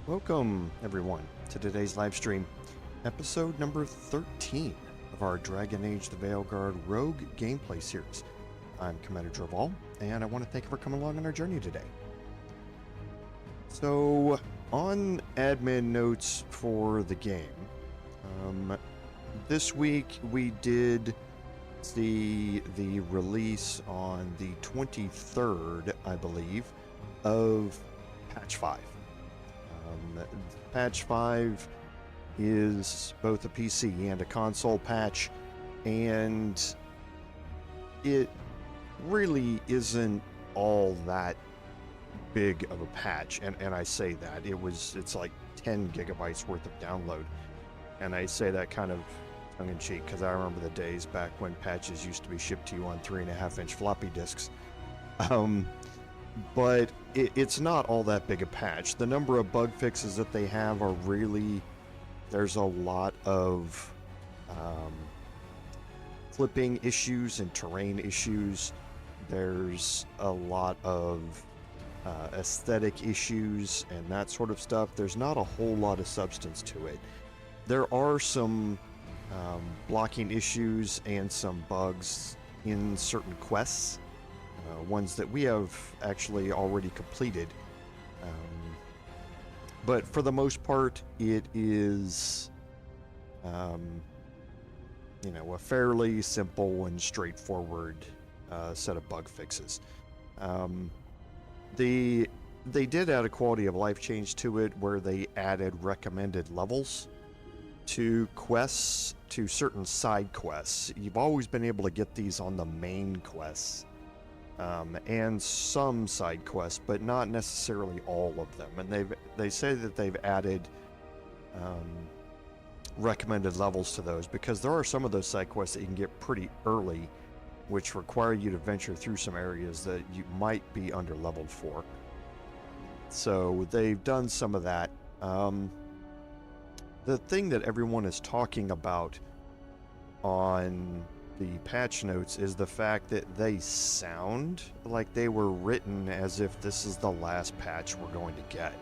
Welcome, everyone, to today's live stream, episode number 13 of our Dragon Age the Veilguard Rogue gameplay series. I'm Commander Draval, and I want to thank you for coming along on our journey today. So, on admin notes for the game, this week we did see the release on the 23rd, I believe, of Patch 5. Patch 5 is both a PC and a console patch, and it really isn't all that big of a patch, and I say that it's like 10 gigabytes worth of download, and I say that kind of tongue-in-cheek because I remember the days back when patches used to be shipped to you on 3.5-inch floppy disks. But it's not all that big a patch. The number of bug fixes that they have are really, there's a lot of flipping issues and terrain issues. There's a lot of aesthetic issues and that sort of stuff. There's not a whole lot of substance to it. There are some blocking issues and some bugs in certain quests. Ones that we have actually already completed. But for the most part, it is, a fairly simple and straightforward set of bug fixes. They did add a quality of life change to it where they added recommended levels to quests, to certain side quests. You've always been able to get these on the main quests. And some side quests, but not necessarily all of them. And they say that they've added recommended levels to those because there are some of those side quests that you can get pretty early, which require you to venture through some areas that you might be under leveled for. So they've done some of that. The thing that everyone is talking about on the patch notes is the fact that they sound like they were written as if this is the last patch we're going to get.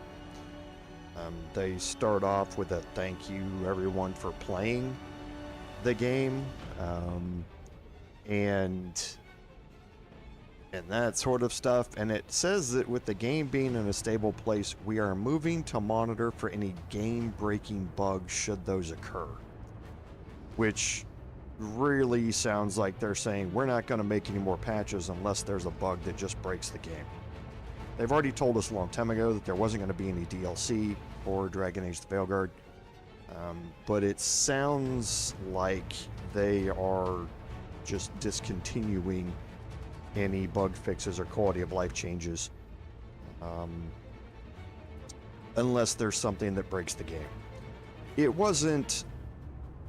They start off with a thank you everyone for playing the game, and that sort of stuff, and it says that with the game being in a stable place, we are moving to monitor for any game-breaking bugs should those occur, which really sounds like they're saying we're not going to make any more patches unless there's a bug that just breaks the game. They've already told us a long time ago that there wasn't going to be any DLC for Dragon Age the Veilguard, but it sounds like they are just discontinuing any bug fixes or quality of life changes unless there's something that breaks the game. It wasn't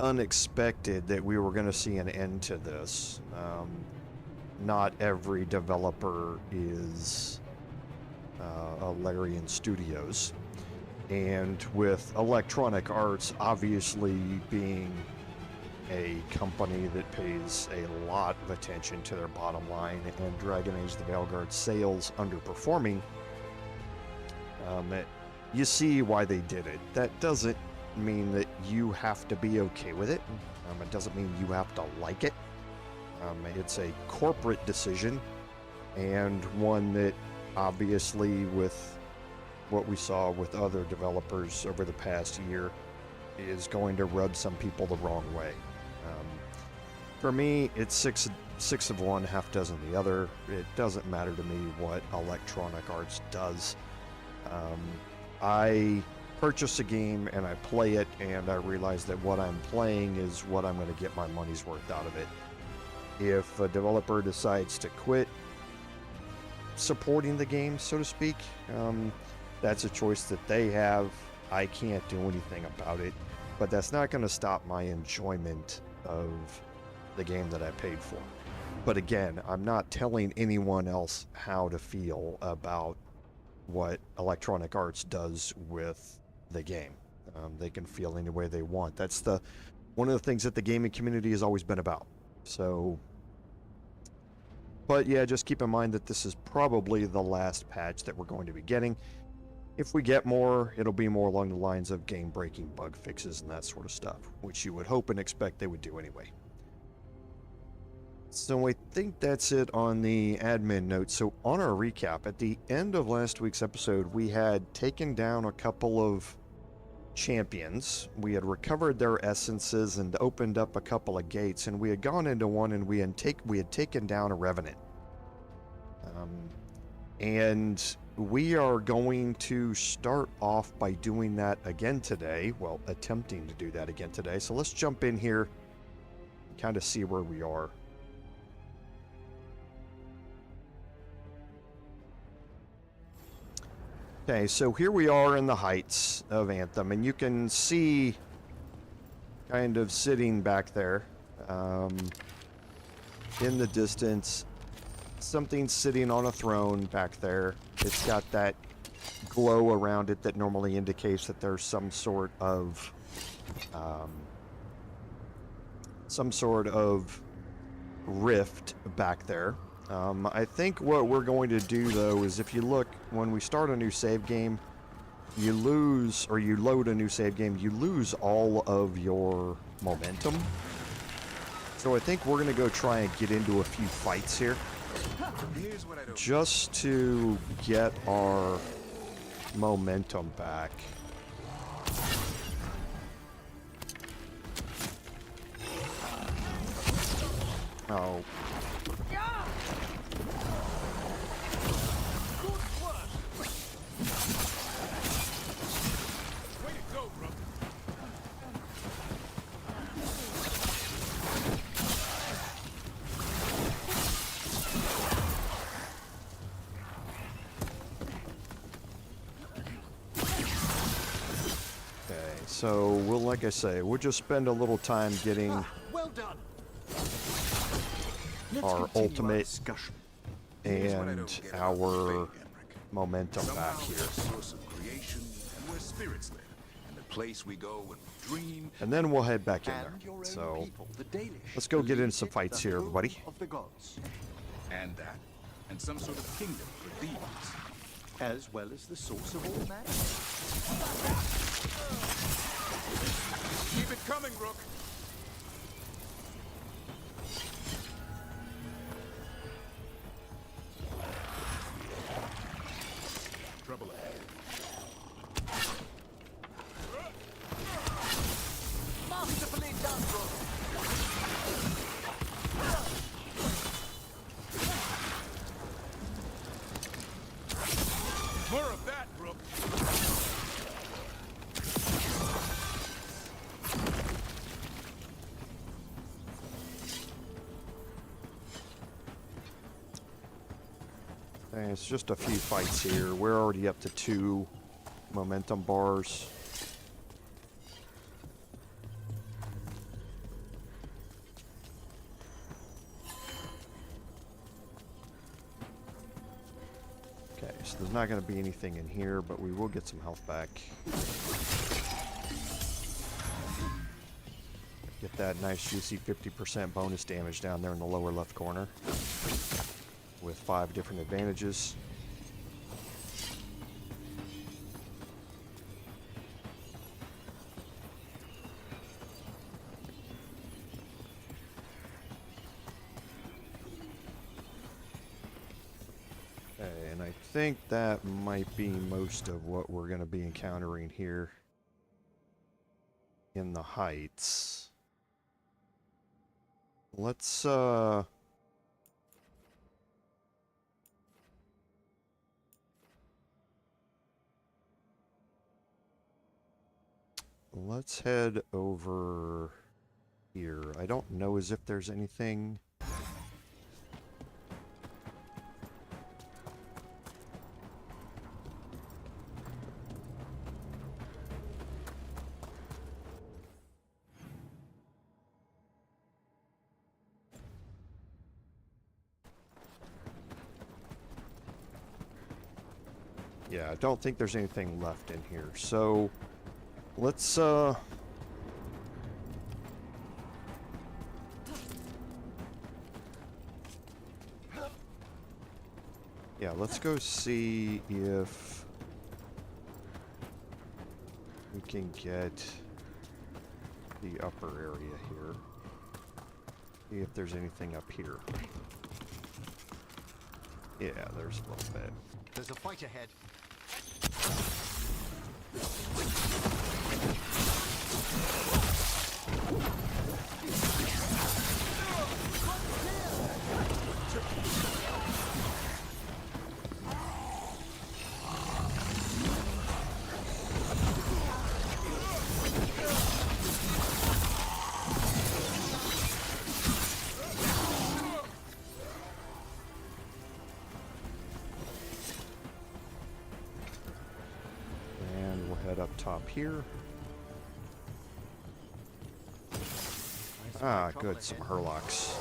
unexpected that we were going to see an end to this. Not every developer is Larian Studios, and with Electronic Arts obviously being a company that pays a lot of attention to their bottom line, and Dragon Age the Veilguard sales underperforming, you see why they did it. That doesn't mean that you have to be okay with it. It doesn't mean you have to like it. It's a corporate decision, and one that obviously, with what we saw with other developers over the past year, is going to rub some people the wrong way. For me, it's six of one, half dozen the other. It doesn't matter to me what Electronic Arts does. I purchase a game and I play it, and I realize that what I'm playing is what I'm going to get my money's worth out of it. If a developer decides to quit supporting the game, so to speak, that's a choice that they have. I can't do anything about it, but that's not going to stop my enjoyment of the game that I paid for. But again, I'm not telling anyone else how to feel about what Electronic Arts does with the game. They can feel any way they want. That's one of the things that the gaming community has always been about. So, but yeah, just keep in mind that this is probably the last patch that we're going to be getting. If we get more, it'll be more along the lines of game-breaking bug fixes and that sort of stuff, which you would hope and expect they would do anyway. So I think that's it on the admin notes. So on our recap, at the end of last week's episode, we had taken down a couple of champions. We had recovered their essences and opened up a couple of gates, and we had gone into one and we had taken down a Revenant. And we are going to start off by doing that again today. Well, attempting to do that again today. So let's jump in here and kind of see where we are. Okay, so here we are in the heights of Anthem, and you can see kind of sitting back there in the distance, something sitting on a throne back there. It's got that glow around it that normally indicates that there's some sort of rift back there. I think what we're going to do, though, is if you look, when we start a new save game, you lose, or you load a new save game, you lose all of your momentum. So I think we're going to go try and get into a few fights here, just to get our momentum back. Oh. So we'll, like I say, we'll just spend a little time getting our ultimate and our momentum back here. And then we'll head back in there. So let's go get into some fights here, everybody. And that, and some sort of kingdom for demons, as well as the source of all magic. Keep it coming, Rook. Trouble ahead. Masterfully done, Rook. More of that, Rook. It's just a few fights here. We're already up to 2 momentum bars. Okay, so there's not going to be anything in here, but we will get some health back. Get that nice juicy 50% bonus damage down there in the lower left corner, with 5 different advantages. Okay, and I think that might be most of what we're going to be encountering here in the heights. Let's let's head over here. I don't know as if there's anything. Yeah, I don't think there's anything left in here. So let's yeah, let's go see if can get the upper area here. See if there's anything up here. Yeah, there's a little bit. There's a fight ahead. And we'll head up top here. Ah, good, some Herlocks.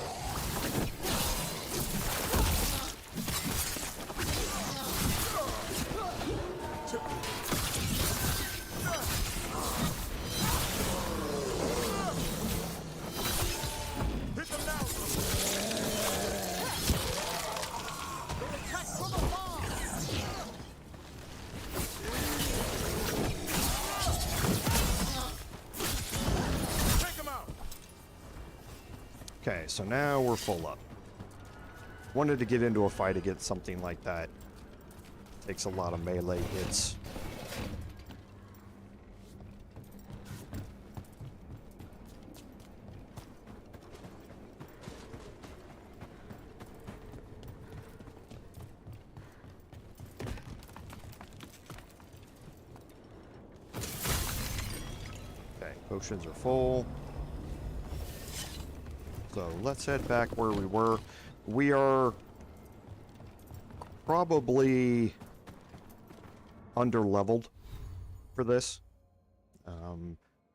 Okay, so now we're full up. Wanted to get into a fight against something like that. Takes a lot of melee hits. Okay, potions are full. So let's head back where we were. We are probably under-leveled for this.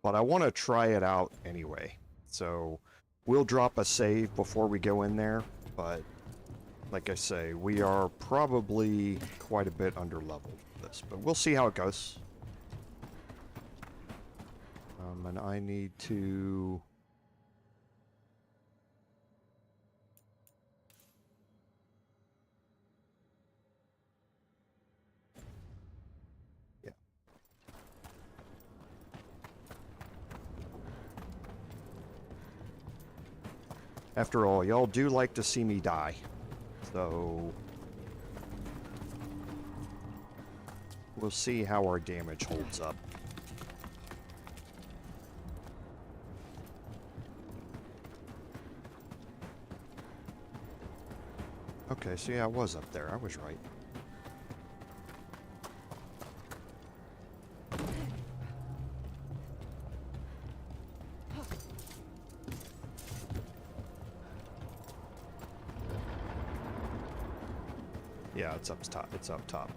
But I want to try it out anyway. So we'll drop a save before we go in there. But like I say, we are probably quite a bit under-leveled for this. But we'll see how it goes. And I need to... After all, y'all do like to see me die. So... we'll see how our damage holds up. Okay, so yeah, I was up there. I was right. Yeah, it's up top. It's up top.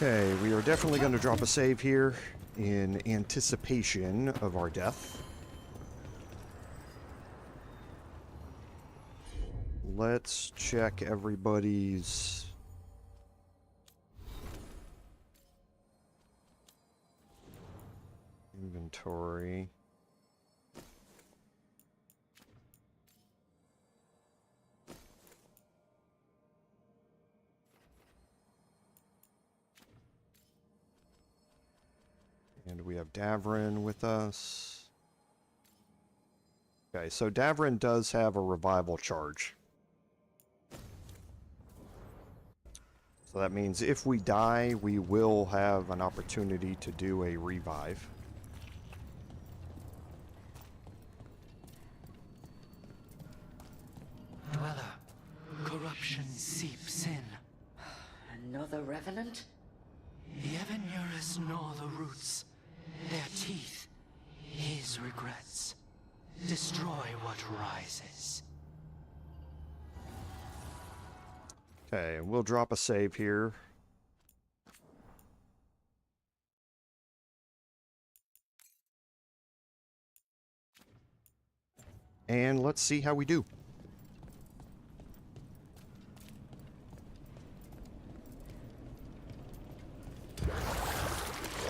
Okay, we are definitely going to drop a save here in anticipation of our death. Let's check everybody's... inventory. And we have Davrin with us. Okay, so Davrin does have a revival charge. So that means if we die, we will have an opportunity to do a revive. Dweller, corruption seeps in. Another revenant? Ever nearest gnaw the roots, their teeth, his regrets. Destroy what rises. Okay, we'll drop a save here. And let's see how we do.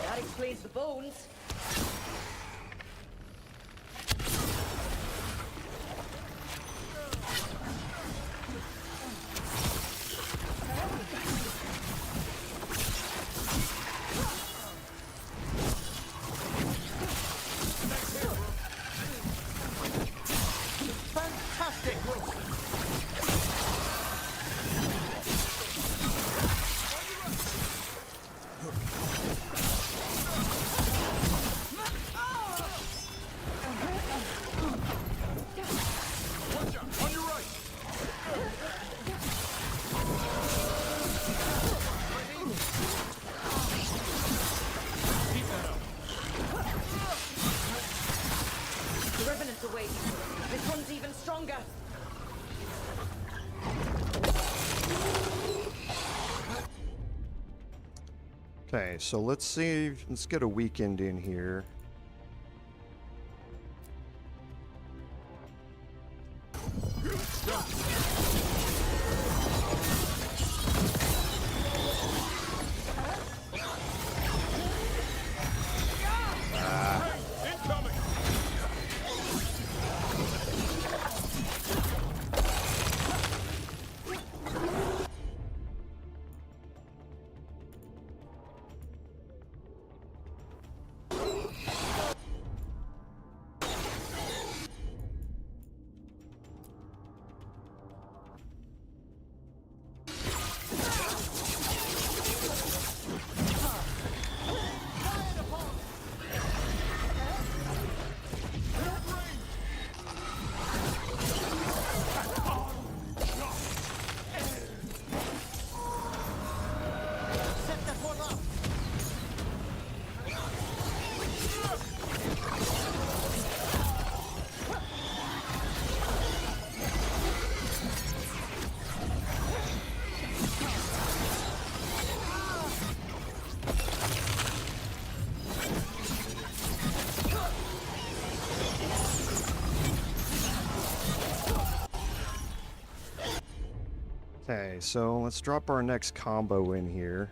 That explains the bones. Okay, so let's see. Let's get a weekend in here. Okay, so let's drop our next combo in here.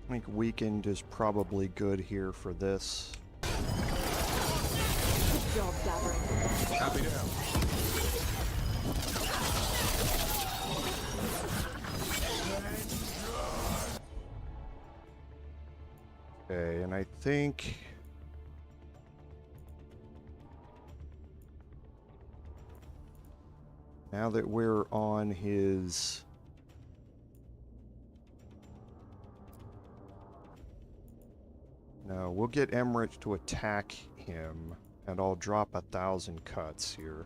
I think weekend is probably good here for this. Good job, Dabber. Happy to help. Okay, and I think now that we're on his no, we'll get Emmerich to attack him, and I'll drop 1,000 cuts here.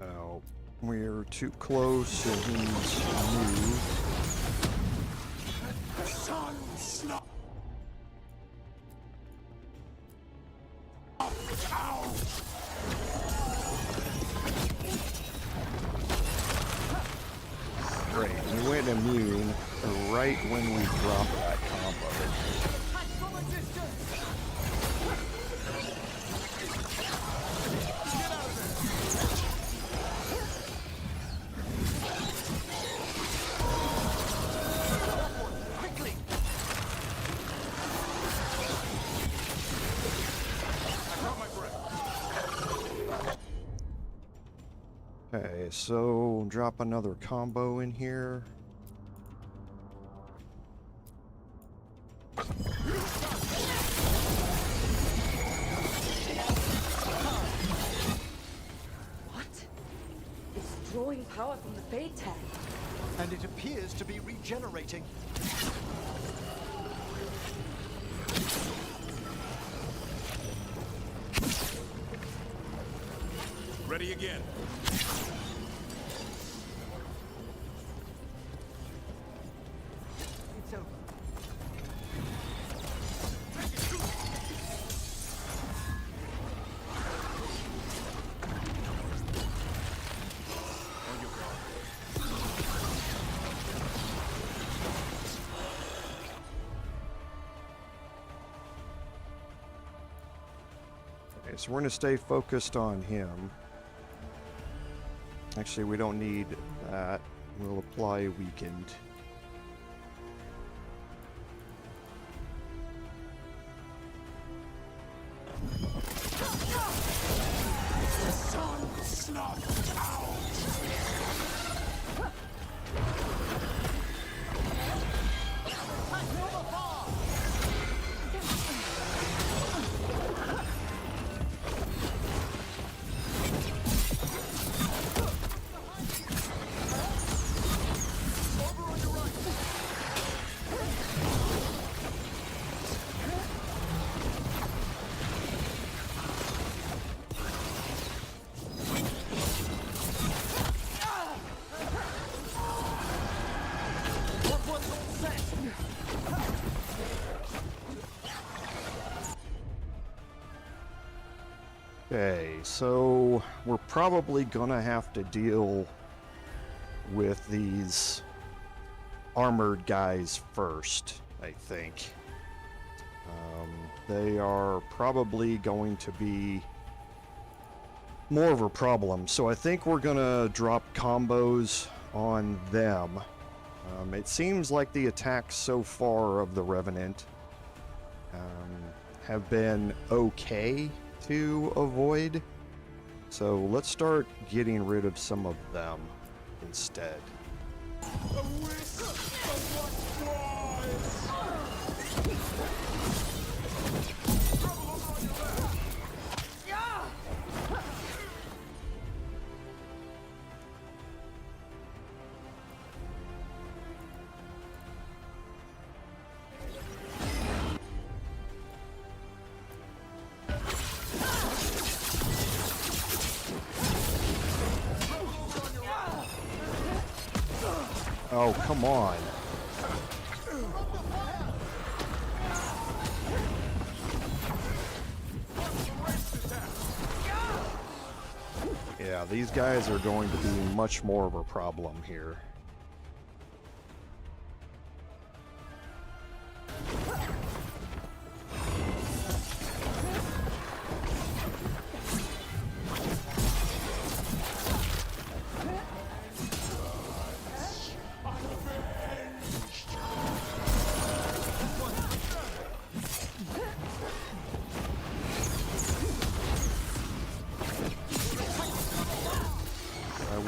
Ah, oh, we're too close and he's moved. Great, we went immune right when we dropped that combo. Okay, so drop another combo in here. What? It's drawing power from the Fade tag. And it appears to be regenerating. Ready again. It's over. On your guard. Okay, so we're going to stay focused on him. Actually, we don't need that. We'll apply weakened. Okay, so we're probably gonna have to deal with these armored guys first, I think. They are probably going to be more of a problem, so I think we're gonna drop combos on them. It seems like the attacks so far of the Revenant have been okay to avoid, so let's start getting rid of some of them instead. Oh, come on. Yeah, these guys are going to be much more of a problem here.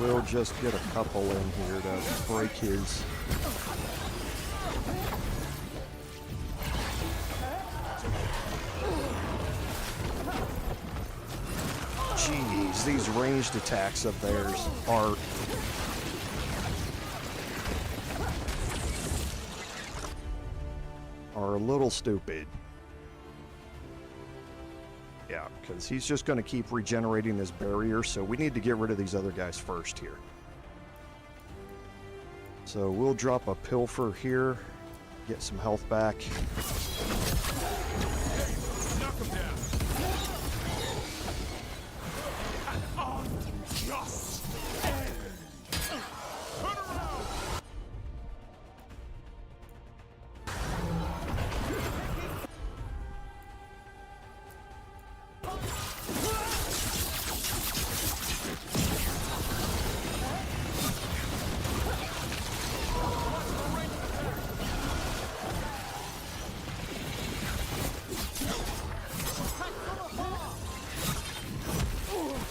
We'll just get a couple in here to break his. Jeez, these ranged attacks of theirs are a little stupid. Yeah, because he's just going to keep regenerating his barrier, so we need to get rid of these other guys first here. So we'll drop a pilfer here, get some health back. Knock him down. Unjust end. Turn around.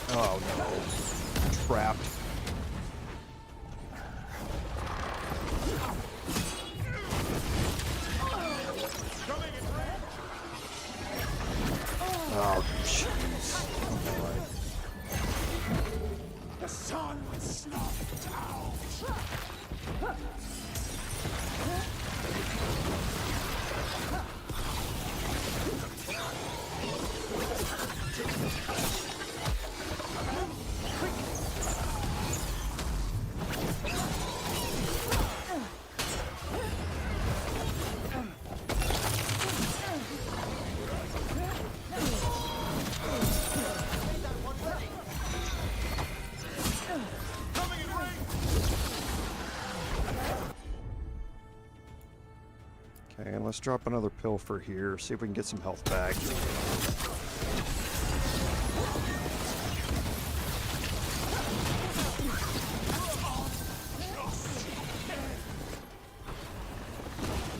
Oh no. Trapped. Oh, jeez. The sun was snuffed out. Okay, and let's drop another pilfer here, see if we can get some health back.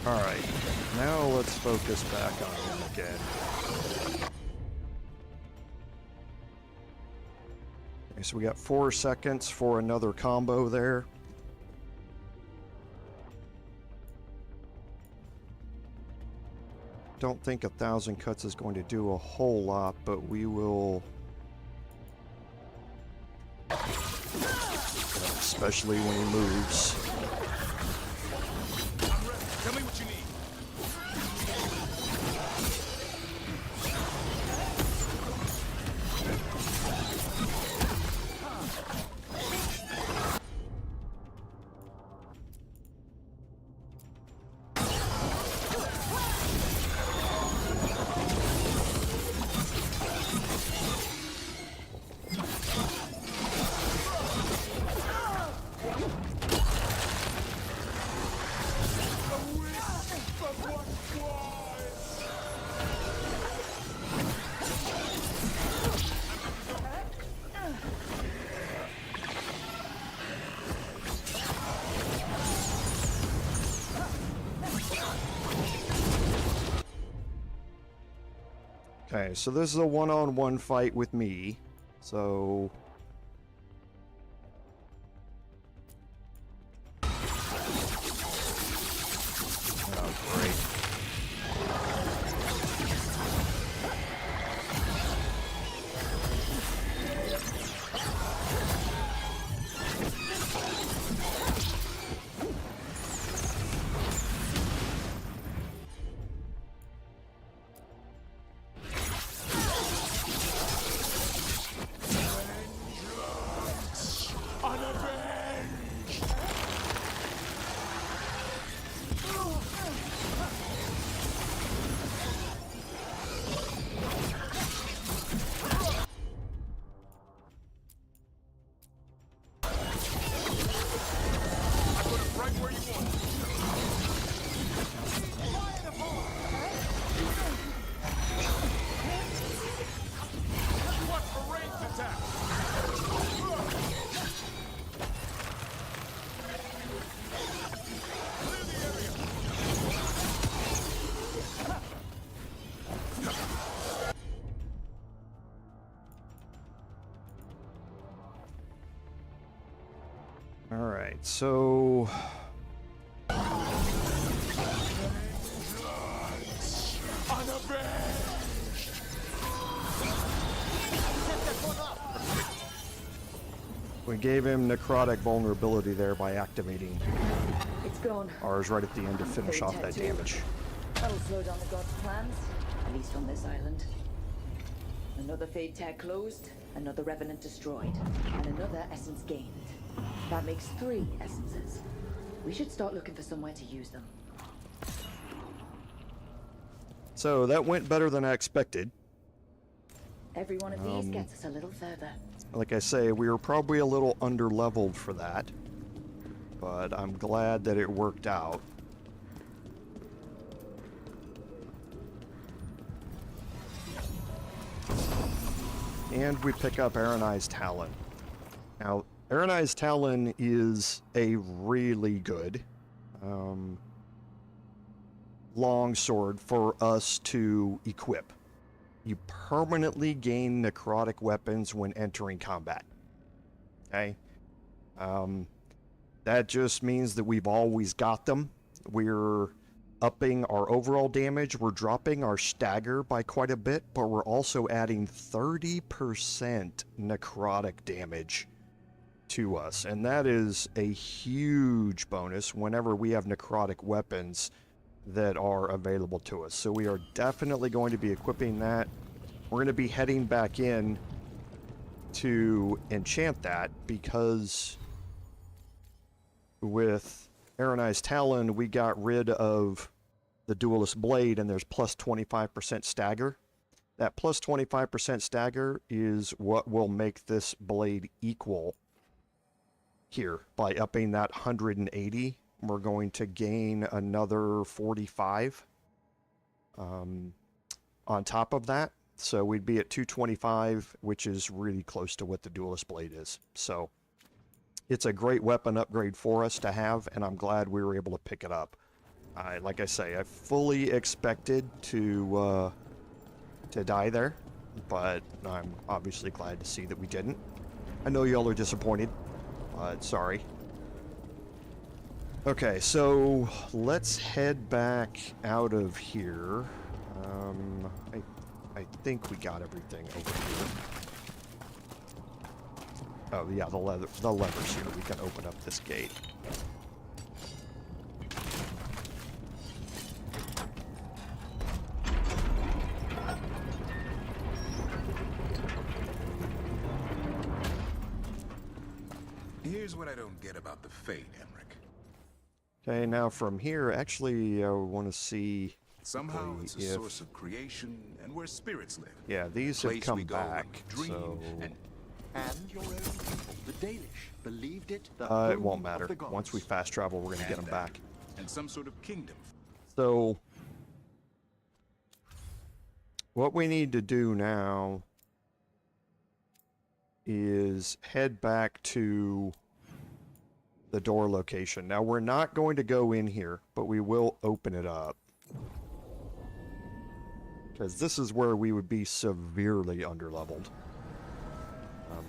Alright, now let's focus back on him again. Okay, so we got 4 seconds for another combo there. Don't think 1,000 cuts is going to do a whole lot, but we will... especially when he moves. Tell me what you need. Okay, so this is a one-on-one fight with me. So oh, great. All right, so we gave him necrotic vulnerability there by activating It's gone. ours right at the end to finish off that damage. That'll slow down the gods' plans, at least on this island. Another Fade tag closed, another Revenant destroyed, and another essence gained. That makes 3 essences. We should start looking for somewhere to use them. So that went better than I expected. Every one of these gets us a little further. Like I say, we were probably a little under-leveled for that, but I'm glad that it worked out. And we pick up Aranai's Talon. Now, Aranai's Talon is a really good long sword for us to equip. You permanently gain necrotic weapons when entering combat. Okay? That just means that we've always got them. We're upping our overall damage. We're dropping our stagger by quite a bit, but we're also adding 30% necrotic damage to us. And that is a huge bonus whenever we have necrotic weapons that are available to us. So we are definitely going to be equipping that. We're going to be heading back in to enchant that, because with Aranai's Talon, we got rid of the Duelist Blade, and there's plus 25% stagger. That plus 25% stagger is what will make this blade equal here. By upping that 180, we're going to gain another 45 on top of that. So we'd be at 225, which is really close to what the Duelist Blade is. So it's a great weapon upgrade for us to have, and I'm glad we were able to pick it up. Like I say, I fully expected to die there, but I'm obviously glad to see that we didn't. I know y'all are disappointed, but sorry. Okay, so let's head back out of here. I think we got everything over here. Oh yeah, the levers here. We can open up this gate. Here's what I don't get about the fate, Emmerich. Okay, now from here, actually, I want to see. Somehow it's a source of creation and where spirits live. Yeah, these have come back, so And your own people, the Danish, believed it. The it home won't of matter. the gods. Once we fast travel, we're going to get them back. And some sort of kingdom. So what we need to do now is head back to the door location. Now, we're not going to go in here, but we will open it up. Because this is where we would be severely underleveled.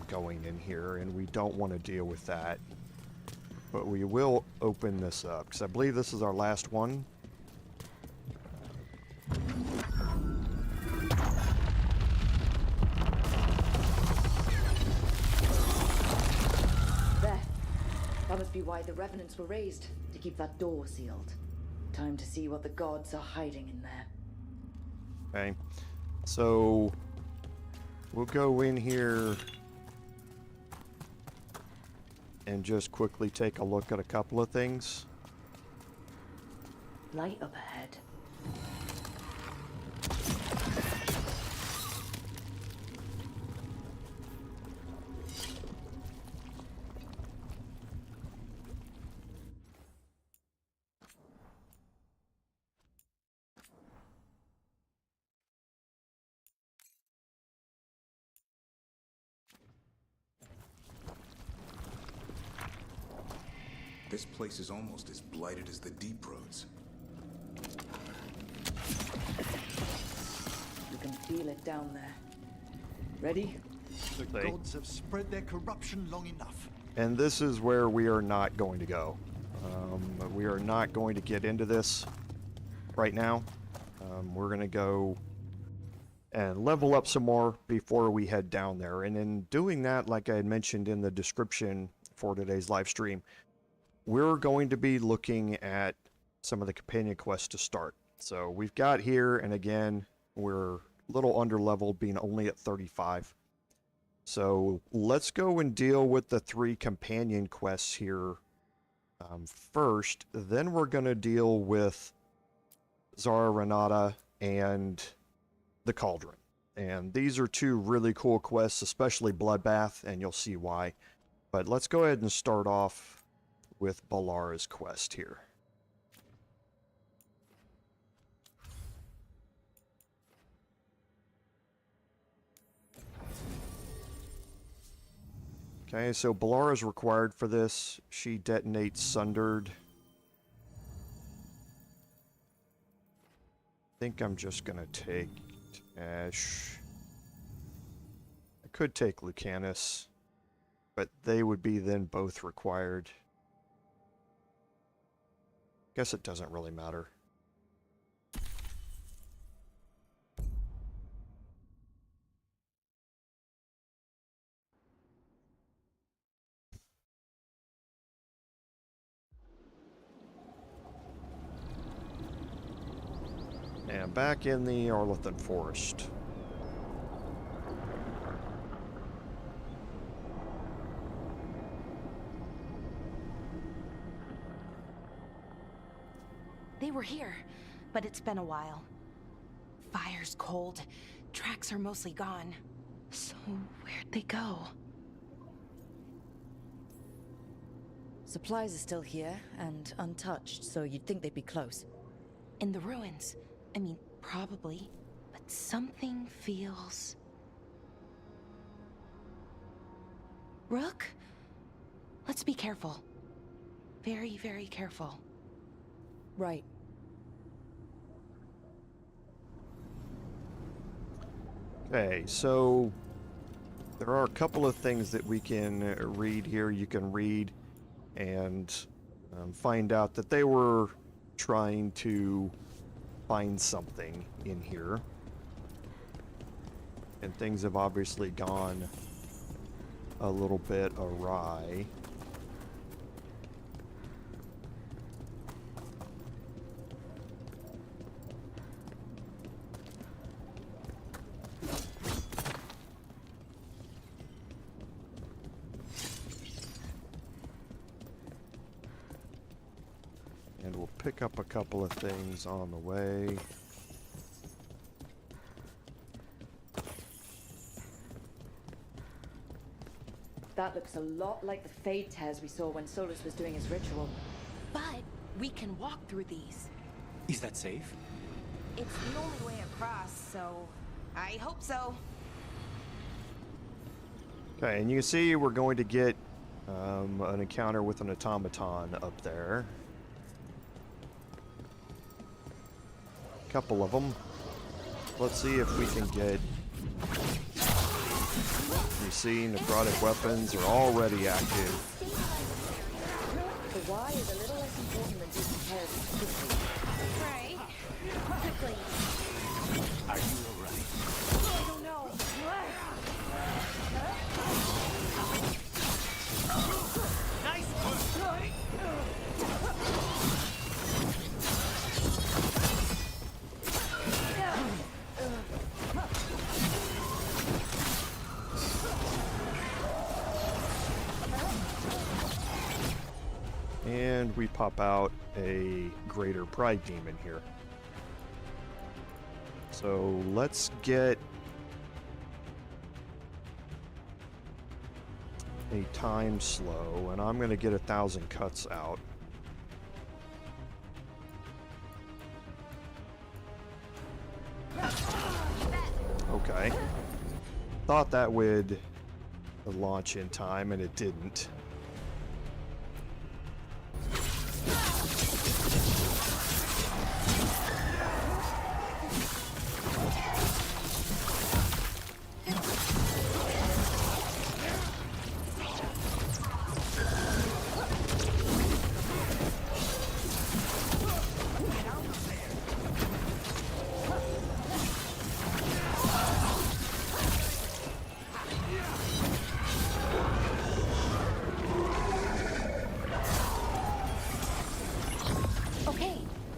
Going in here, and we don't want to deal with that. But we will open this up, because I believe this is our last one. There. That must be why the Revenants were raised, to keep that door sealed. Time to see what the gods are hiding in there. Okay. So, we'll go in here and just quickly take a look at a couple of things. Light up ahead. This place is almost as blighted as the deep roads. You can feel it down there. Ready? The gods have spread their corruption long enough. And this is where we are not going to go. We are not going to get into this right now. We're going to go and level up some more before we head down there. And in doing that, like I had mentioned in the description for today's live stream, we're going to be looking at some of the companion quests to start. So we've got here, and again, we're a little underleveled, being only at 35. So let's go and deal with the 3 companion quests here first. Then we're going to deal with Zara Renata and the Cauldron. And these are 2 really cool quests, especially Bloodbath, and you'll see why. But let's go ahead and start off with Balara's quest here. Okay, so Balara is required for this. She detonates Sundered. I think I'm just gonna take Ash. I could take Lucanis, but they would be then both required. Guess it doesn't really matter. And back in the Arlethan Forest. They were here, but it's been a while. Fire's cold. Tracks are mostly gone. So where'd they go? Supplies are still here and untouched, so you'd think they'd be close. In the ruins. I mean, probably. But something feels... Rook? Let's be careful. Very, very careful. Right. Okay, so there are a couple of things that we can read here. You can read and find out that they were trying to find something in here. And things have obviously gone a little bit awry. And we'll pick up a couple of things on the way. That looks a lot like the Fade Tears we saw when Solus was doing his ritual. But we can walk through these. Is that safe? It's the only way across, so I hope so. Okay, and you can see we're going to get an encounter with an automaton up there. A couple of them. Let's see if we can get... You see, necrotic weapons are already active. The why is a little less important than just quickly. Right. Quickly. Are you alright? I don't know. Nice work! And we pop out a greater pride demon here. So let's get a time slow, and I'm going to get 1,000 cuts out. Okay. Thought that would launch in time, and it didn't.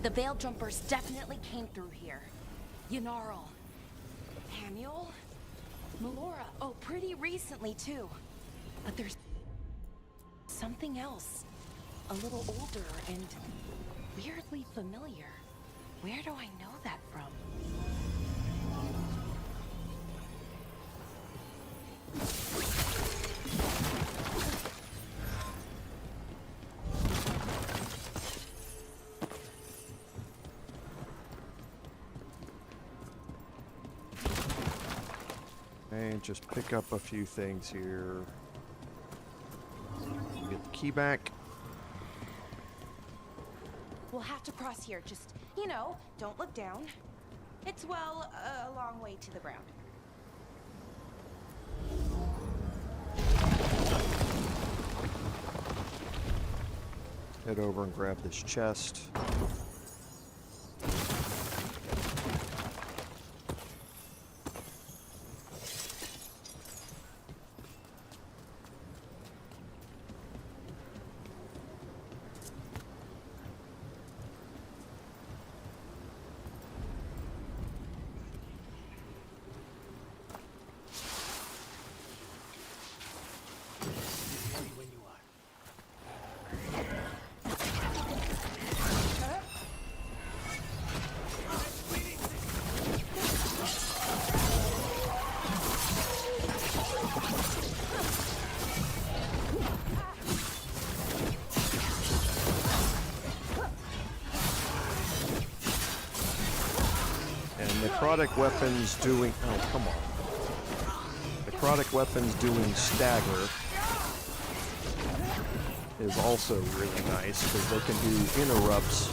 The Veil Jumpers definitely came through here. Yanarl. Hamuel? Melora. Oh, pretty recently, too. But there's something else. A little older and weirdly familiar. Where do I know that from? And just pick up a few things here. Get the key back. We'll have to cross here. Just, you know, don't look down. It's, well, a long way to the ground. Head over and grab this chest. Necrotic weapons doing... Oh, come on. Necrotic weapons doing stagger is also really nice, because they can do interrupts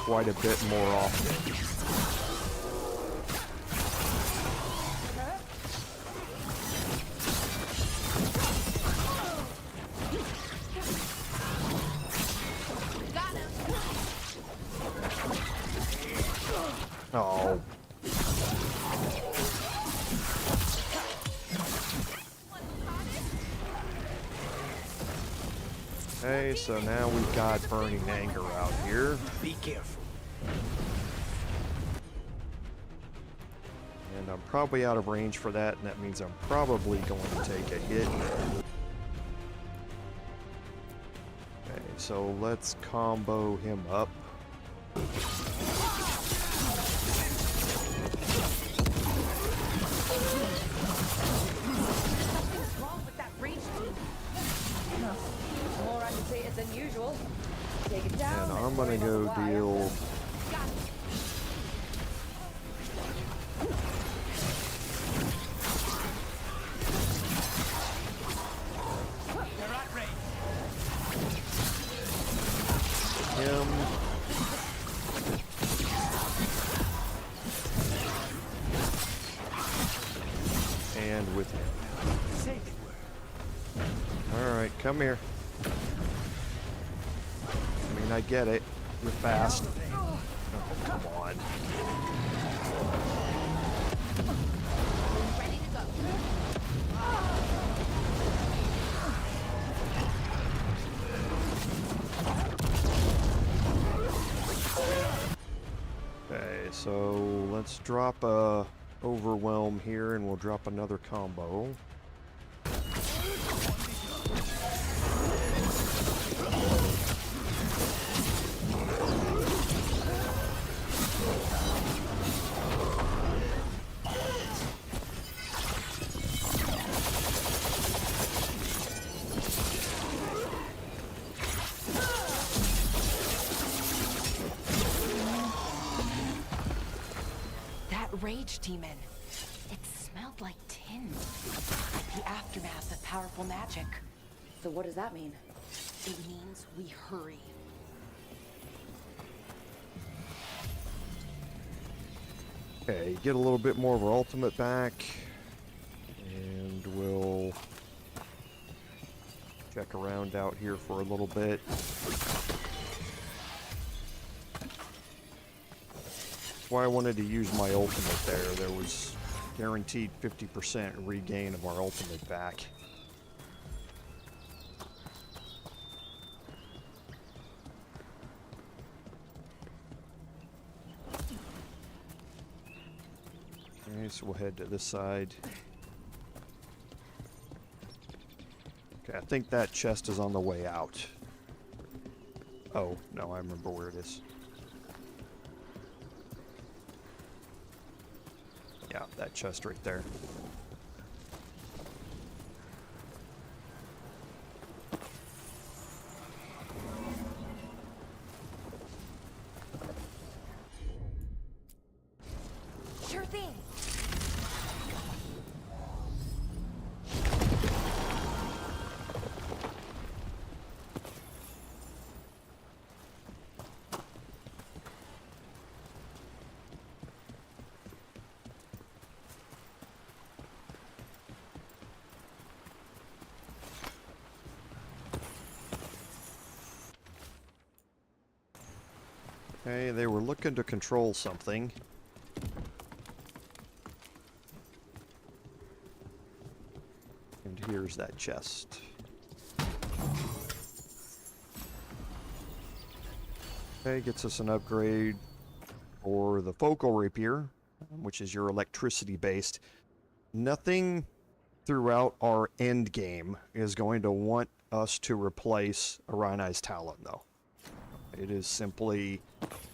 quite a bit more often. Oh. Okay, so now we've got Burning Anger out here. Be careful. And I'm probably out of range for that, and that means I'm probably going to take a hit. Okay, so let's combo him up. Than usual. Take it down. And I'm gonna go deal with him. Safe word. Alright, come here. I mean, I get it. You're fast. Oh, come on. Ready to go. Okay, so let's drop a overwhelm here and we'll drop another combo. Rage demon. It smelled like tin. Like the aftermath of powerful magic. So what does that mean? It means we hurry. Okay, get a little bit more of our ultimate back. And we'll check around out here for a little bit. Why I wanted to use my ultimate there. There was guaranteed 50% regain of our ultimate back. Okay, so we'll head to this side. Okay, I think that chest is on the way out. Oh, no, I remember where it is. Yeah, that chest right there. Sure thing. Okay, they were looking to control something. And here's that chest. Okay, gets us an upgrade for the focal rapier, which is your electricity based. Nothing throughout our end game is going to want us to replace a Rhini's Talon, though. It is simply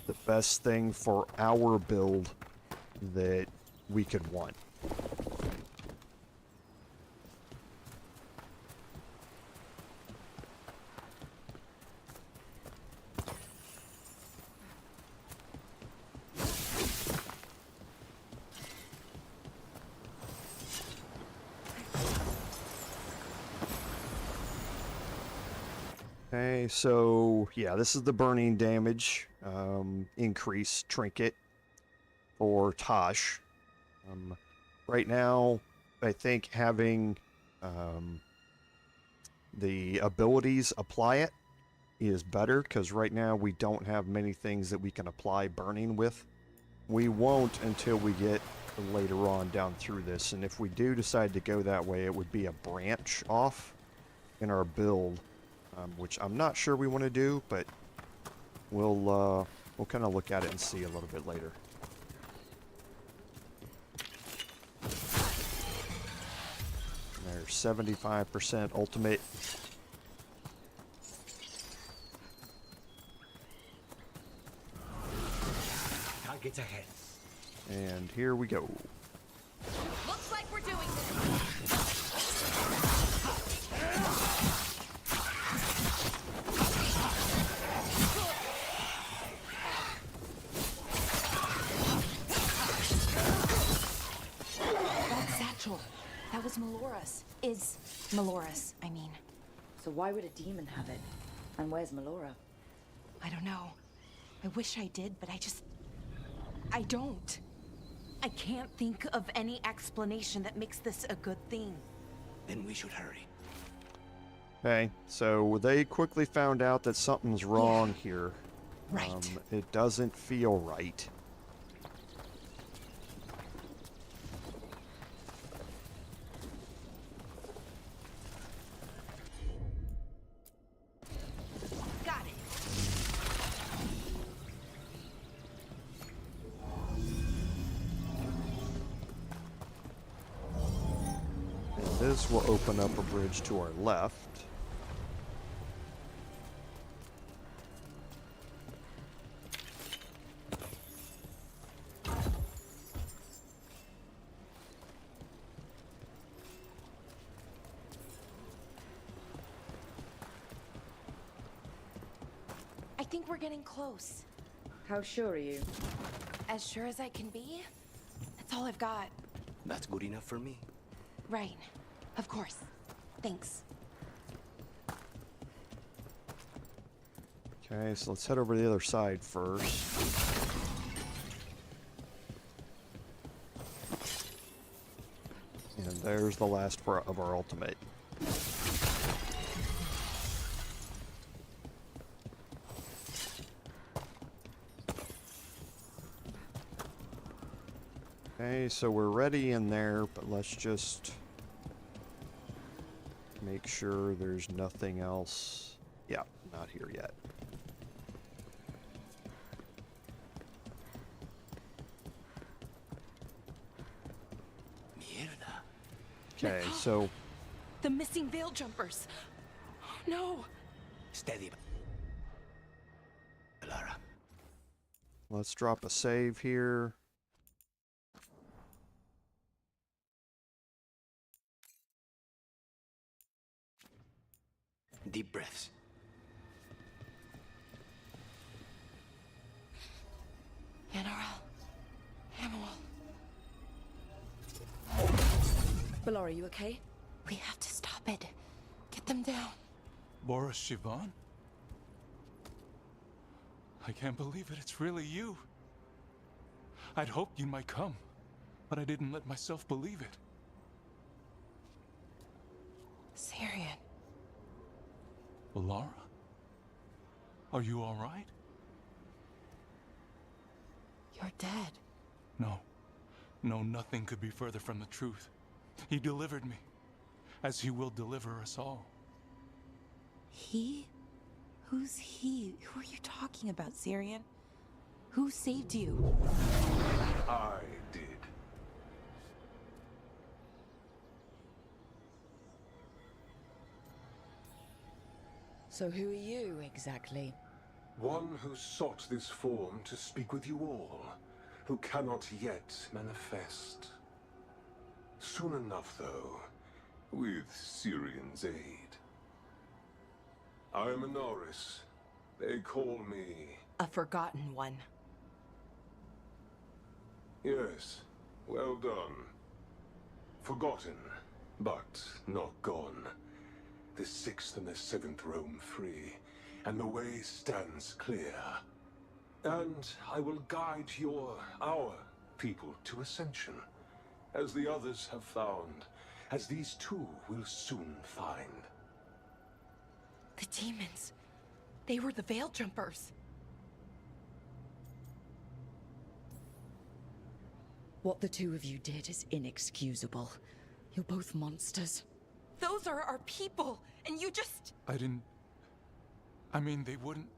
the best thing for our build that we could want. Okay, so yeah, this is the burning damage increase trinket for Tosh. Right now, I think having the abilities apply it is better, because right now we don't have many things that we can apply burning with. We won't until we get later on down through this, and if we do decide to go that way, it would be a branch off in our build. Which I'm not sure we want to do, but we'll kind of look at it and see a little bit later. There's 75% ultimate. Targets ahead. And here we go. Looks like we're doing this. That was Melora's. Is Melora's, I mean. So why would a demon have it? And where's Melora? I don't know. I wish I did, but I don't. I can't think of any explanation that makes this a good thing. Then we should hurry. Okay, so they quickly found out that something's wrong here. Right. It doesn't feel right. Got it. And this will open up a bridge to our left. I think we're getting close. How sure are you? As sure as I can be. That's all I've got. That's good enough for me. Right. Of course. Thanks. Okay, so let's head over to the other side first. And there's the last of our ultimate. Okay, so we're ready in there, but let's just make sure there's nothing else. Yeah, not here yet. Mierda. Okay, so The missing veil jumpers. Oh, no. Steady. Lara. let's drop a save here. Deep breaths. General. Hamill. Belor, are you okay? We have to stop it. Get them down. Boris Shivan? I can't believe it. It's really you. I'd hoped you might come, but I didn't let myself believe it. Syrian. Lara? Are you all right? You're dead. No. No, nothing could be further from the truth. He delivered me, as he will deliver us all. He? Who's he? Who are you talking about, Syrian? Who saved you? I did. So who are you, exactly? One who sought this form to speak with you all, who cannot yet manifest. Soon enough, though, with Syrian's aid. I am Anaris. They call me... A forgotten one. Yes, well done. Forgotten, but not gone. The 6th and the 7th roam free, and the way stands clear. And I will guide our people to ascension, as the others have found, as these two will soon find. The demons. They were the veil jumpers. What the two of you did is inexcusable. You're both monsters. Those are our people, and you just... I mean, they wouldn't...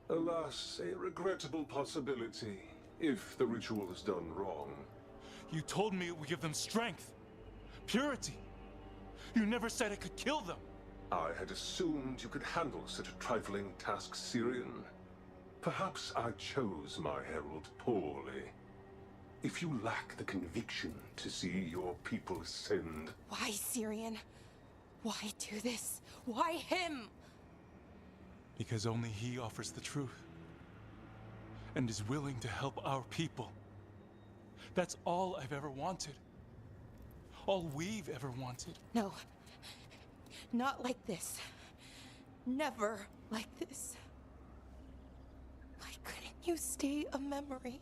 Alas, a regrettable possibility, if the ritual is done wrong. You told me it would give them strength, purity. You never said it could kill them. I had assumed you could handle such a trifling task, Syrian. Perhaps I chose my herald poorly. If you lack the conviction to see your people ascend... Why, Syrian? Why do this? Why him? Because only he offers the truth. And is willing to help our people. That's all I've ever wanted. All we've ever wanted. No. Not like this. Never like this. Why couldn't you stay a memory?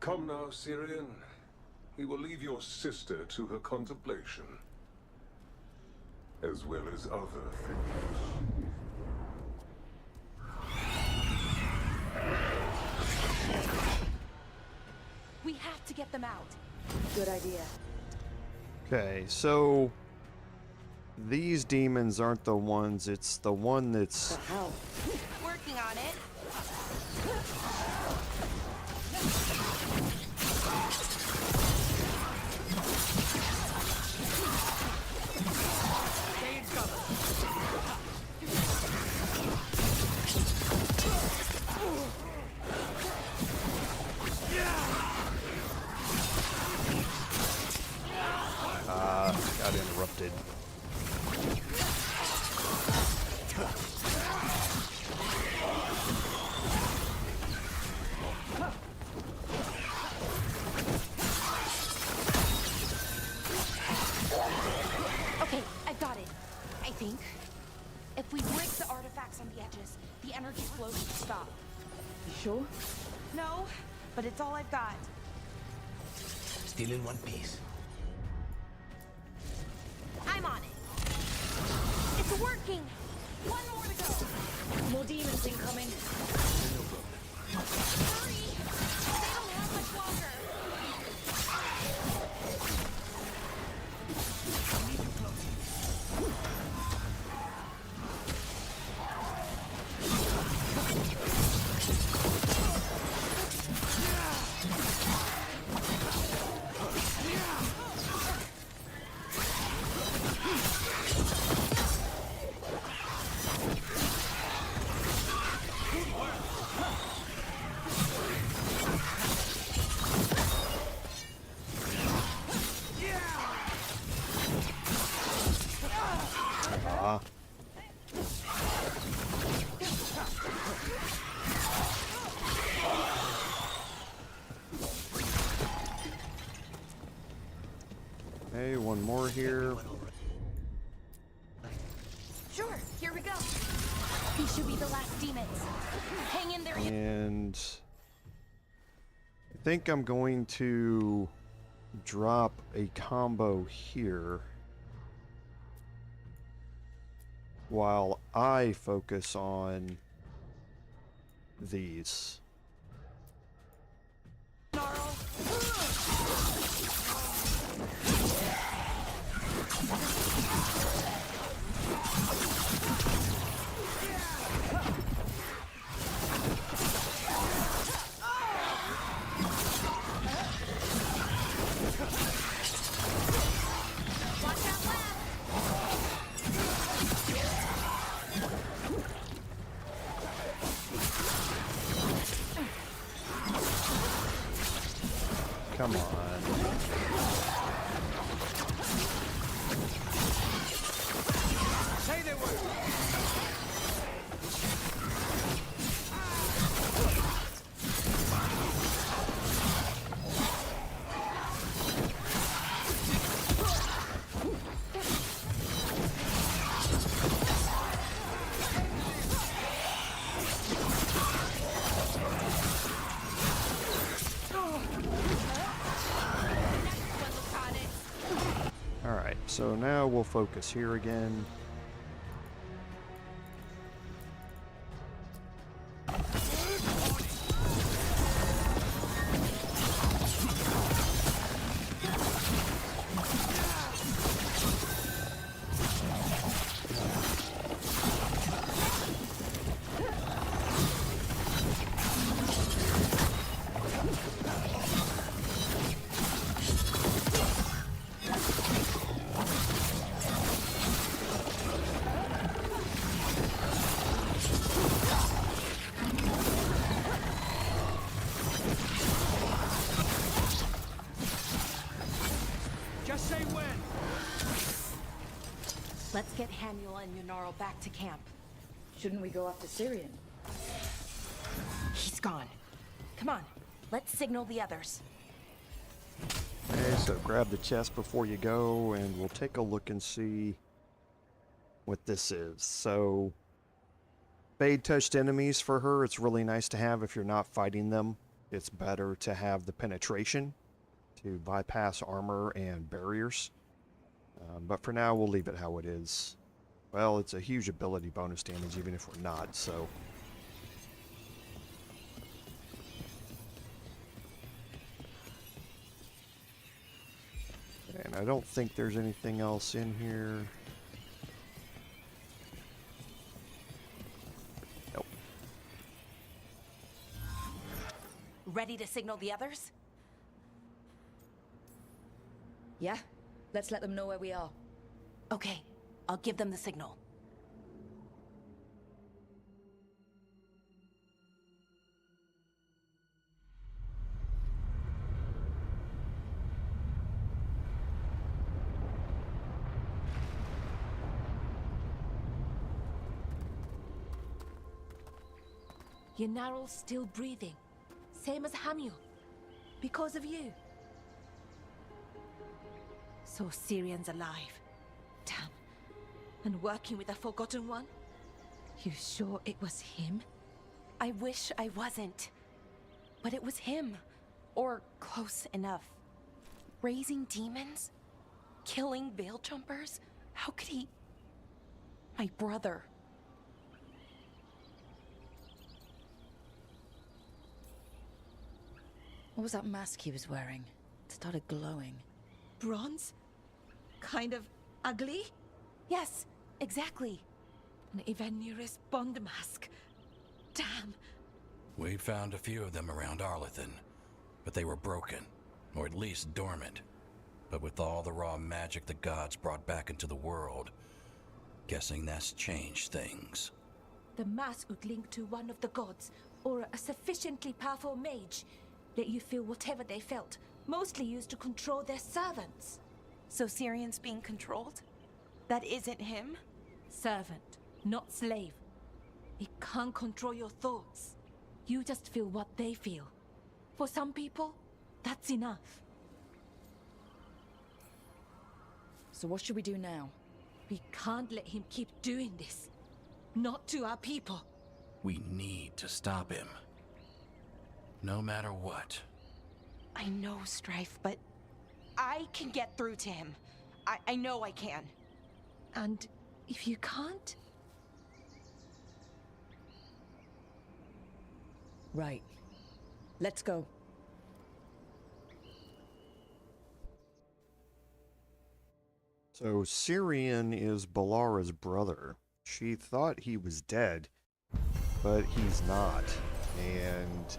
Come now, Syrian. We will leave your sister to her contemplation, as well as other things. We have to get them out. Good idea. Okay, so these demons aren't the ones, it's the one that's... But how? Working on it. Got interrupted. Okay, I've got it. I think. If we break the artifacts on the edges, the energy flow should stop. You sure? No, but it's all I've got. Still in one piece. I'm on it. It's working. One more to go. More demons incoming. Hurry! They don't have much longer. Okay, one more here. Sure, here we go. These should be the last demons. Hang in there. And I think I'm going to drop a combo here while I focus on these. Gnarl. Come on. Say the word. Alright, so now we'll focus here again. Just say when. Let's get Haniel and Yunarl back to camp. Shouldn't we go after Syrian? He's gone. Come on, let's signal the others. Okay, so grab the chest before you go, and we'll take a look and see what this is. So, Fade touched enemies for her, it's really nice to have if you're not fighting them. it's better to have the penetration to bypass armor and barriers. But for now, we'll leave it how it is. Well, it's a huge ability bonus damage, even if we're not, so... And I don't think there's anything else in here. Nope. Ready to signal the others? Yeah? Let's let them know where we are. Okay, I'll give them the signal. Yanaral's still breathing. Same as Hamiel. Because of you. So Syrian's alive. Damn. And working with the Forgotten One? You sure it was him? I wish I wasn't. But it was him. Or close enough. Raising demons? Killing veil jumpers? How could he... My brother. What was that mask he was wearing? It started glowing. Bronze? Kind of ugly? Yes, exactly. An Ivanirus Bond mask. Damn. We found a few of them around Arlethan, but they were broken, or at least dormant. But with all the raw magic the gods brought back into the world, guessing that's changed things. The mask would link to one of the gods, or a sufficiently powerful mage. Let you feel whatever they felt, mostly used to control their servants. So Syrian's being controlled? That isn't him? Servant, not slave. It can't control your thoughts. You just feel what they feel. For some people, that's enough. So what should we do now? We can't let him keep doing this. Not to our people. We need to stop him. No matter what. I know, Strife, but I can get through to him. I know I can. And if you can't? Right. Let's go. So Syrian is Balara's brother. She thought he was dead, but he's not. And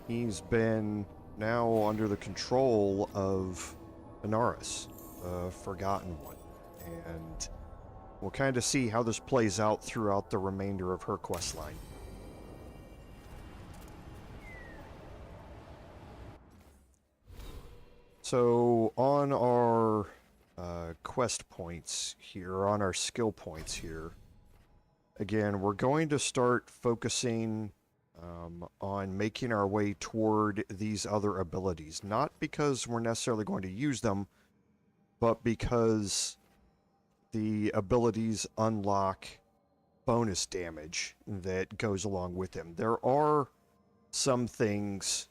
he's been now under the control of Inaris, the Forgotten One. And we'll kind of see how this plays out throughout the remainder of her quest line. So on our quest points here, on our skill points here, again, we're going to start focusing on making our way toward these other abilities. Not because we're necessarily going to use them, but because the abilities unlock bonus damage that goes along with them. There are some things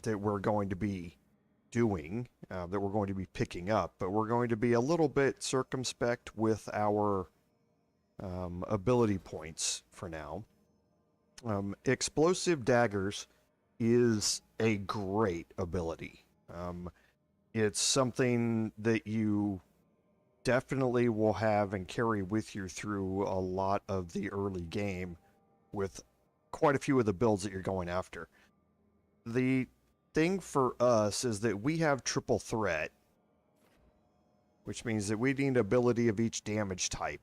that we're going to be doing, that we're going to be picking up, but we're going to be a little bit circumspect with our ability points for now. Explosive Daggers is a great ability. It's something that you definitely will have and carry with you through a lot of the early game with quite a few of the builds that you're going after. The thing for us is that we have triple threat, which means that we need ability of each damage type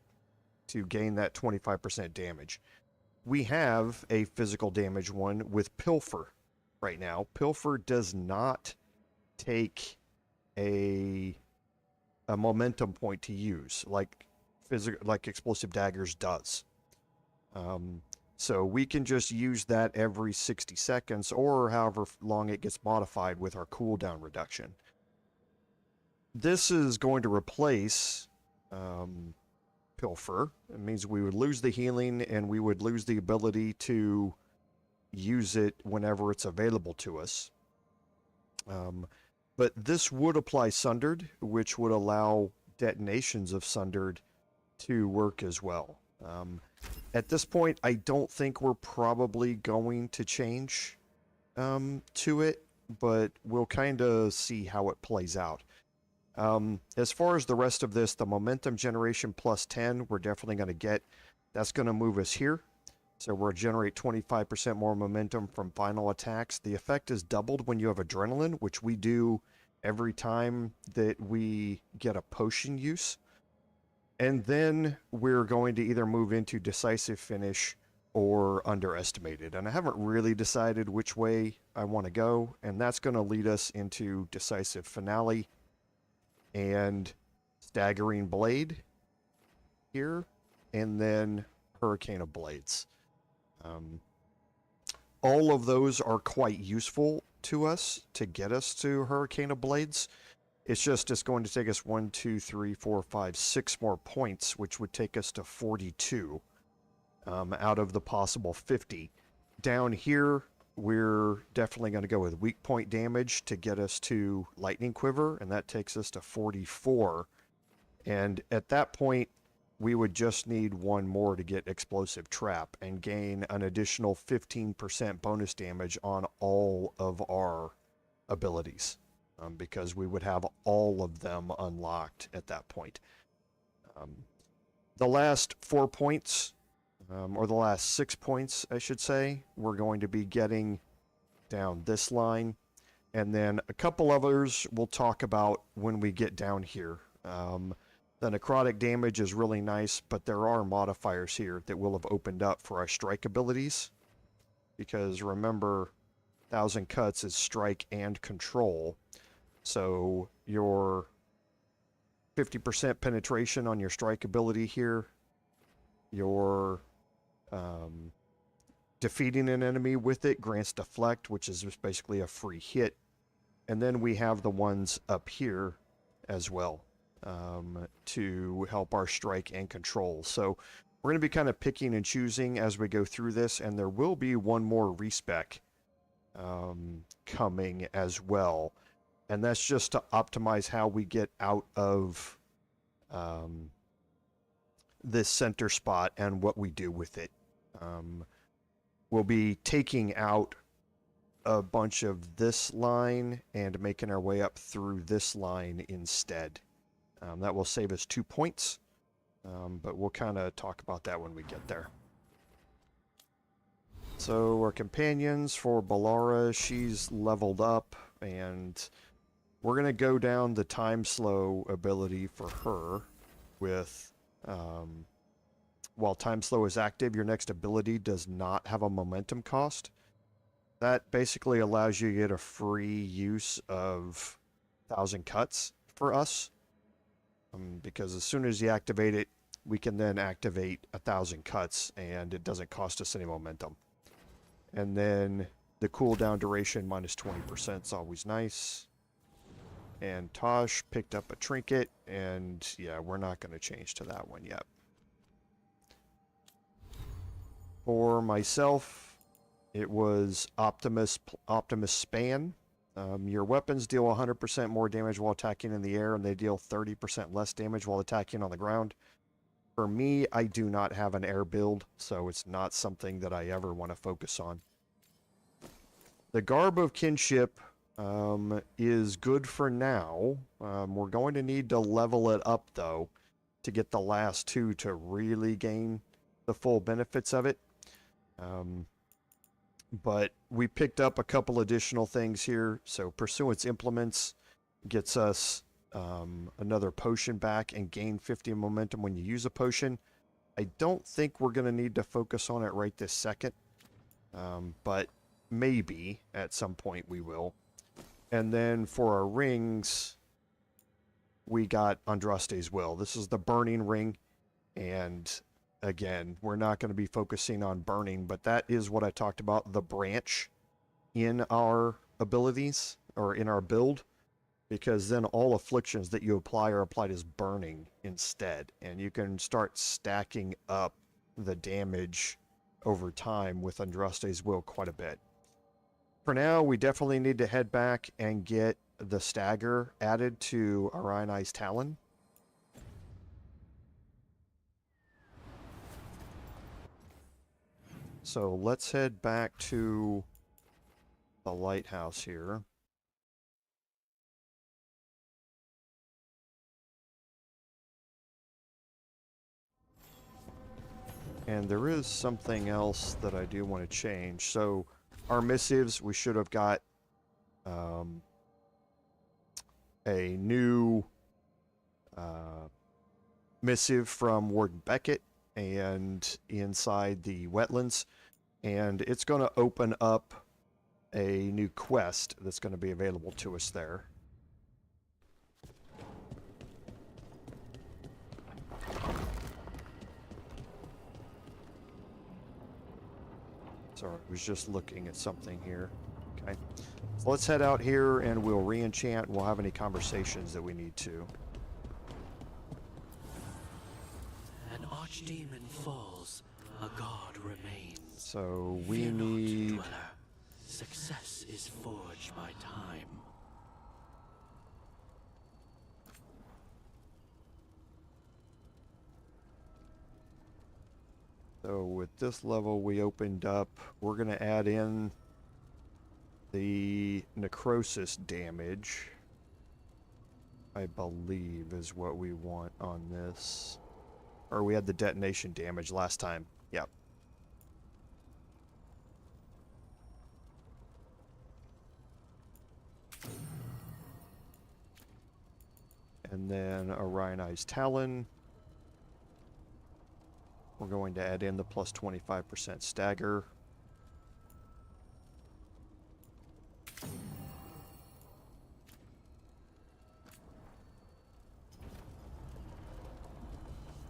to gain that 25% damage. We have a physical damage one with Pilfer right now. Pilfer does not take a momentum point to use like Explosive Daggers does. So we can just use that every 60 seconds or however long it gets modified with our cooldown reduction. This is going to replace Pilfer. It means we would lose the healing and we would lose the ability to use it whenever it's available to us. But this would apply Sundered, which would allow detonations of Sundered to work as well. At this point, I don't think we're probably going to change to it, but we'll kind of see how it plays out. As far as the rest of this, the momentum generation plus 10, we're definitely going to get. That's going to move us here. So we'll generate 25% more momentum from final attacks. The effect is doubled when you have adrenaline, which we do every time that we get a potion use. And then we're going to either move into decisive finish or underestimated. And I haven't really decided which way I want to go. And that's going to lead us into decisive finale and staggering blade here. And then hurricane of blades. All of those are quite useful to us to get us to Hurricane of Blades. It's going to take us 1, 2, 3, 4, 5, 6 more points, which would take us to 42 out of the possible 50. Down here, we're definitely going to go with weak point damage to get us to Lightning Quiver, and that takes us to 44. And at that point, we would just need one more to get Explosive Trap and gain an additional 15% bonus damage on all of our abilities, because we would have all of them unlocked at that point. The last 4 points, or the last 6 points, I should say, we're going to be getting down this line, and then a couple others we'll talk about when we get down here. The necrotic damage is really nice, but there are modifiers here that will have opened up for our strike abilities. Because remember, 1,000 Cuts is strike and control. So your 50% penetration on your strike ability here, your defeating an enemy with it grants deflect, which is just basically a free hit. And then we have the ones up here as well. To help our strike and control. So we're going to be kind of picking and choosing as we go through this, and there will be one more respec coming as well. And that's just to optimize how we get out of this center spot and what we do with it. We'll be taking out a bunch of this line and making our way up through this line instead. That will save us 2 points, but we'll kind of talk about that when we get there. So our companions for Balara, she's leveled up, and we're going to go down the time slow ability for her with, while time slow is active, your next ability does not have a momentum cost. That basically allows you to get a free use of 1,000 Cuts for us. Because as soon as you activate it, we can then activate 1,000 Cuts, and it doesn't cost us any momentum. And then the cooldown duration minus 20% is always nice. And Tosh picked up a trinket, and yeah, we're not going to change to that one yet. For myself, it was Optimus Span. Your weapons deal 100% more damage while attacking in the air, and they deal 30% less damage while attacking on the ground. For me, I do not have an air build, so it's not something that I ever want to focus on. The Garb of Kinship is good for now. We're going to need to level it up, though, to get the last two to really gain the full benefits of it. But we picked up a couple additional things here. So Pursuance Implements gets us another potion back and gain 50 momentum when you use a potion. I don't think we're going to need to focus on it right this second. But maybe at some point we will. And then for our rings, we got Andraste's Will. This is the burning ring. And again, we're not going to be focusing on burning, but that is what I talked about, the branch in our abilities, or in our build, because then all afflictions that you apply are applied as burning instead, and you can start stacking up the damage over time with Andraste's will quite a bit. For now, we definitely need to head back and get the stagger added to Orion's Talon. So let's head back to the lighthouse here. And there is something else that I do want to change. So our missives, we should have got a new missive from Warden Beckett and inside the wetlands. And it's going to open up a new quest that's going to be available to us there. Sorry, I was just looking at something here. Okay. So let's head out here and we'll re-enchant and we'll have any conversations that we need to. An archdemon falls, a god remains. So we Fear not, need... dweller. Success is forged by time. So with this level we opened up, we're going to add in the necrosis damage, I believe is what we want on this. Or we had the detonation damage last time. Yep. And then Orion's Talon. We're going to add in the plus 25% stagger.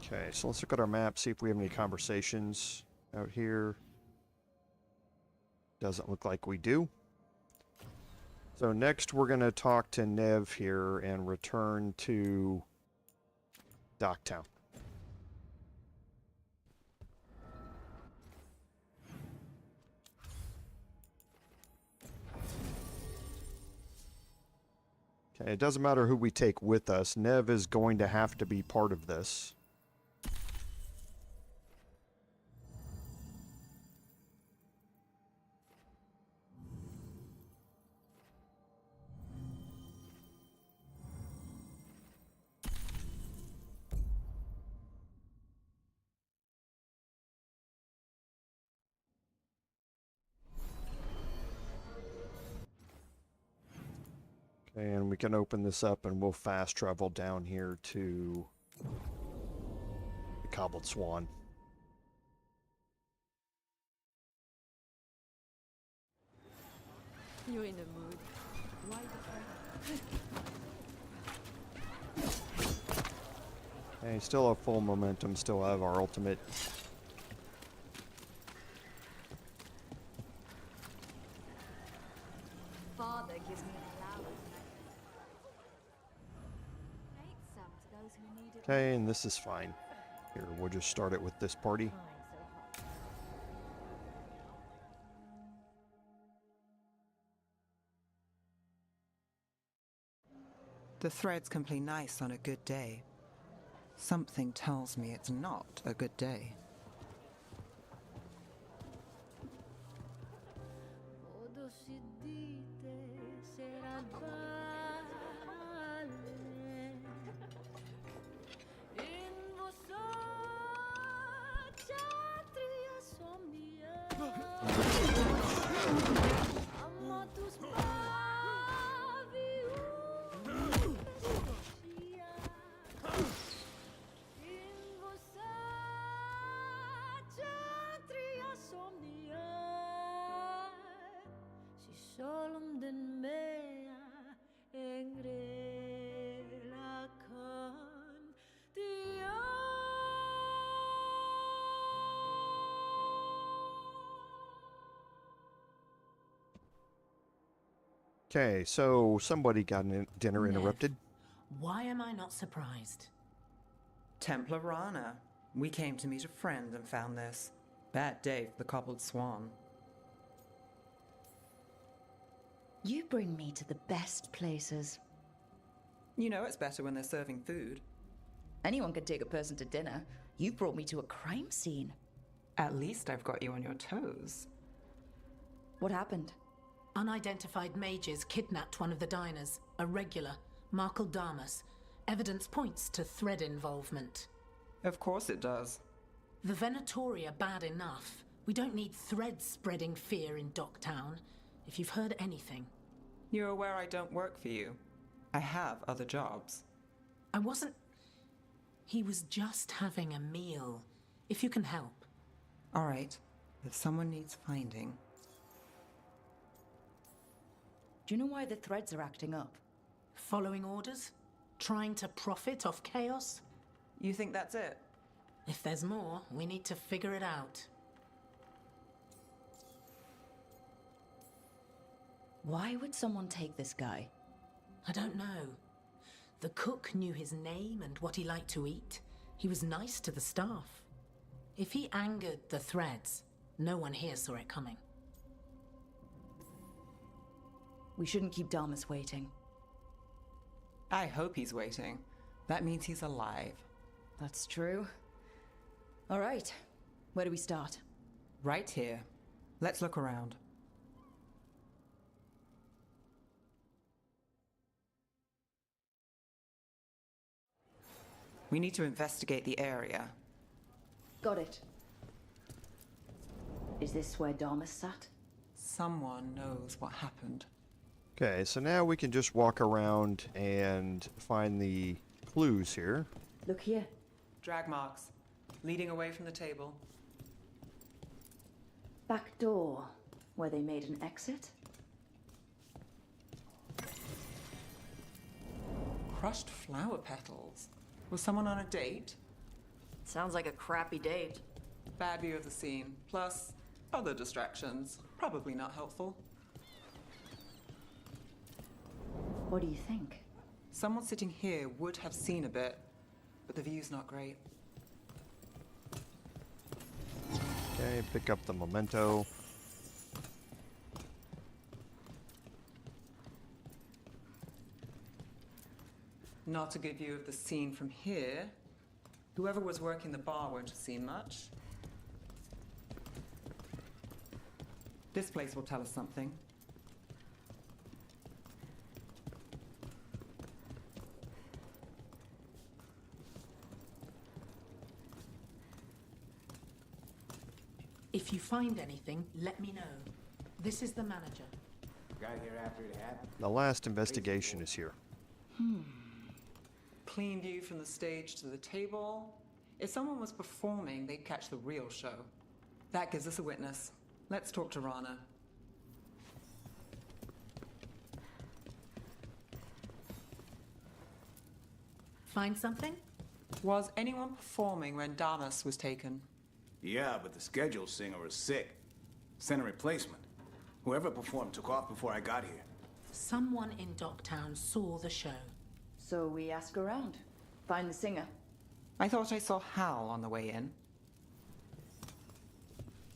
Okay, so let's look at our map, see if we have any conversations out here. Doesn't look like we do. So next we're going to talk to Nev here and return to Docktown. Okay, it doesn't matter who we take with us. Nev is going to have to be part of this. And we can open this up and we'll fast travel down here to the Cobbled Swan. You're in a mood. Why the Okay, still have full momentum, still have our ultimate. Father gives me flowers. Make some to those who need it. Okay, and this is fine. Here, we'll just start it with this party. The threads can play nice on a good day. Something tells me it's not a good day. Okay, so somebody got dinner interrupted. Why am I not surprised? Templar Rana. We came to meet a friend and found this. Bad day for the Cobbled Swan. You bring me to the best places. You know it's better when they're serving food. Anyone can take a person to dinner. You brought me to a crime scene. At least I've got you on your toes. What happened? Unidentified mages kidnapped one of the diners, a regular, Markle Damas. Evidence points to thread involvement. Of course it does. The Venatori are bad enough. We don't need threads spreading fear in Docktown. If you've heard anything. You're aware I don't work for you. I have other jobs. I wasn't... He was just having a meal. If you can help. All right. If someone needs finding... Do you know why the threads are acting up? Following orders? Trying to profit off chaos? You think that's it? If there's more, we need to figure it out. Why would someone take this guy? I don't know. The cook knew his name and what he liked to eat. He was nice to the staff. If he angered the threads, no one here saw it coming. We shouldn't keep Damas waiting. I hope he's waiting. That means he's alive. That's true. All right. Where do we start? Right here. Let's look around. We need to investigate the area. Got it. Is this where Damas sat? Someone knows what happened. Okay, so now we can just walk around and find the clues here. Look here. Drag marks. Leading away from the table. Back door, where they made an exit. Crushed flower petals. Was someone on a date? Sounds like a crappy date. Bad view of the scene. Plus, other distractions. Probably not helpful. What do you think? Someone sitting here would have seen a bit, but the view's not great. Okay, pick up the memento. Not a good view of the scene from here. Whoever was working the bar won't have seen much. This place will tell us something. If you find anything, let me know. This is the manager. Got here after it happened. The last investigation is here. Clean view from the stage to the table. If someone was performing, they'd catch the real show. That gives us a witness. Let's talk to Rana. Find something? Was anyone performing when Damas was taken? Yeah, but the scheduled singer was sick. Sent a replacement. Whoever performed took off before I got here. Someone in Docktown saw the show. So we ask around. Find the singer. I thought I saw Hal on the way in.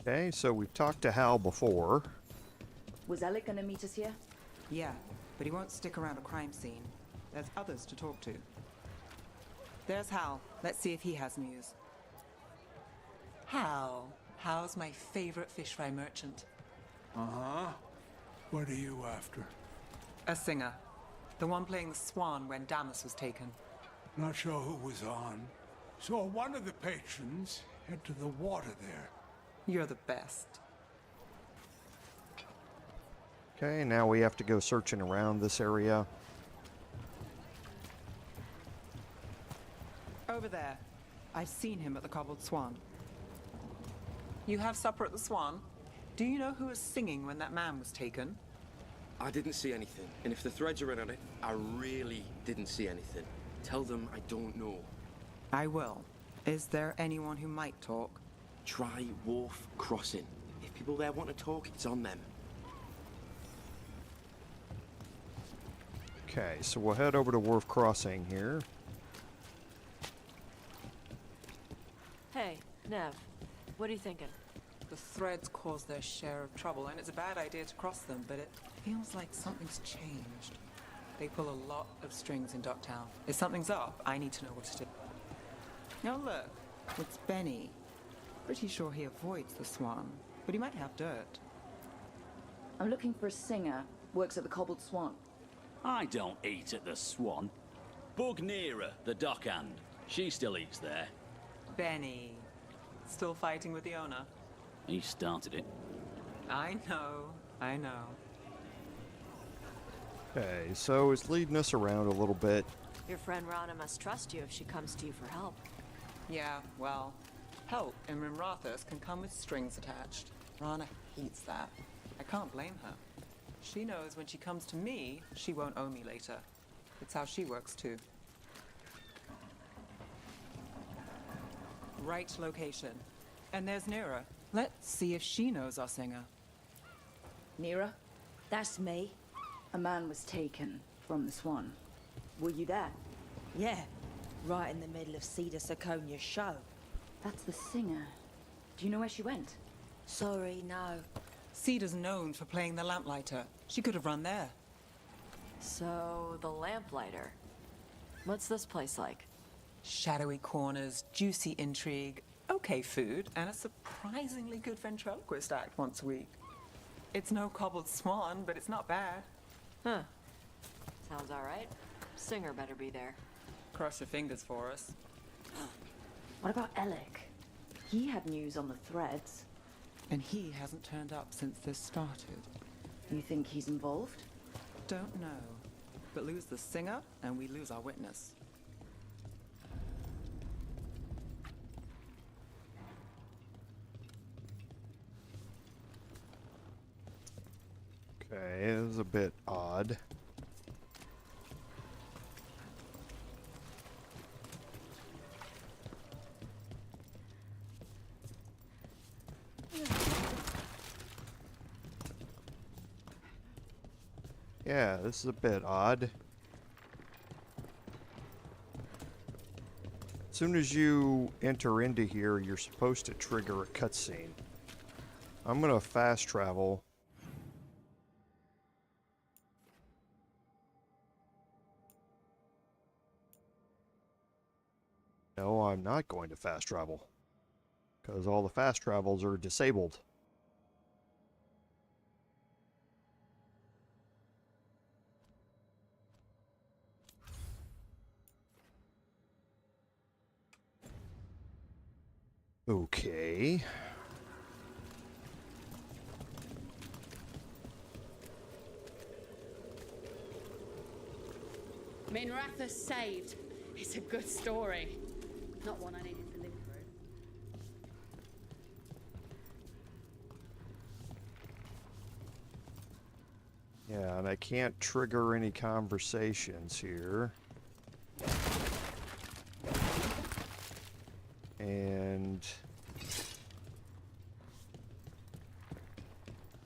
Okay, so we've talked to Hal before. Was Alec gonna meet us here? Yeah, but he won't stick around a crime scene. There's others to talk to. There's Hal. Let's see if he has news. Hal. Hal's my favorite fish fry merchant. Uh-huh. What are you after? A singer. The one playing the Swan when Damas was taken. Not sure who was on. Saw one of the patrons head to the water there. You're the best. Okay, now we have to go searching around this area. Over there. I've seen him at the Cobbled Swan. You have supper at the Swan? Do you know who was singing when that man was taken? I didn't see anything, and if the threads are in on it, I really didn't see anything. Tell them I don't know. I will. Is there anyone who might talk? Try Wharf Crossing. If people there want to talk, it's on them. Okay, so we'll head over to Wharf Crossing here. Hey, Nev. What are you thinking? The threads cause their share of trouble, and it's a bad idea to cross them, but it feels like something's changed. They pull a lot of strings in Docktown. If something's up, I need to know what to do. Now look, it's Benny. Pretty sure he avoids the Swan, but he might have dirt. I'm looking for a singer. Works at the Cobbled Swan. I don't eat at the Swan. Bug Nearer, the dockhand. She still eats there. Benny. Still fighting with the owner? He started it. I know. Okay, so it's leading us around a little bit. Your friend Rana must trust you if she comes to you for help. Yeah, well, help in Rimrathus can come with strings attached. Rana hates that. I can't blame her. She knows when she comes to me, she won't owe me later. It's how she works too. Right location. And there's Nira. Let's see if she knows our singer. Nira? That's me. A man was taken from the Swan. Were you there? Yeah, right in the middle of Cedar Saconia's show. That's the singer. Do you know where she went? Sorry, no. Cedar's known for playing the Lamplighter. She could have run there. So, the Lamplighter. What's this place like? Shadowy corners, juicy intrigue, okay food, and a surprisingly good ventriloquist act once a week. It's no Cobbled Swan, but it's not bad. Huh. Sounds alright. Singer better be there. Cross your fingers for us. What about Alec? He had news on the threads. And he hasn't turned up since this started. You think he's involved? Don't know. But lose the singer, and we lose our witness. Okay, it was a bit odd. Yeah, this is a bit odd. As soon as you enter into here, you're supposed to trigger a cutscene. I'm gonna fast travel. No, I'm not going to fast travel, because all the fast travels are disabled. Okay. Minrathus saved. It's a good story. Not one I needed to live through. Yeah, and I can't trigger any conversations here. And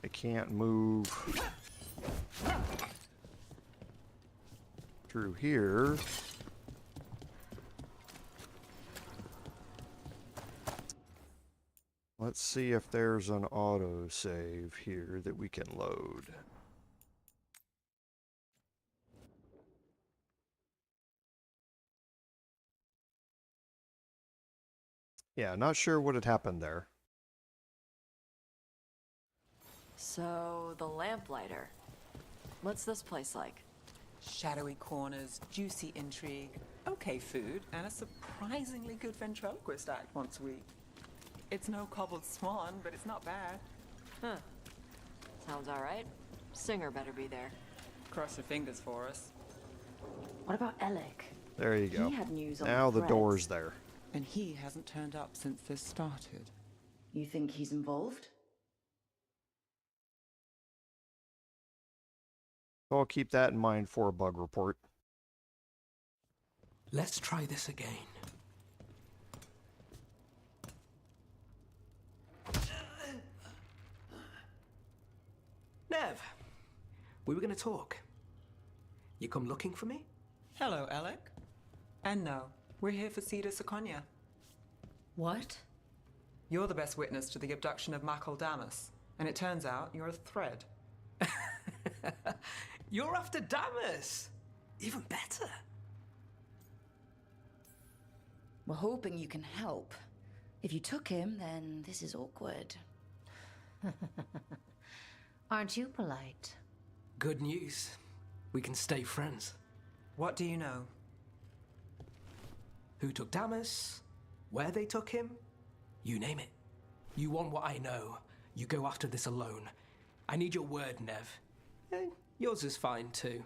I can't move through here. Let's see if there's an autosave here that we can load. Yeah, not sure what had happened there. So, the Lamplighter. What's this place like? Shadowy corners, juicy intrigue, okay food, and a surprisingly good ventriloquist act once a week. It's no Cobbled Swan, but it's not bad. Huh. Sounds alright. Singer better be there. Cross your fingers for us. What about Alec? There you go. He had news on now the the threads. door's there. And he hasn't turned up since this started. You think he's involved? So I'll keep that in mind for a bug report. Let's try this again. Nev, we were going to talk. You come looking for me? Hello, Alec. And no, we're here for Cedar Saconia. What? You're the best witness to the abduction of Makal Damas, and it turns out you're a thread. You're after Damas! Even better. We're hoping you can help. If you took him, then this is awkward. Aren't you polite? Good news. We can stay friends. What do you know? Who took Damas? Where they took him? You name it. You want what I know. You go after this alone. I need your word, Nev. Yours is fine, too.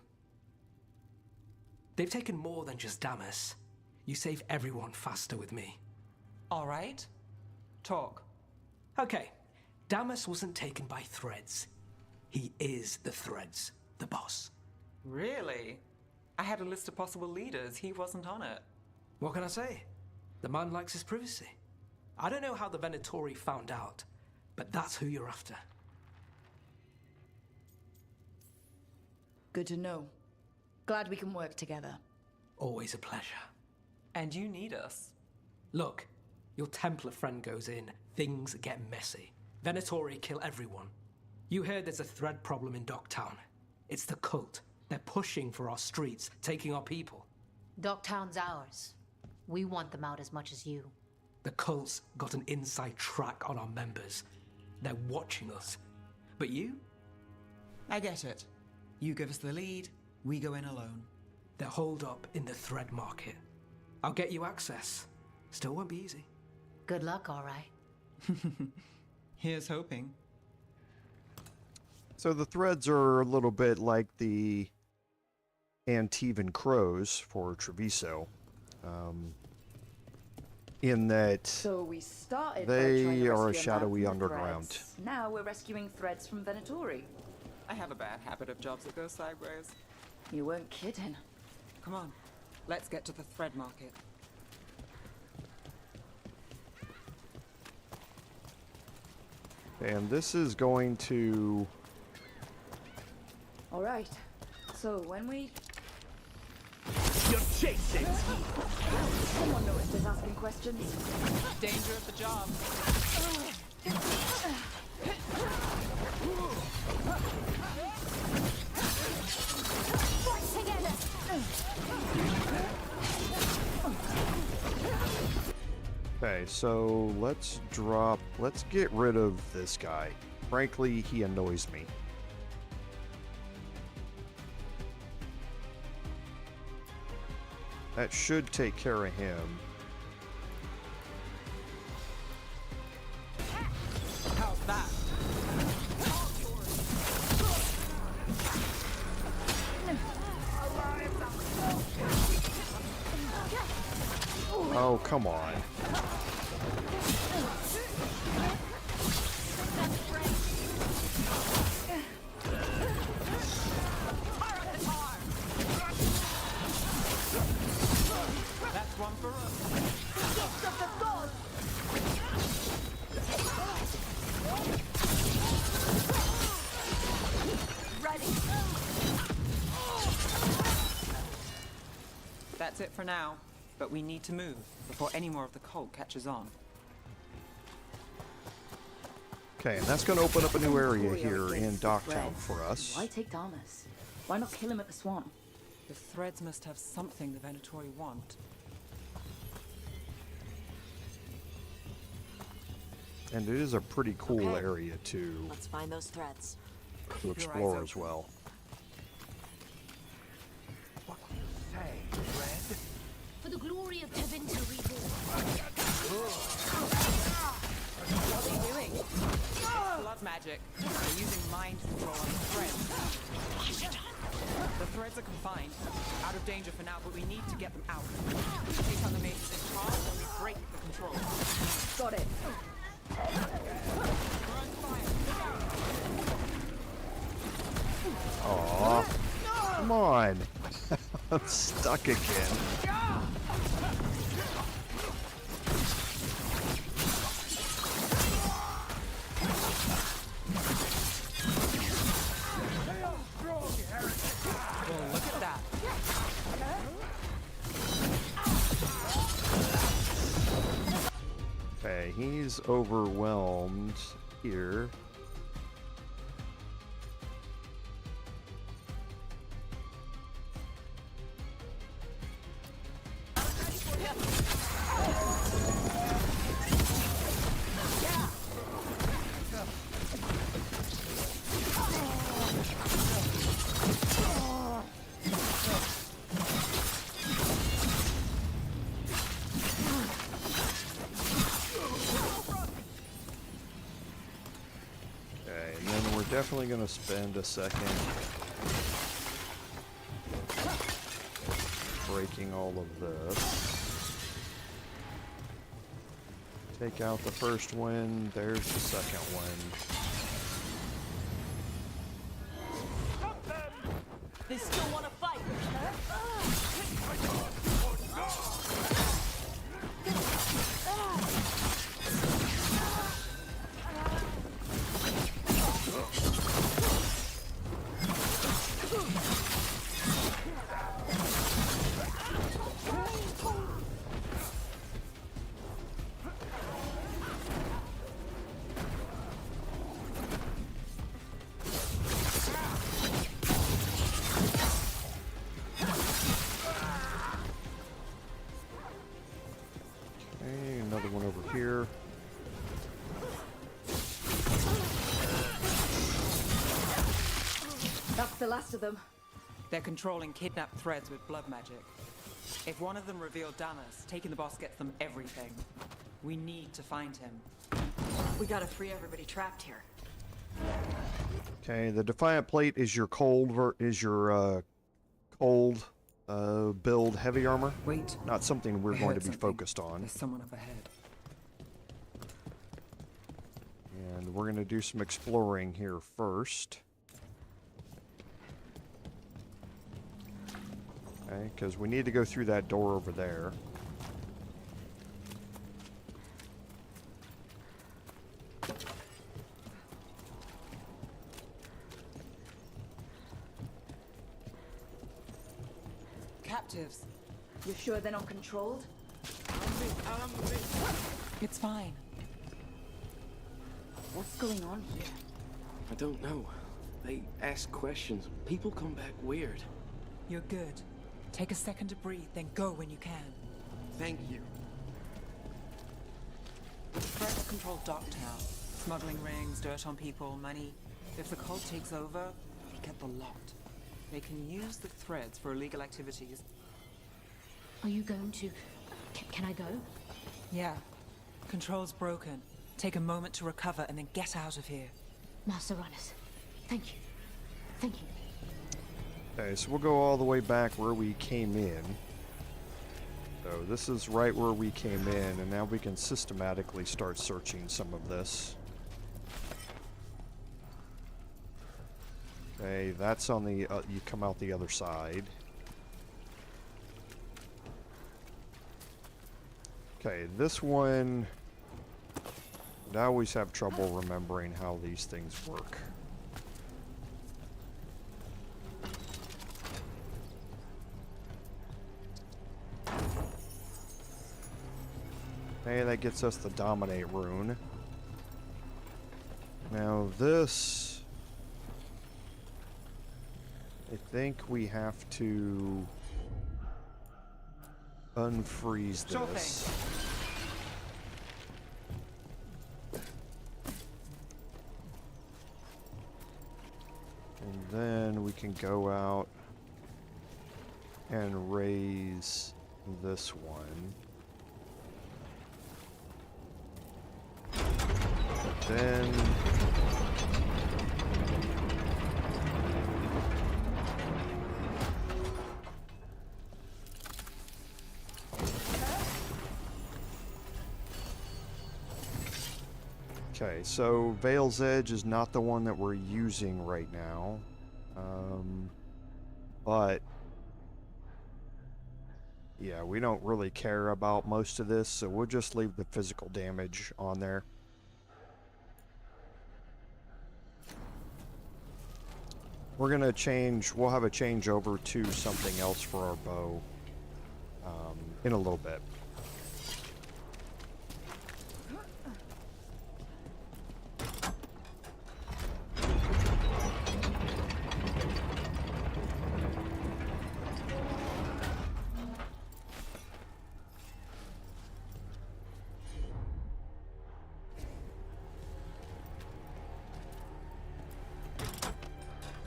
They've taken more than just Damas. You save everyone faster with me. All right. Talk. Okay. Damas wasn't taken by threads. He is the threads, the boss. Really? I had a list of possible leaders. He wasn't on it. What can I say? The man likes his privacy. I don't know how the Venatori found out, but that's who you're after. Good to know. Glad we can work together. Always a pleasure. And you need us. Look, your Templar friend goes in, things get messy. Venatori kill everyone. You heard there's a thread problem in Docktown. It's the cult. They're pushing for our streets, taking our people. Docktown's ours. We want them out as much as you. The cult's got an inside track on our members. They're watching us. But you? I get it. You give us the lead, we go in alone. They're holed up in the thread market. I'll get you access. Still won't be easy. Good luck, all right. Here's hoping. So the threads are a little bit like the Antivan crows for Treviso. In that So we started by they trying to are a rescue shadowy man from the underground. threads. Now we're rescuing threads from Venatori. I have a bad habit of jobs that go sideways. You weren't kidding. Come on, let's get to the thread market. And this is going to... All right. So when we... You're chasing! Someone noticed us asking questions. Danger at the job. Okay, so let's get rid of this guy. Frankly, he annoys me. That should take care of him. How's that? Oh, come on. That's one for us. Gift of the gods! Ready. That's it for now, but we need to move before any more of the cult catches on. Okay, and that's going to open up a new area here in Docktown for us. Why take Damas? Why not kill him at the Swan? The threads must have something the Venatori want. And it is a pretty cool area Let's find those threads. to explore as well. What do you say, Red? For the glory of Tevinter reborn. What are they doing? Blood magic. They're using mind control on the threads. The threads are confined, out of danger for now, but we need to get them out. We take on the mages in charge and we break the control. Got it. Aw, come on. I'm stuck again. Well, look at that. Okay, Okay, he's overwhelmed here. Definitely going to spend a second breaking all of this. Take out the first one, there's the second one. They still want to fight. That's the last of them. They're controlling kidnapped threads with blood magic. If one of them revealed Damas, taking the boss gets them everything. We need to find him. We gotta free everybody trapped here. Okay, the Defiant Plate is your cold build heavy armor. Wait. Not something we're I going heard to be something. focused on. There's someone up ahead. And we're going to do some exploring here first. Okay, because we need to go through that door over there. Captives. You sure they're not controlled? It's fine. What's going on here? I don't know. They ask questions. People come back weird. You're good. Take a second to breathe, then go when you can. Thank you. Threats control Docktown. Smuggling rings, dirt on people, money. If the cult takes over, we get the lot. They can use the threads for illegal activities. Are you going to... Can I go? Yeah. Control's broken. Take a moment to recover and then get out of here. Master Runners, thank you. Thank you. Okay, so we'll go all the way back where we came in. So this is right where we came in, and now we can systematically start searching some of this. Okay, that's on the, you come out the other side. Okay, this one, I always have trouble remembering how these things work. Okay, that gets us the Dominate rune. Now this, I think we have to unfreeze this. And then we can go out and raise this one. Then okay, so Veil's Edge is not the one that we're using right now, but yeah, we don't really care about most of this, so we'll just leave the physical damage on there. We're gonna change, we'll have a change over to something else for our bow in a little bit.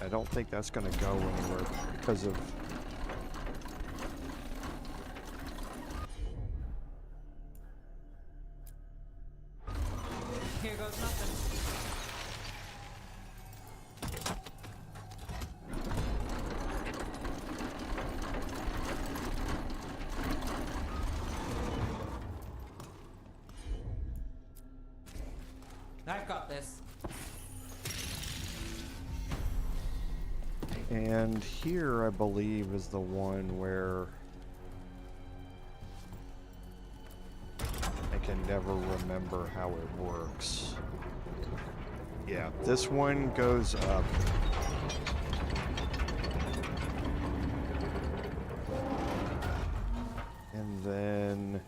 I don't think that's going to go anywhere because of... Here goes nothing. I've got this. And here, I believe, is the one where I can never remember how it works. Yeah, this one goes up. And then...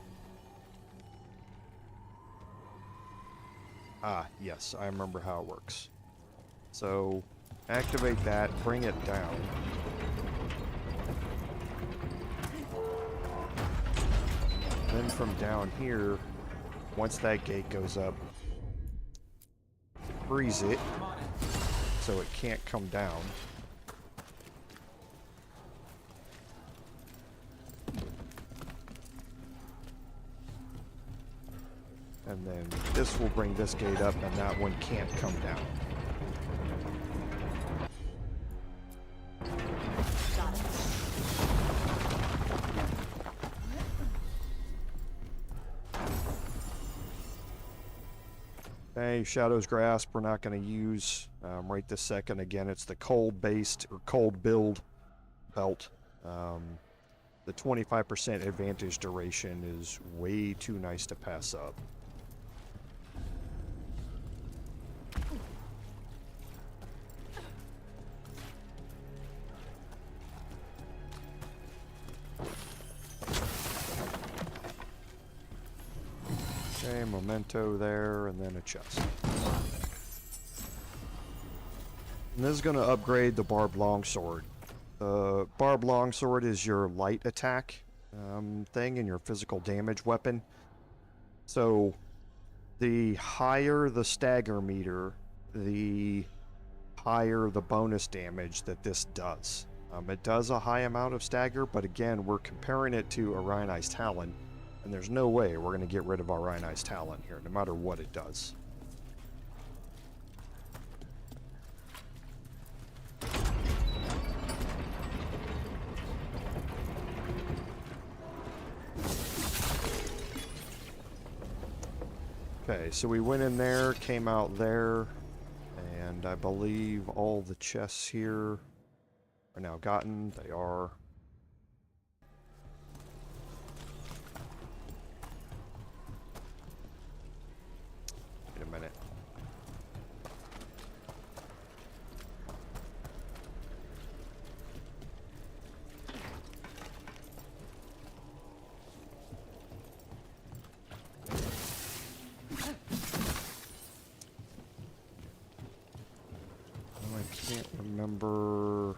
Ah, yes, I remember how it works. So, activate that, bring it down. Then from down here, once that gate goes up, freeze it so it can't come down. And then this will bring this gate up and that one can't come down. Okay, Shadow's Grasp we're not going to use right this second. Again, it's the cold based or cold build belt. The 25% advantage duration is way too nice to pass up. Okay, memento there, and then a chest. And this is going to upgrade the barbed longsword. The barbed longsword is your light attack thing and your physical damage weapon. So, the higher the stagger meter, the higher the bonus damage that this does. It does a high amount of stagger, but again, we're comparing it to Orionized Talon. And there's no way we're going to get rid of Orionized Talon here, no matter what it does. Okay, so we went in there, came out there, and I believe all the chests here are now gotten. They are. Wait a minute. I can't remember.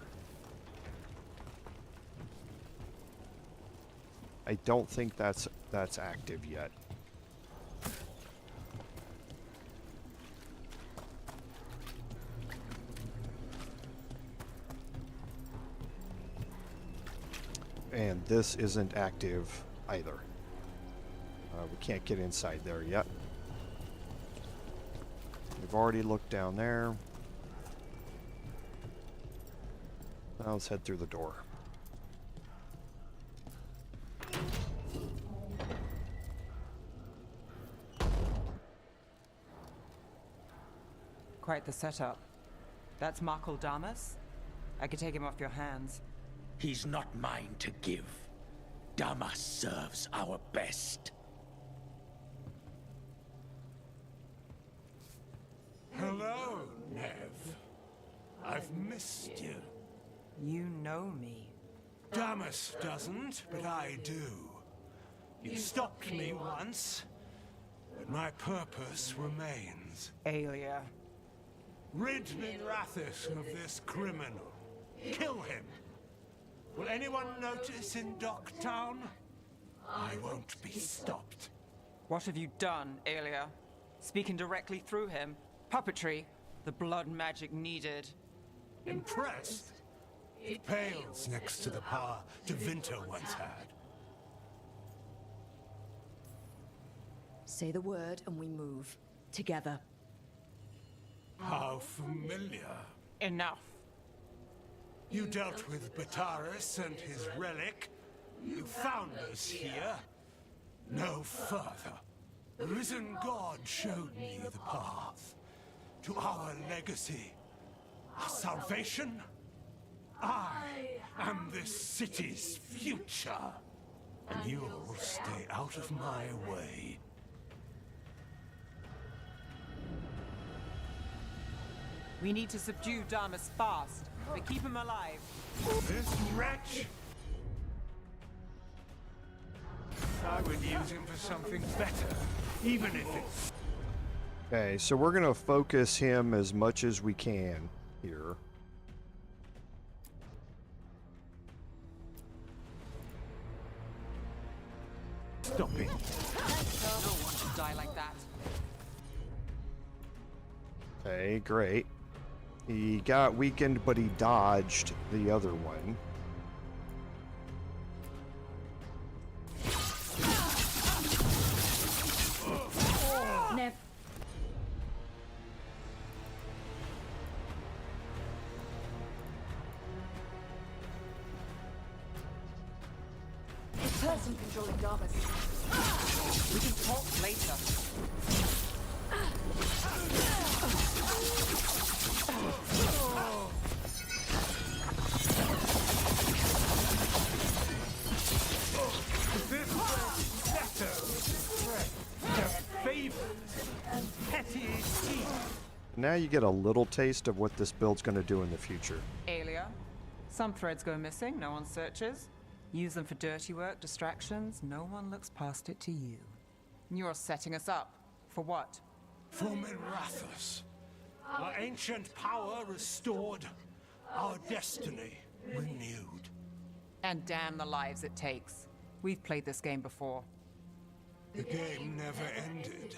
I don't think that's active yet. And this isn't active either. We can't get inside there yet. We've already looked down there. Now let's head through the door. Quite the setup. That's Markle Damas? I could take him off your hands. He's not mine to give. Damas serves our best. Hello, Nev. I've missed you. You know me. Damas doesn't, but I do. You stopped me once, but my purpose remains. Aelia. Rid Minrathis of this criminal. Kill him. Will anyone notice in Docktown? I won't be stopped. What have you done, Aelia? Speaking directly through him? Puppetry? The blood magic needed? Impressed? It pales next to the power Devinter once had. Say the word and we move. Together. How familiar. Enough. You dealt with Bataris and his relic. You found us here. No further. The risen god showed me the path to our legacy, our salvation. I am this city's future, and you'll stay out of my way. We need to subdue Damas fast, but keep him alive. This wretch? I would use him for something better, even if it's... Okay, so we're gonna focus him as much as we can here. Stop it. No one should die like that. Okay, great. He got weakened, but he dodged the other one. Nev. The person controlling Damas. We can talk later. This was better favors and petty schemes. Now you get a little taste of what this build's gonna do in the future. Alia, some threads go missing, no one searches. Use them for dirty work, distractions, no one looks past it to you. You're setting us up. For what? For Minrathus. Our ancient power restored, our destiny renewed. And damn the lives it takes. We've played this game before. The game never ended.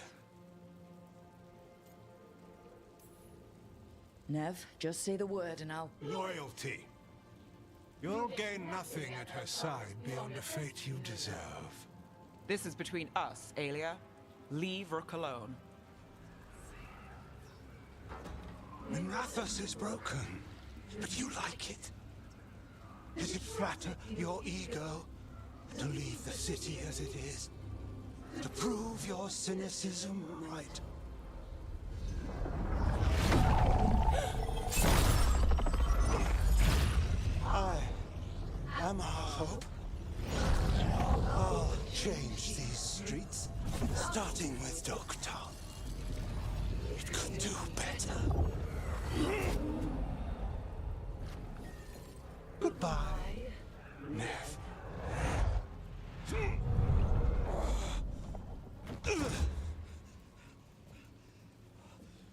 Nev, just say the word and I'll... Loyalty. You'll gain nothing at her side beyond a fate you deserve. This is between us, Alia. Leave Rook alone. Minrathus is broken, but you like it. Does it flatter your ego to leave the city as it is? To prove your cynicism right? I am our hope. I'll change these streets, starting with Dogtown. It could do better. Goodbye, Nev.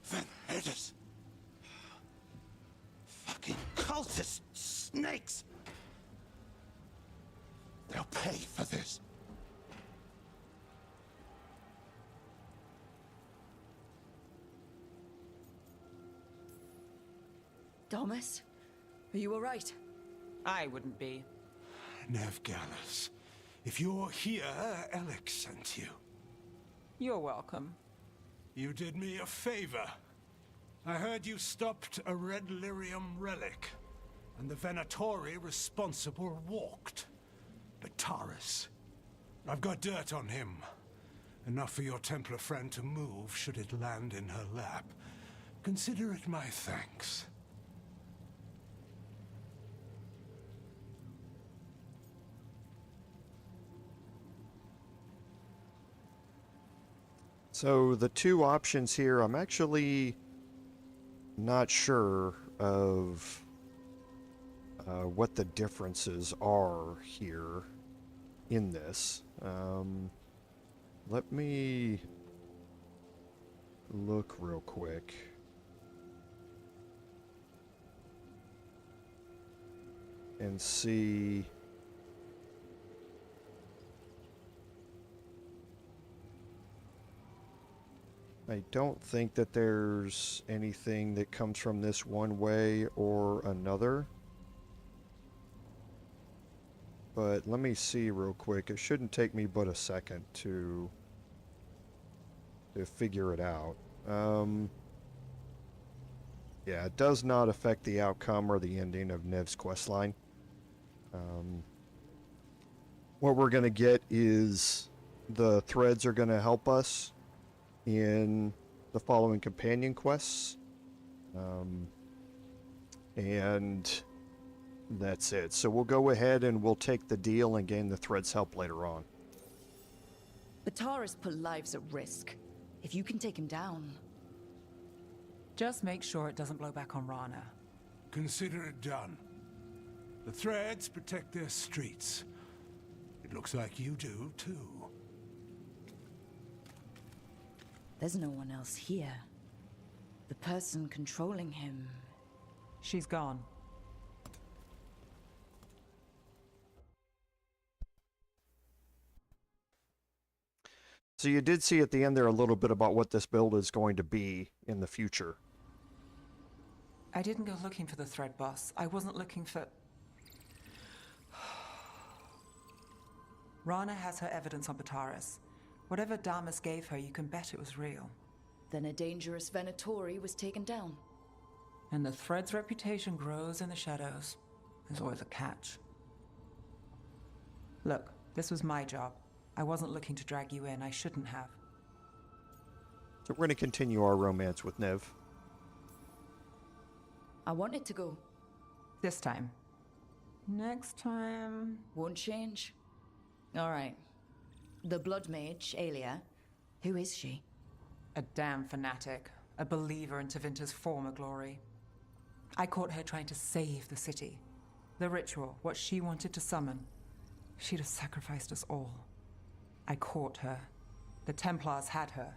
Venedus. Fucking cultist snakes. They'll pay for this. Damas, are you alright? I wouldn't be. Nev Gallus, if you're here, Alex sent you. You're welcome. You did me a favor. I heard you stopped a red lyrium relic, and the Venatori responsible walked. Bataris. I've got dirt on him. Enough for your Templar friend to move should it land in her lap. Consider it my thanks. So the two options here, I'm actually not sure of what the differences are here in this. Let me look real quick. And see. I don't think that there's anything that comes from this one way or another. But let me see real quick. It shouldn't take me but a second to figure it out. Yeah, it does not affect the outcome or the ending of Nev's questline. What we're going to get is the threads are going to help us in the following companion quests. And that's it. So we'll go ahead and we'll take the deal and gain the threads help later on. Bataris put lives at risk. If you can take him down... Just make sure it doesn't blow back on Rana. Consider it done. The threads protect their streets. It looks like you do, too. There's no one else here. The person controlling him... She's gone. So you did see at the end there a little bit about what this build is going to be in the future. I didn't go looking for the thread boss. I wasn't looking for... Rana has her evidence on Bataris. Whatever Damas gave her, you can bet it was real. Then a dangerous Venatori was taken down. And the thread's reputation grows in the shadows. There's always a catch. Look, this was my job. I wasn't looking to drag you in. I shouldn't have. So we're going to continue our romance with Nev. I wanted to go. This time. Next time... Won't change. All right. The Blood Mage, Aelia. Who is she? A damn fanatic. A believer in Tevinter's former glory. I caught her trying to save the city. The ritual, what she wanted to summon. She'd have sacrificed us all. I caught her. The Templars had her.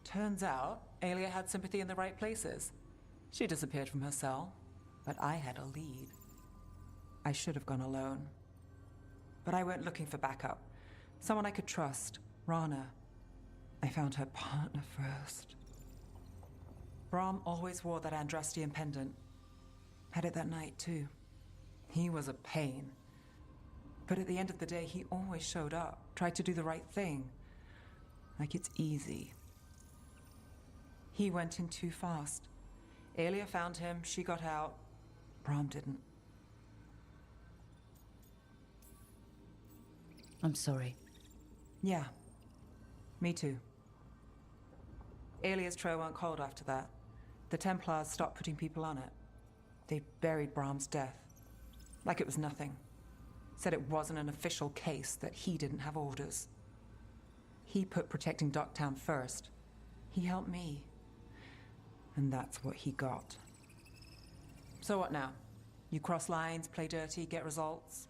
Turns out, Aelia had sympathy in the right places. She disappeared from her cell, but I had a lead. I should have gone alone. But I went looking for backup. Someone I could trust. Rana. I found her partner first. Brahm always wore that Andrastian pendant. Had it that night, too. He was a pain. But at the end of the day, he always showed up, tried to do the right thing. Like it's easy. He went in too fast. Aelia found him, she got out. Brahm didn't. I'm sorry. Yeah. Me too. Aelia's trail went cold after that. The Templars stopped putting people on it. They buried Brahm's death. Like it was nothing. Said it wasn't an official case, that he didn't have orders. He put protecting Docktown first. He helped me. And that's what he got. So what now? You cross lines, play dirty, get results?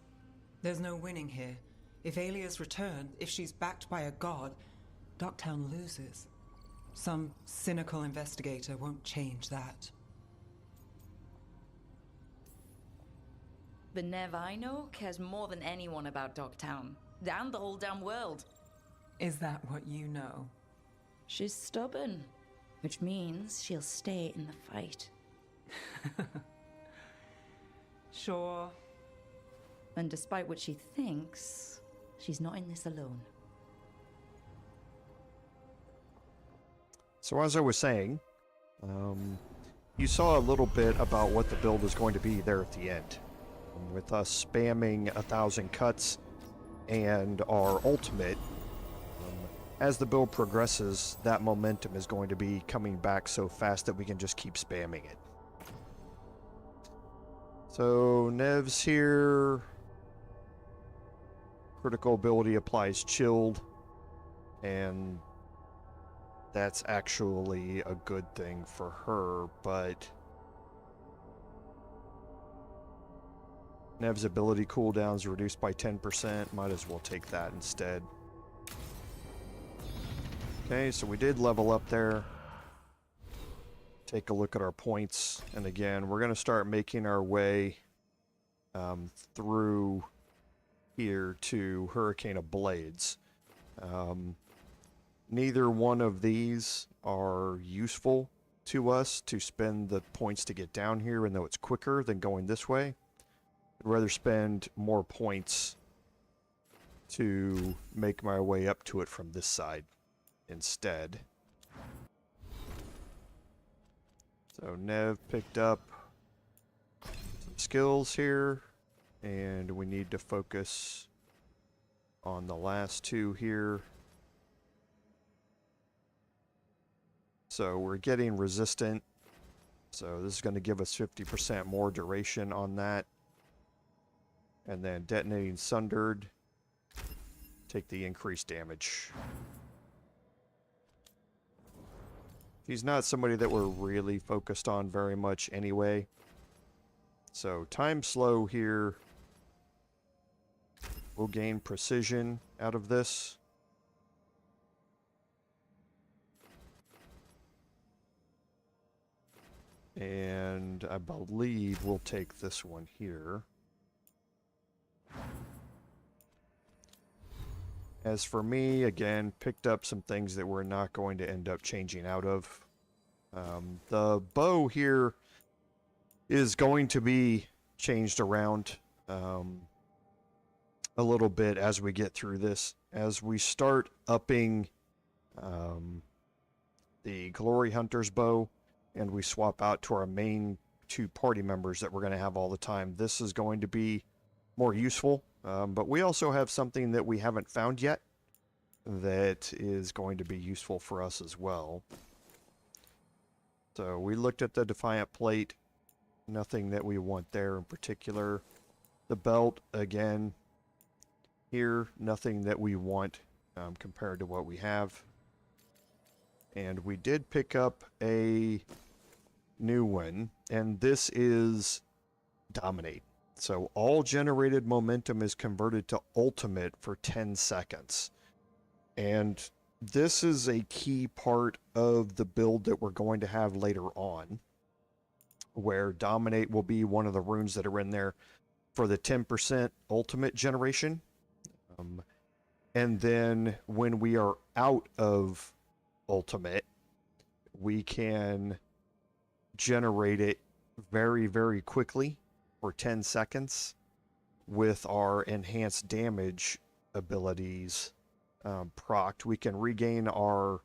There's no winning here. If Aelia's returned, if she's backed by a god, Docktown loses. Some cynical investigator won't change that. The Nev I know cares more than anyone about Docktown. And the whole damn world. Is that what you know? She's stubborn. Which means she'll stay in the fight. Sure. And despite what she thinks, she's not in this alone. So as I was saying, you saw a little bit about what the build is going to be there at the end. With us spamming 1,000 cuts and our ultimate, as the build progresses, that momentum is going to be coming back so fast that we can just keep spamming it. So Nev's here. Critical ability applies chilled, and that's actually a good thing for her, but Nev's ability cooldowns reduced by 10%. Might as well take that instead. Okay, so we did level up there. Take a look at our points. And again, we're going to start making our way through here to Hurricane of Blades. neither one of these are useful to us to spend the points to get down here, even though it's quicker than going this way. I'd rather spend more points to make my way up to it from this side instead. So Nev picked up some skills here, and we need to focus on the last two here. So we're getting resistant, so this is going to give us 50% more duration on that. And then detonating sundered, take the increased damage. He's not somebody that we're really focused on very much anyway. So time slow here. We'll gain precision out of this. And I believe we'll take this one here. As for me, again, picked up some things that we're not going to end up changing out of. The bow here is going to be changed around a little bit as we get through this. As we start upping the Glory Hunter's bow, and we swap out to our main two party members that we're going to have all the time, this is going to be more useful. But we also have something that we haven't found yet that is going to be useful for us as well. So we looked at the Defiant Plate. Nothing that we want there in particular. The belt, again, here, nothing that we want compared to what we have. And we did pick up a new one, and this is Dominate. So all generated momentum is converted to ultimate for 10 seconds. And this is a key part of the build that we're going to have later on, where Dominate will be one of the runes that are in there for the 10% ultimate generation. And then when we are out of ultimate, we can generate it very, very quickly for 10 seconds with our enhanced damage abilities procced. We can regain our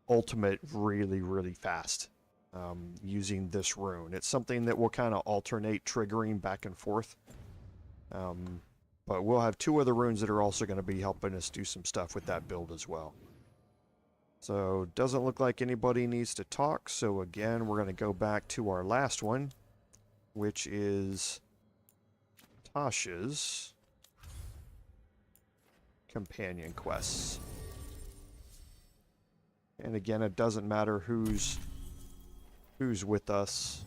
ultimate really, really fast using this rune. It's something that will kind of alternate triggering back and forth. But we'll have two other runes that are also going to be helping us do some stuff with that build as well. So, doesn't look like anybody needs to talk, so again, we're going to go back to our last one, which is Tasha's companion quests. And again, it doesn't matter who's with us.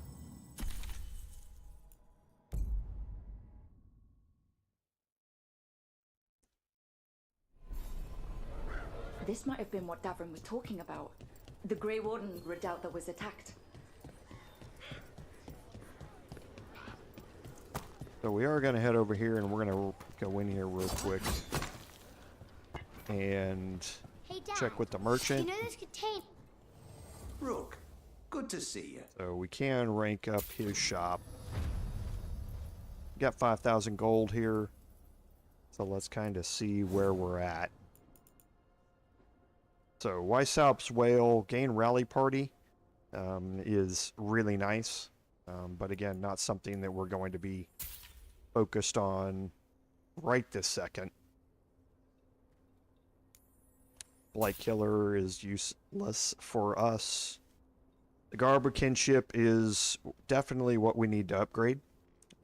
This might have been what Davrin was talking about. The Grey Warden redoubt that was attacked. So we are going to head over here, and we're going to go in here real quick and check with the merchant. You know this contains... Rook, good to see you. So we can rank up his shop. Got 5,000 gold here. So let's kind of see where we're at. So Weissaup's Whale, gain rally party is really nice. But again, not something that we're going to be focused on right this second. Blight Killer is useless for us. The Garber Kinship is definitely what we need to upgrade.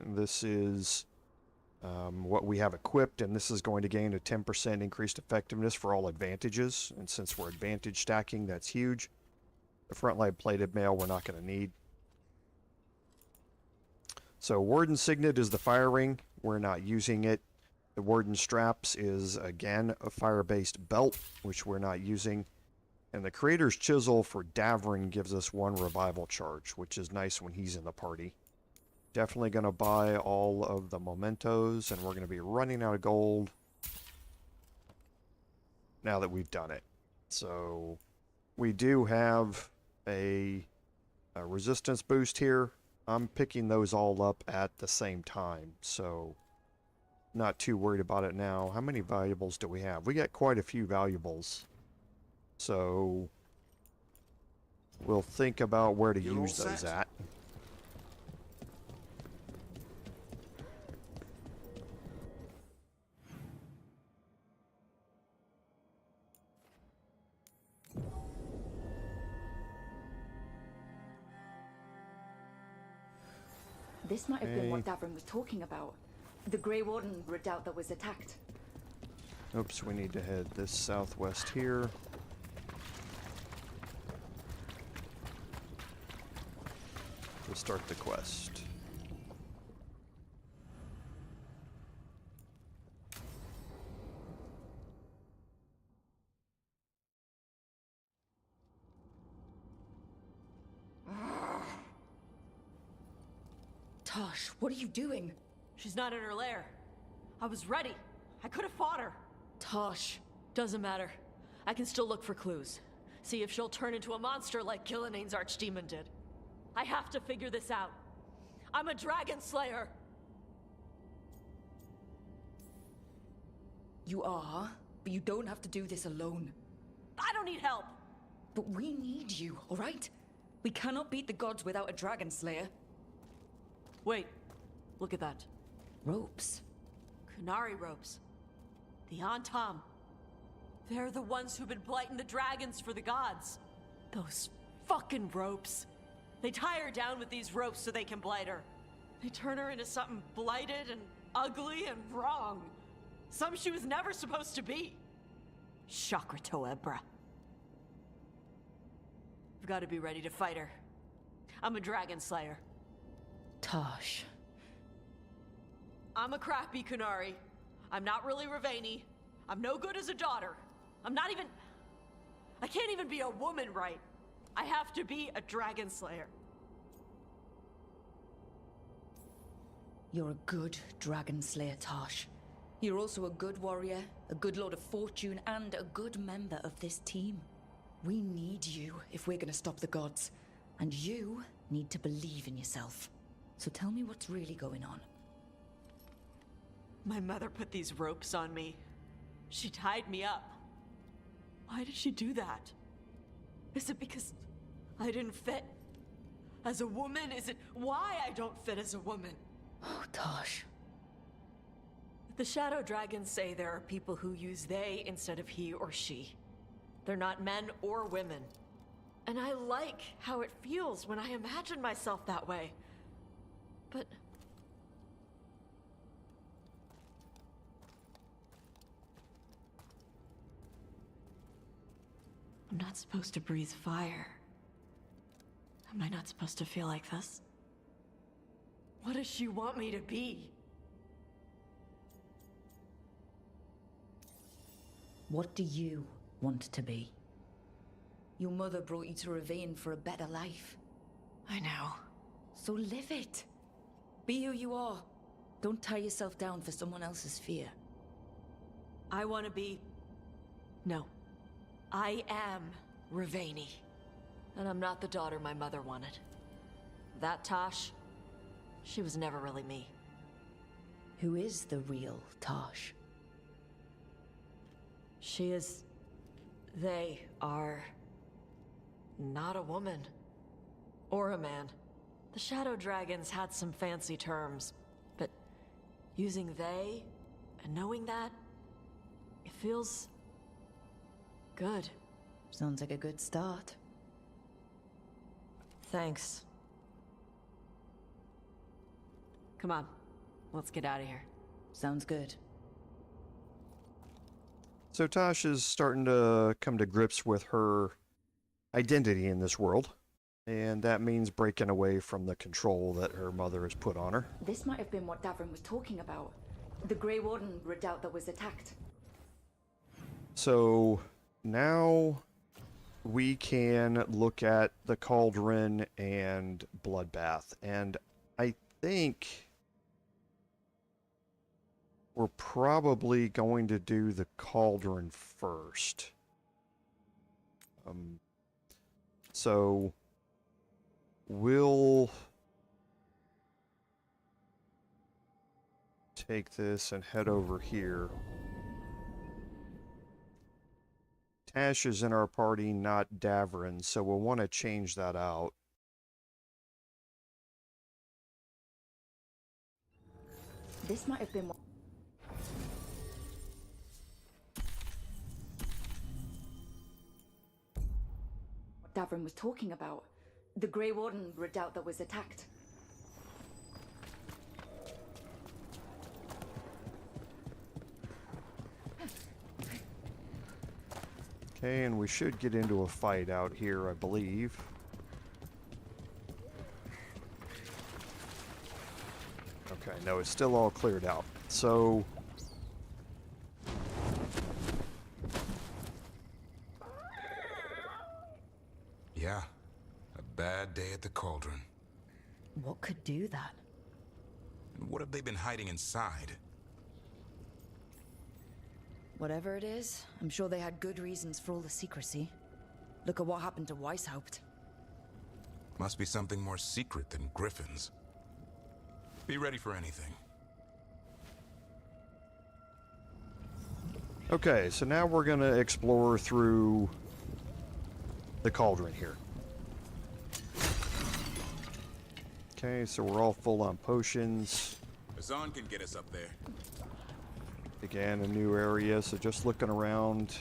This is what we have equipped, and this is going to gain a 10% increased effectiveness for all advantages. And since we're advantage stacking, that's huge. The Frontline Plated Mail we're not going to need. So Warden Signet is the fire ring. We're not using it. The Warden Straps is, again, a fire-based belt, which we're not using. And the Creator's Chisel for Davrin gives us 1 revival charge, which is nice when he's in the party. Definitely going to buy all of the mementos, and we're going to be running out of gold now that we've done it. So we do have a resistance boost here. I'm picking those all up at the same time, so not too worried about it now. How many valuables do we have? We got quite a few valuables. So we'll think about where to use those at. This might have been what Davrin was talking about. The Grey Warden redoubt that was attacked. Oops, we need to head this southwest here. To start the quest. Tosh, what are you doing? She's not in her lair. I was ready. I could have fought her. Tosh. Doesn't matter. I can still look for clues. See if she'll turn into a monster like Kil'jaenain's archdemon did. I have to figure this out. I'm a dragon slayer. You are, but you don't have to do this alone. I don't need help. But we need you, all right? We cannot beat the gods without a dragon slayer. Wait, look at that. Ropes. Qunari ropes. The Antam. They're the ones who've been blighting the dragons for the gods. Those fucking ropes. They tie her down with these ropes so they can blight her. They turn her into something blighted and ugly and wrong. Some she was never supposed to be. Shakratoa, bruh. I've got to be ready to fight her. I'm a dragon slayer. Tosh. I'm a crappy Qunari. I'm not really Ravani. I'm no good as a daughter. I'm not even... I can't even be a woman right. I have to be a dragon slayer. You're a good dragon slayer, Tosh. You're also a good warrior, a good lord of fortune, and a good member of this team. We need you if we're gonna stop the gods. And you need to believe in yourself. So tell me what's really going on. My mother put these ropes on me. She tied me up. Why did she do that? Is it because I didn't fit as a woman? Is it why I don't fit as a woman? Oh, Tosh. The Shadow Dragons say there are people who use they instead of he or she. They're not men or women. And I like how it feels when I imagine myself that way. But... I'm not supposed to breathe fire. Am I not supposed to feel like this? What does she want me to be? What do you want to be? Your mother brought you to Ravine for a better life. I know. So live it. Be who you are. Don't tie yourself down for someone else's fear. I want to be... No. I am Ravani. And I'm not the daughter my mother wanted. That Tosh, she was never really me. Who is the real Tosh? She is... They are... not a woman. Or a man. The Shadow Dragons had some fancy terms, but using they and knowing that, it feels... good. Sounds like a good start. Thanks. Come on, let's get out of here. Sounds good. So Tosh is starting to come to grips with her identity in this world, and that means breaking away from the control that her mother has put on her. This might have been what Davrin was talking about. The Grey Warden redoubt that was attacked. So now we can look at the Cauldron and Bloodbath, and I think we're probably going to do the Cauldron first. So we'll take this and head over here. Tash is in our party, not Davrin, so we'll want to change that out. This might have been what Davrin was talking about. The Grey Warden redoubt that was attacked. Okay, and we should get into a fight out here, I believe. Okay, no, it's still all cleared out. So... Yeah, a bad day at the Cauldron. What could do that? And what have they been hiding inside? Whatever it is, I'm sure they had good reasons for all the secrecy. Look at what happened to Weishaupt. Must be something more secret than griffins. Be ready for anything. Okay, so now we're gonna explore through the Cauldron here. Okay, so we're all full on potions. Zahn can get us up there. Again, a new area, so just looking around.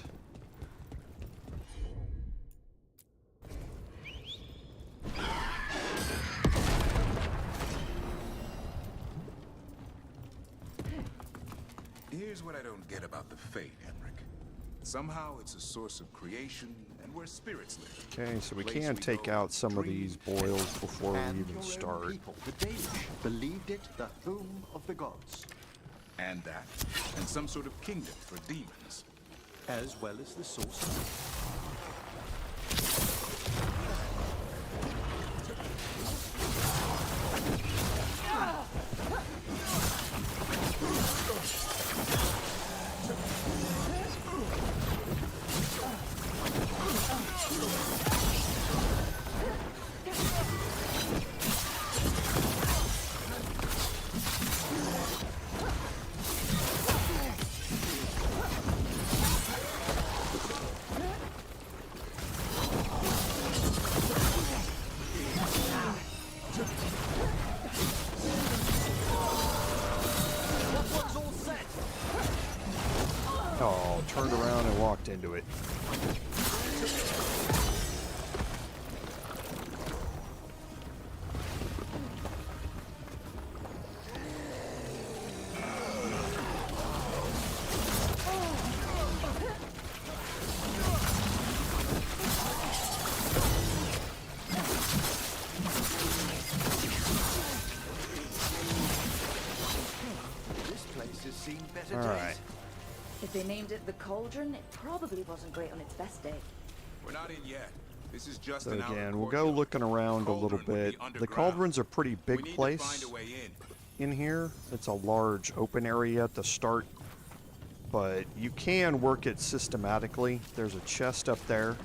Here's what I don't get about the Fate, Henrik. Somehow it's a source of creation and where spirits live. Okay, so we can take out some of these boils before we even start. People, the Danish, believed it the home of the gods. And that. And some sort of kingdom for demons. As well as the source. Oh, turned around and walked into it. This place has seen better All right. days. If they named it the Cauldron, it probably wasn't great on its best day. We're not in yet. This is just So an outer again, we'll courtyard. go looking around a little bit. The Cauldron's a pretty We big need to place find a way in. here. It's a large open area to start, but you can work it systematically. There's a chest up there.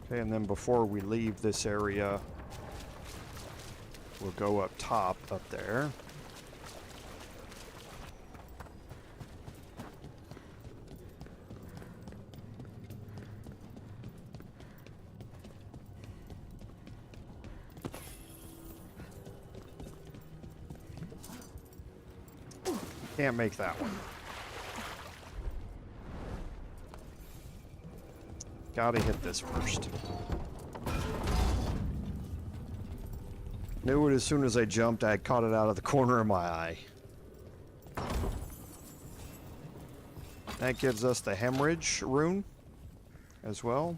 Okay, and then before we leave this area, we'll go up top, up there. Can't make that one. Gotta hit this first. Knew it as soon as I jumped. I caught it out of the corner of my eye. That gives us the hemorrhage rune. as well.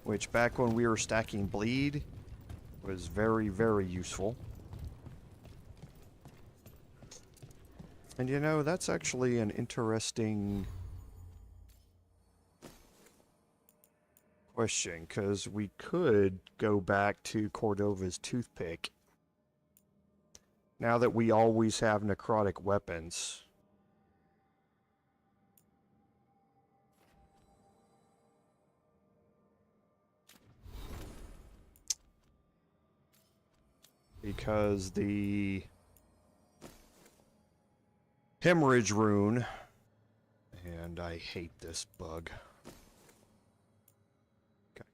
Which back when we were stacking bleed was very, very useful. And you know, that's actually an interesting question, because we could go back to Cordova's toothpick. Now that we always have necrotic weapons. Because the hemorrhage rune, and I hate this bug. Okay.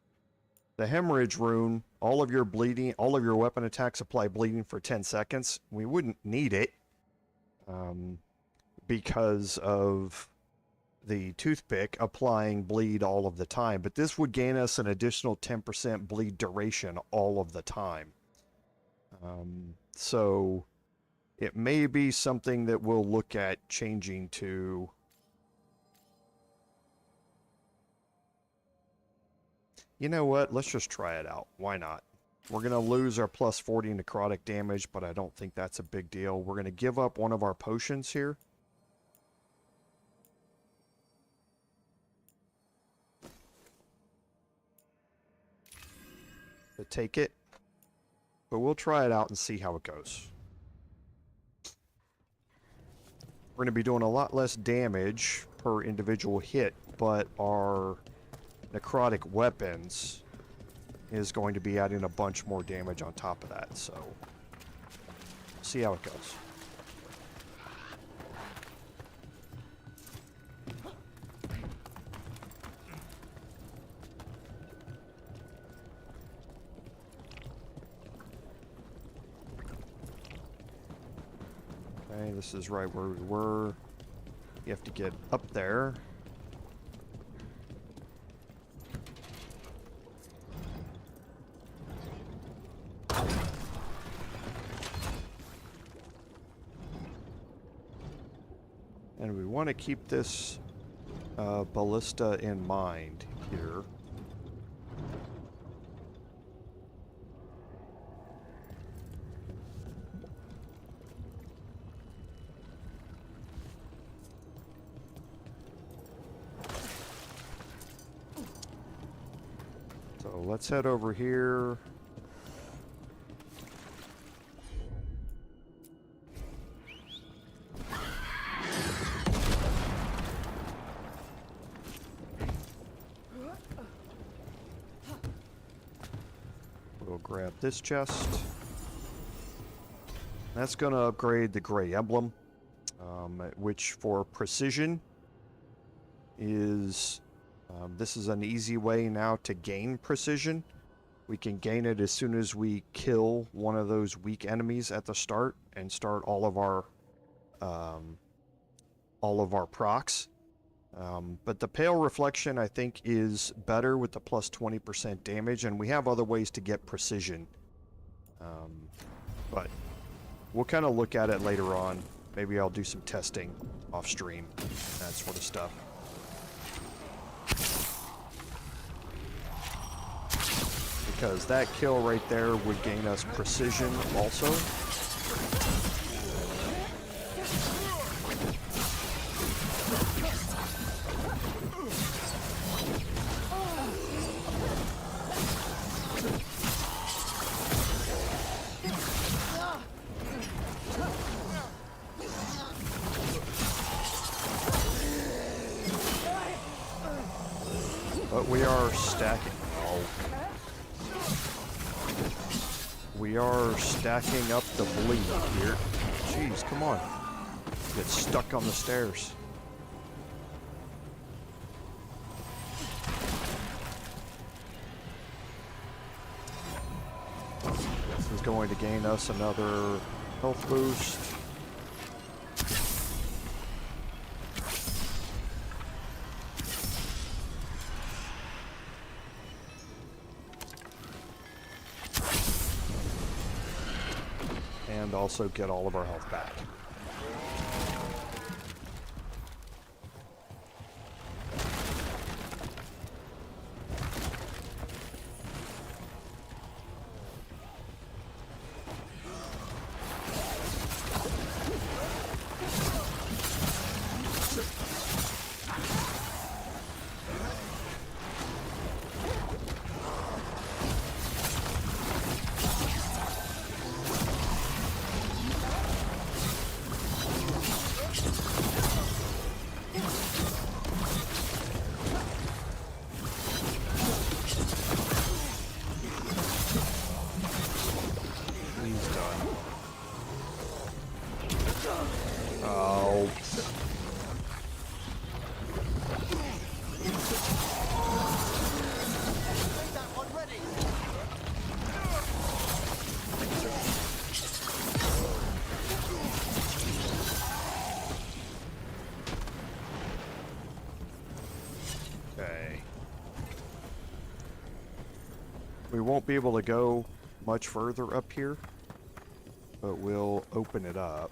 The hemorrhage rune, all of your bleeding, all of your weapon attacks apply bleeding for 10 seconds. We wouldn't need it because of the toothpick applying bleed all of the time, but this would gain us an additional 10% bleed duration all of the time. So it may be something that we'll look at changing to. You know what? Let's just try it out. Why not? We're going to lose our plus 40 necrotic damage, but I don't think that's a big deal. We're going to give up one of our potions here. To take it. But we'll try it out and see how it goes. We're going to be doing a lot less damage per individual hit, but our necrotic weapons is going to be adding a bunch more damage on top of that, so see how it goes. Okay, this is right where we were. You have to get up there. And we want to keep this ballista in mind here. So let's head over here. Grab this chest. That's going to upgrade the Gray Emblem, which for precision is, this is an easy way now to gain precision. We can gain it as soon as we kill one of those weak enemies at the start and start all of our procs. But the Pale Reflection, I think, is better with the plus 20% damage, and we have other ways to get precision. But we'll kind of look at it later on. Maybe I'll do some testing off stream, that sort of stuff. Because that kill right there would gain us precision also. But we are stacking. Oh. We are stacking up the bleed here. Jeez, come on. Get stuck on the stairs. This is going to gain us another health boost. And also get all of our health back. Oh. Okay. We won't be able to go much further up here, but we'll open it up.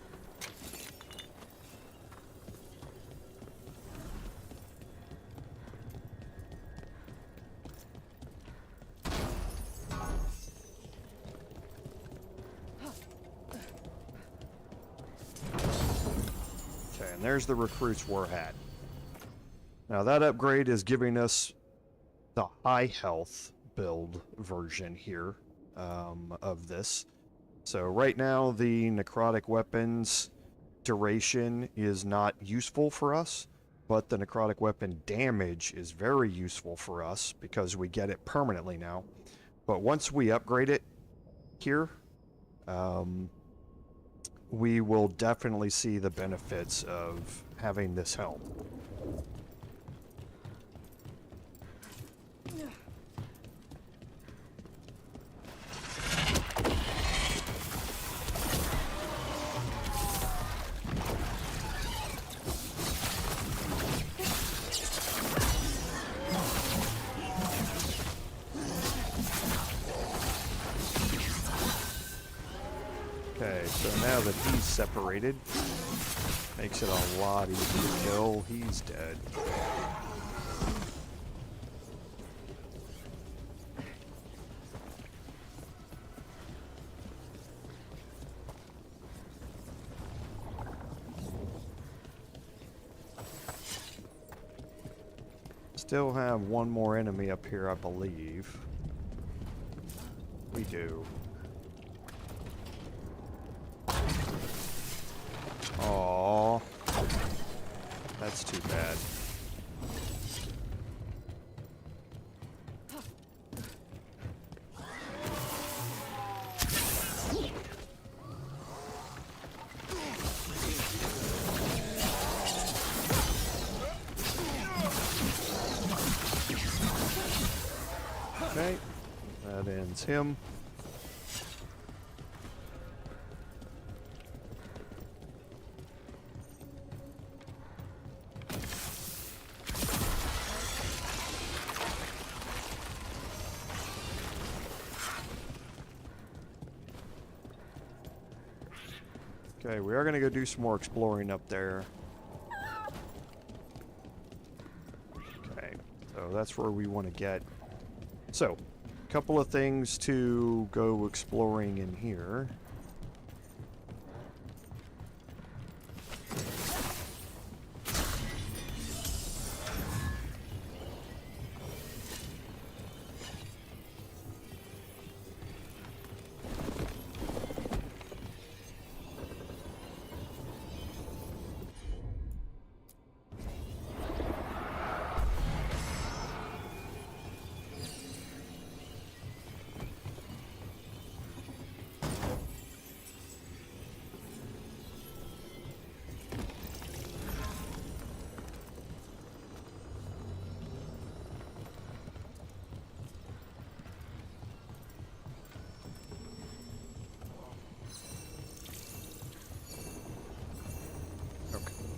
Okay, and there's the recruit's war hat. Now that upgrade is giving us the high health build version here of this. So right now the necrotic weapons duration is not useful for us, but the necrotic weapon damage is very useful for us because we get it permanently now. But once we upgrade it here, we will definitely see the benefits of having this helm. Okay, so now that he's separated, makes it a lot easier to kill. He's dead. Still have one more enemy up here, I believe. We do. Aww. That's too bad. Okay, that ends him. Okay, we are going to go do some more exploring up there. Okay, so that's where we want to get. So, a couple of things to go exploring in here.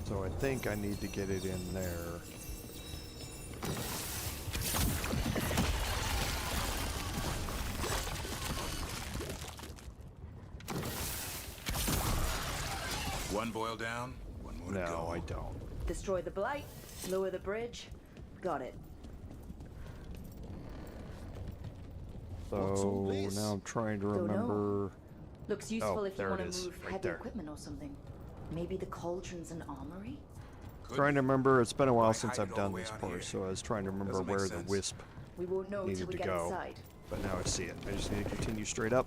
So I think I need to get it in there. One boil down, one more to go. No, I don't. Destroy the blight, lower the bridge. Got it. So now I'm trying to remember. Looks useful if you there want it to is, move right heavy there. equipment or something. Maybe the cauldron's an armory? Trying to remember. It's been a while since I've done this part, so I was trying to remember where the wisp We won't know till needed we to get go. inside. But now I see it. I just need to continue straight up.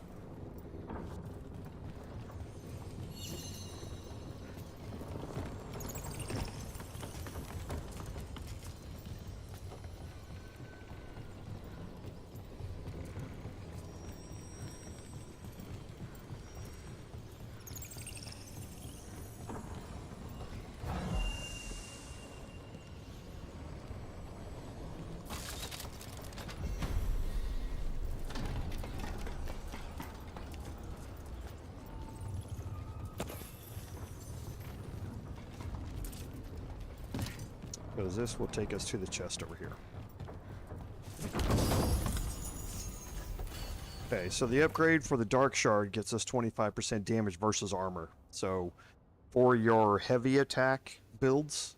Because this will take us to the chest over here. Okay, so the upgrade for the Dark Shard gets us 25% damage versus armor. So for your heavy attack builds,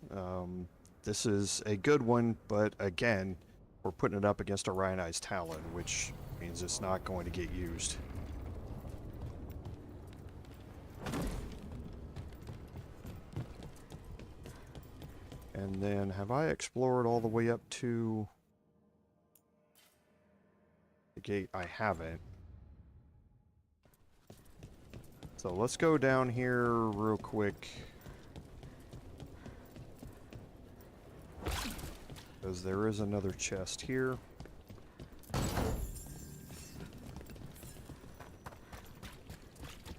this is a good one, but again, we're putting it up against Orionized Talon, which means it's not going to get used. And then, have I explored all the way up to the gate? I haven't. So let's go down here real quick. Because there is another chest here.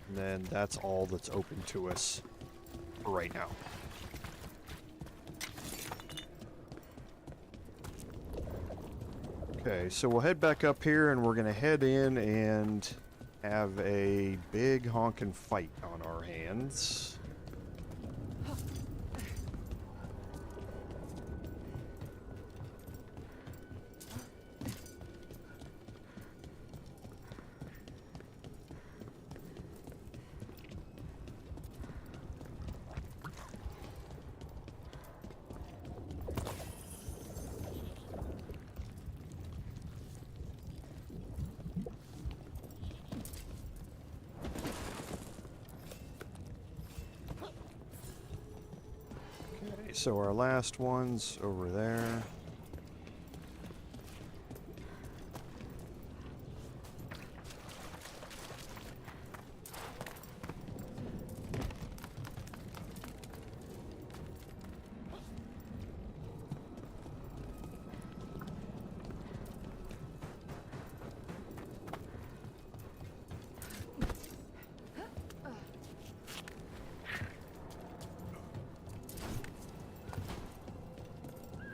And then that's all that's open to us for right now. Okay, so we'll head back up here and we're going to head in and have a big honkin' fight on our hands. So our last one's over there.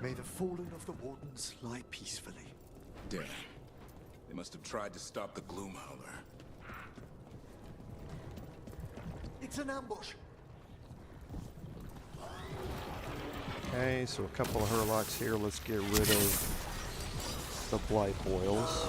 May the fallen of the Wardens lie peacefully. Damn. They must have tried to stop the Gloomhowler. It's an ambush. Okay, so a couple of Hurlocks here. Let's get rid of the Blight Boils.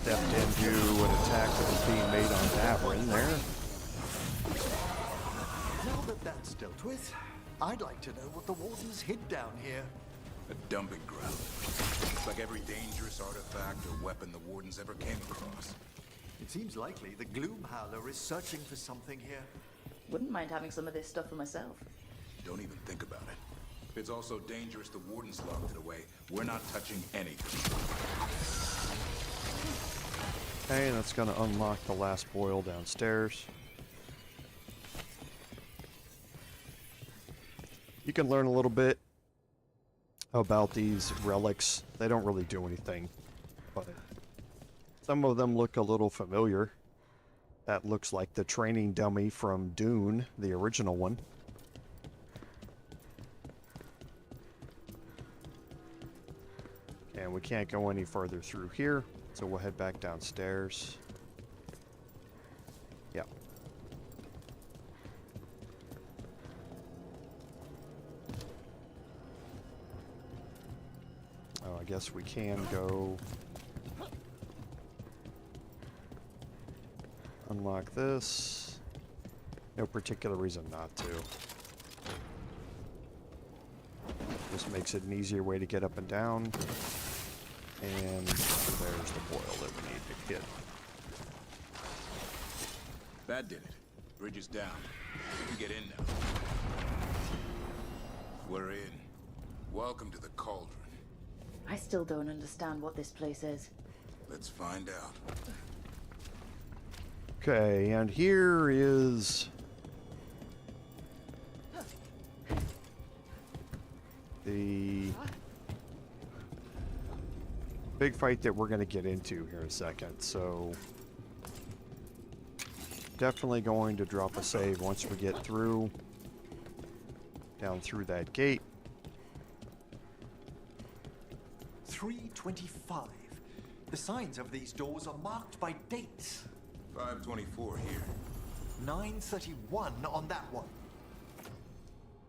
Stepped into an attack that was being made on Davrin there. Now that that's dealt with, I'd like to know what the Wardens hid down here. A dumping ground. It's like every dangerous artifact or weapon the Wardens ever came across. It seems likely the Gloomhowler is searching for something here. Wouldn't mind having some of this stuff for myself. Don't even think about it. If it's also dangerous the Wardens locked it away, we're not touching anything. Okay, that's going to unlock the last boil downstairs. You can learn a little bit about these relics. They don't really do anything, but some of them look a little familiar. That looks like the training dummy from Dune, the original one. And we can't go any further through here, so we'll head back downstairs. Yep. Oh, I guess we can go unlock this. No particular reason not to. Just makes it an easier way to get up and down. And there's the boil that we need to hit. That did it. Bridge is down. We can get in now. We're in. Welcome to the Cauldron. I still don't understand what this place is. Let's find out. Okay, and here is the big fight that we're going to get into here in a second. So definitely going to drop a save once we get through down through that gate. 325. The signs of these doors are marked by dates. 524 here. 931 on that one.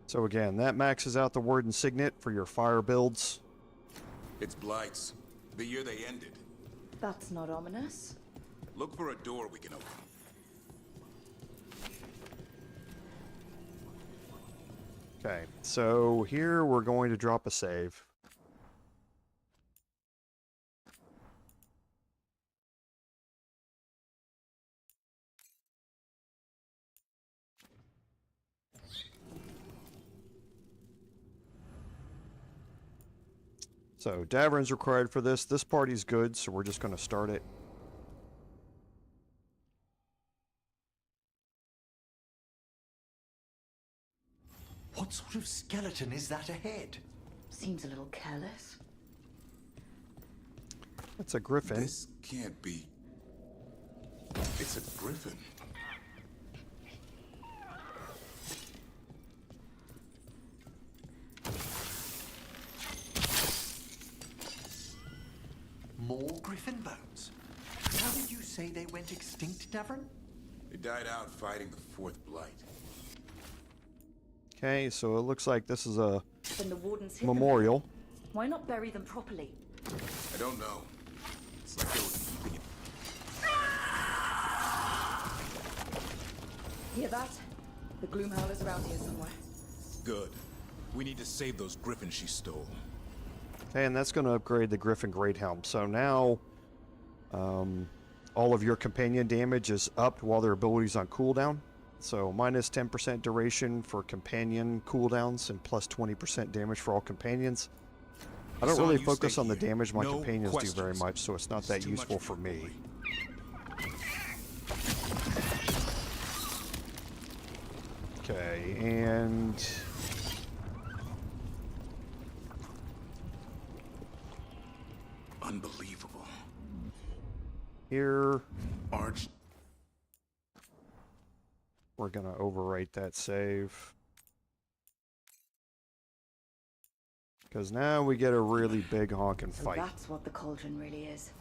So again, that maxes out the Warden Signet for your fire builds. It's Blight's. The year they ended. That's not ominous. Look for a door we can open. Okay, so here we're going to drop a save. So, Davern's required for this. This party's good, so we're just going to start it. What sort of skeleton is that ahead? Seems a little careless. It's a griffin. This can't be. It's a griffin. More griffin bones. How did you say they went extinct, Davern? They died out fighting the fourth blight. Okay, so it looks like this is a Then the Wardens hid memorial. them. Why not bury them properly? I don't know. It's like they were keeping it. Hear that? The Gloomhowler's around here somewhere. Good. We need to save those griffins she stole. Okay, and that's going to upgrade the Griffin Great Helm. So now, all of your companion damage is upped while their ability's on cooldown. So minus 10% duration for companion cooldowns and plus 20% damage for all companions. I don't really focus on the damage my companions do very much, so it's not that useful for me. Okay, and unbelievable. Here, Arch. We're gonna overwrite that save. Because now we get a really big honking So fight. that's what the cauldron really is.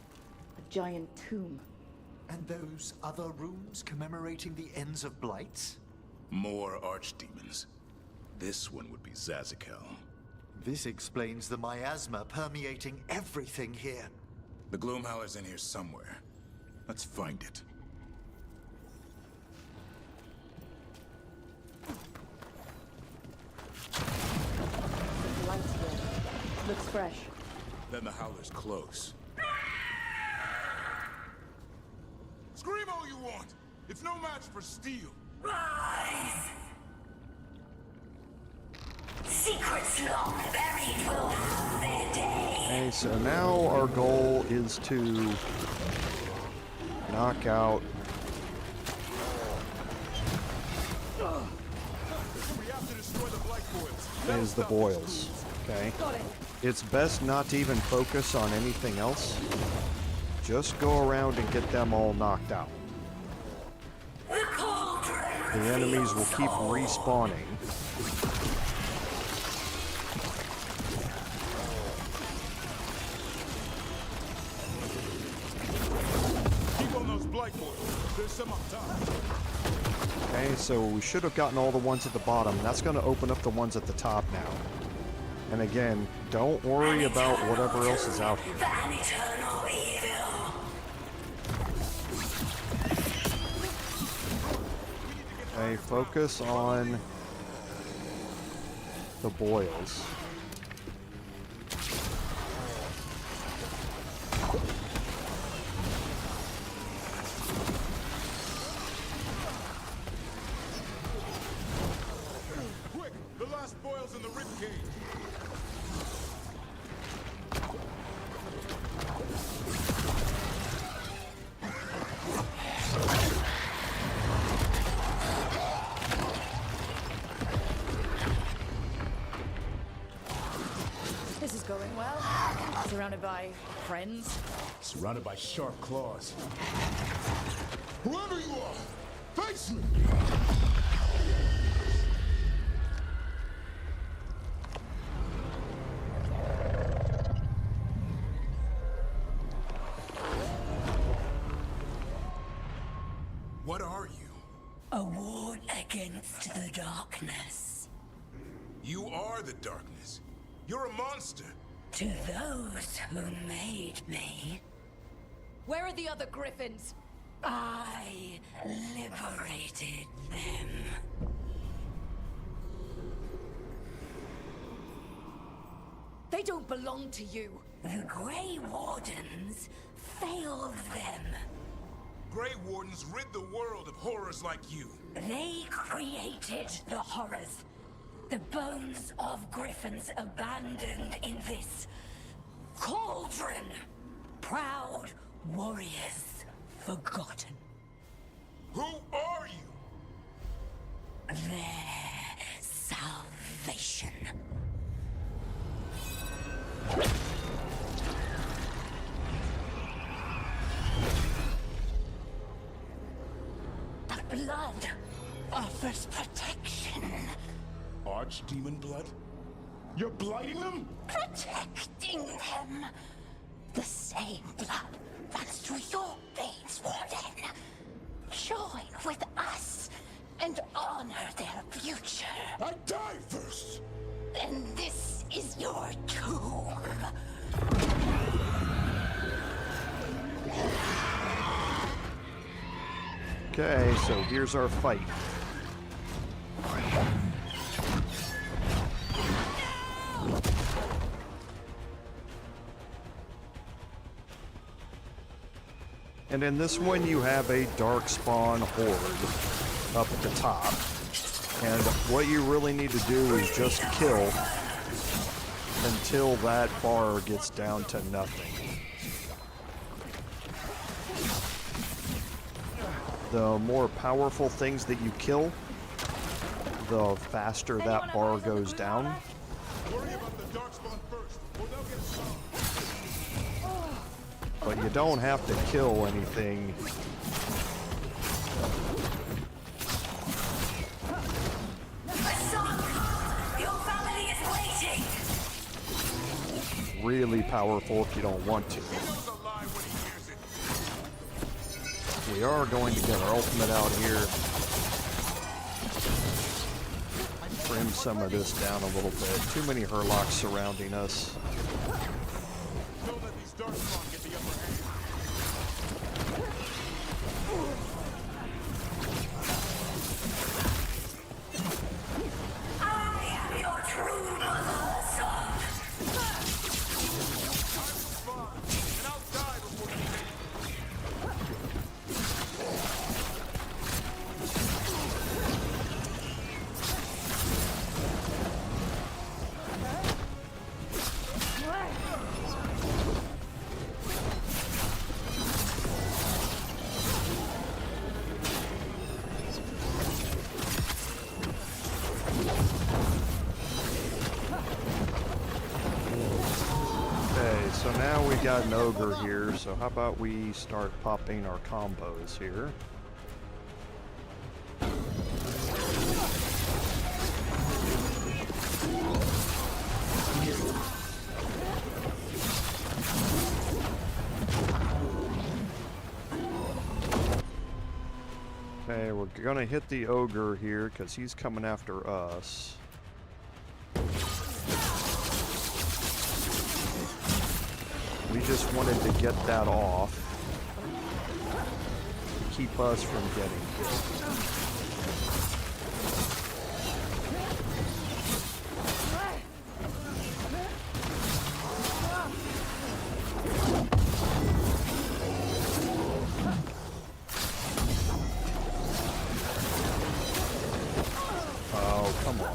A giant tomb. And those other rooms commemorating the ends of blights? More archdemons. This one would be Zazakel. This explains the miasma permeating everything here. The Gloomhowler's in here somewhere. Let's find it. The lights here. Looks fresh. Then the Howler's close. Scream all you want! It's no match for steel! Rise! Secrets long buried will have their day. Okay, so now our goal is to knock out the boils. Okay, it's best not to even focus on anything else. Just go around and get them all knocked out. The enemies will keep respawning. Keep on those blight boils. There's some up top. Okay, so we should have gotten all the ones at the bottom. That's going to open up the ones at the top now. And again, don't worry about whatever else is out here. An eternal evil. Okay, focus on the boils. Quick! The last boil's in the ribcage! Surrounded by friends? Surrounded by sharp claws. Whoever you are, face me! What are you? A ward against the darkness. You are the darkness. You're a monster. To those who made me, Where are the other griffins? I liberated them. They don't belong to you. The Grey Wardens failed them. Grey Wardens rid the world of horrors like you. They created the horrors. The bones of griffins abandoned in this cauldron. Proud warriors forgotten. Who are you? Their salvation. The blood offers protection. Archdemon blood? You're blighting them? Protecting them. The same blood runs through your veins, Warden. Join with us and honor their future. I die first! Then this is your tomb. Okay, so here's our fight. And in this one you have a Darkspawn Horde up at the top. And what you really need to do is just kill until that bar gets down to nothing. The more powerful things that you kill, the faster that bar goes down. Worry about the Darkspawn first, or they'll get solved. But you don't have to kill anything. Your family is waiting. Really powerful if you don't want to. We are going to get our ultimate out here. Trim some of this down a little bit. Too many Hurlocks surrounding us. Don't let these Darkspawn get the upper hand. I am your true mother, son. And I'll die before you. Okay, so now we got an ogre here, so how about we start popping our combos here. Okay, we're gonna hit the ogre here because he's coming after us. We just wanted to get that off to keep us from getting killed. Oh, come on.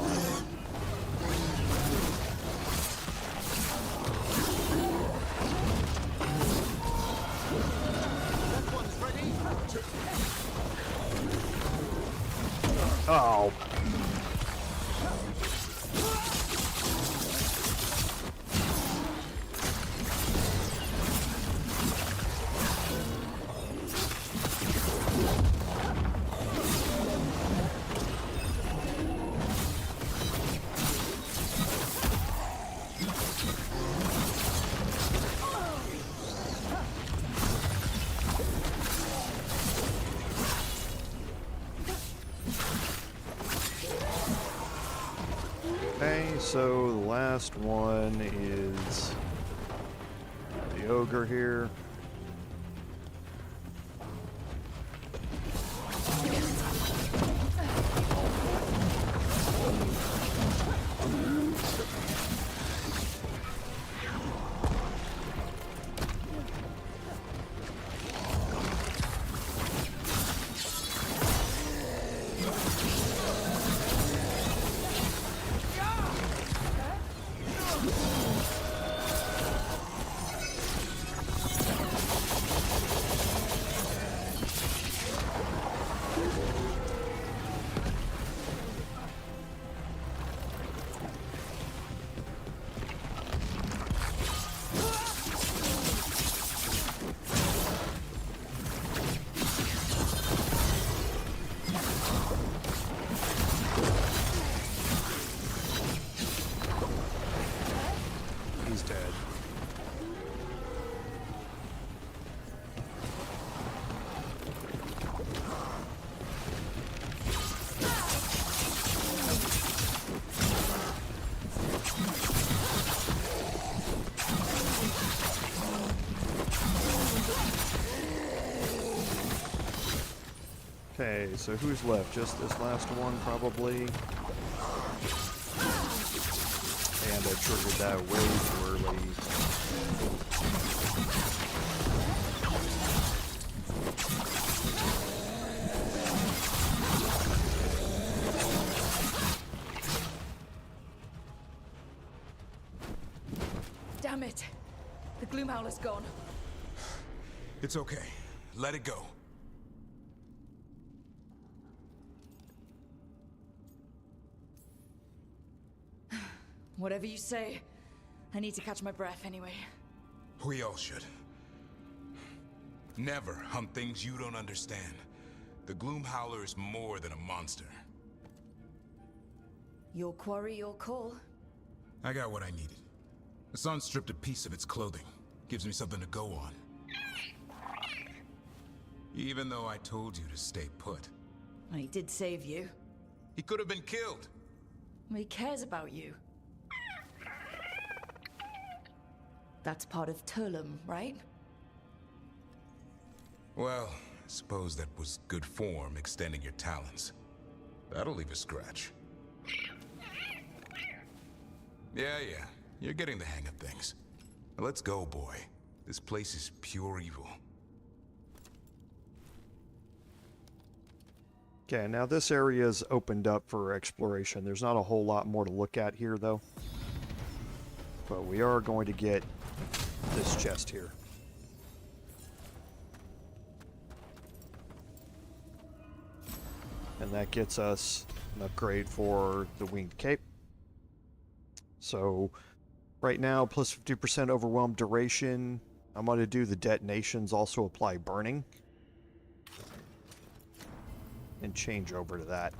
Oh. so the last one is the ogre here. Okay, so who's left? Just this last one, probably. And I triggered that way too early. Damn it! The Gloomhowler's gone. It's okay. Let it go. Whatever you say. I need to catch my breath anyway. We all should. Never hunt things you don't understand. The Gloomhowler is more than a monster. Your quarry, your call. I got what I needed. The sun stripped a piece of its clothing. Gives me something to go on. Even though I told you to stay put. He did save you. He could have been killed. He cares about you. That's part of Turlum, right? Well, I suppose that was good form, extending your talons. That'll leave a scratch. Yeah, you're getting the hang of things. Now let's go, boy. This place is pure evil. Okay, now this area is opened up for exploration. There's not a whole lot more to look at here, though. But we are going to get this chest here. And that gets us an upgrade for the Winged Cape. So, right now, plus 50% overwhelmed duration. I'm going to do the detonations, also apply burning. And change over to that.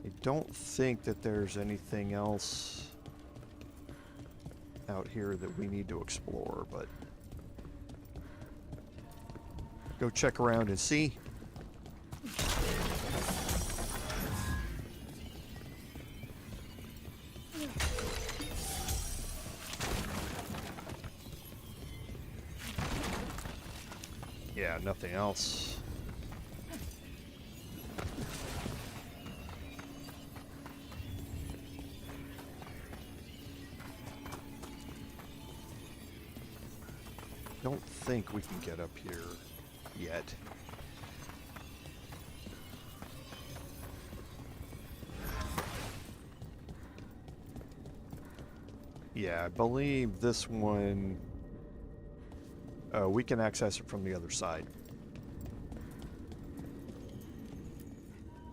I don't think that there's anything else out here that we need to explore, but go check around and see. Yeah, nothing else. Don't think we can get up here yet. Yeah, I believe this one, we can access it from the other side.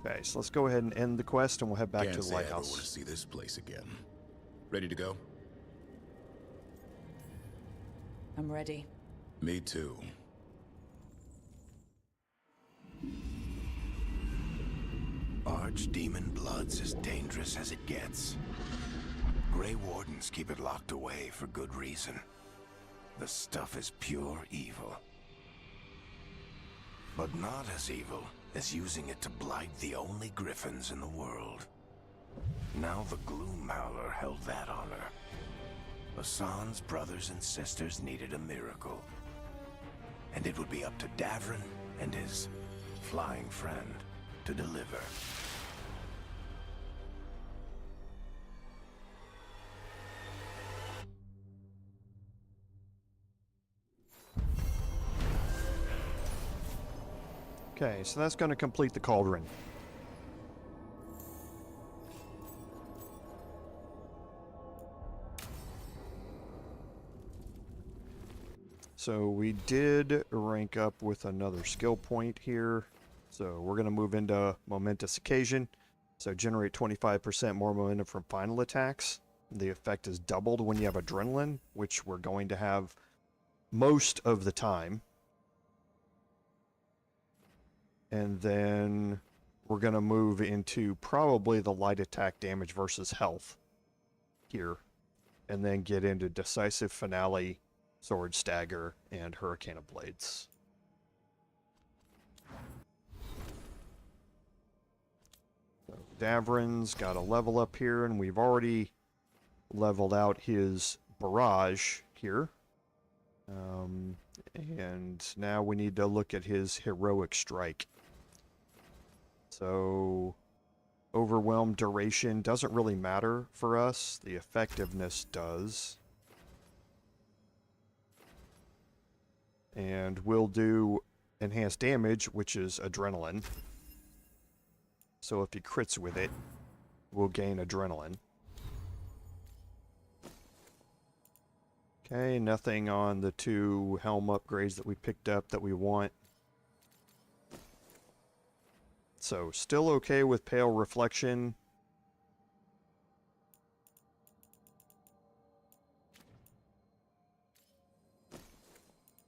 Okay, so let's go ahead and end the quest and we'll head back to the lighthouse. I ever want to see this place again. Ready to go? I'm ready. Me too. Archdemon blood's as dangerous as it gets. Grey Wardens keep it locked away for good reason. The stuff is pure evil. But not as evil as using it to blight the only griffins in the world. Now the Gloom Howler held that honor. Hassan's brothers and sisters needed a miracle. And it would be up to Davrin and his flying friend to deliver. Okay, so that's going to complete the Cauldron. So we did rank up with another skill point here. So we're going to move into Momentous Occasion. So generate 25% more momentum from final attacks. The effect is doubled when you have Adrenaline, which we're going to have most of the time. And then we're going to move into probably the light attack damage versus health here. And then get into Decisive Finale, Sword Stagger, and Hurricane of Blades. So Davrin's got a level up here, and we've already leveled out his Barrage here. And now we need to look at his Heroic Strike. So Overwhelm duration doesn't really matter for us. The effectiveness does. And we'll do enhanced damage, which is Adrenaline. So if he crits with it, we'll gain Adrenaline. Okay, nothing on the 2 helm upgrades that we picked up that we want. So still okay with Pale Reflection.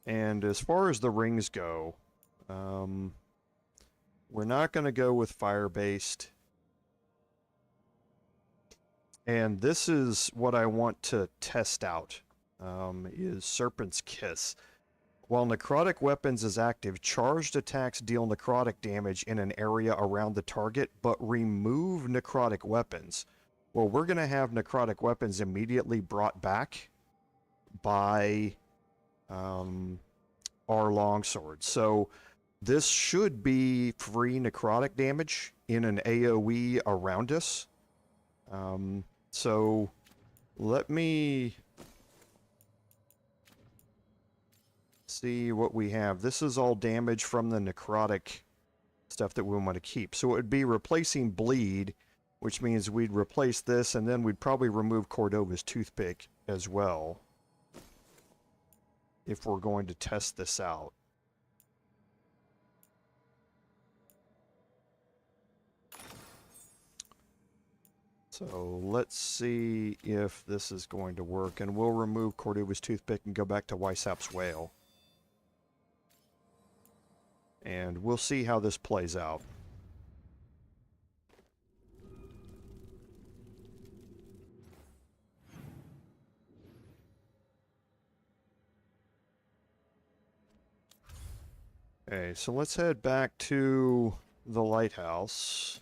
And as far as the rings go, we're not going to go with fire-based. And this is what I want to test out, is Serpent's Kiss. While Necrotic Weapons is active, charged attacks deal necrotic damage in an area around the target, but remove Necrotic Weapons. Well, we're going to have Necrotic Weapons immediately brought back by our longsword. So this should be free necrotic damage in an AoE around us. So let me see what we have. This is all damage from the necrotic stuff that we want to keep. So it would be replacing bleed, which means we'd replace this, and then we'd probably remove Cordova's toothpick as well, if we're going to test this out. So let's see if this is going to work, and we'll remove Cordova's toothpick and go back to Weishaups Whale. And we'll see how this plays out. Okay, so let's head back to the lighthouse.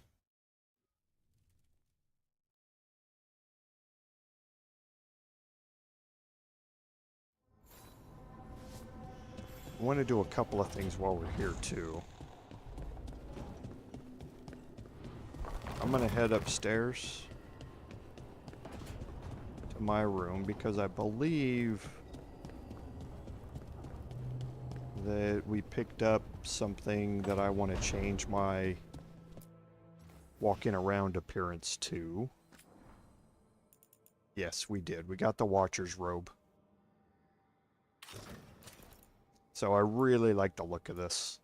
I want to do a couple of things while we're here too. I'm going to head upstairs to my room because I believe that we picked up something that I want to change my walking around appearance to. Yes, we did. We got the Watcher's robe. So I really like the look of this.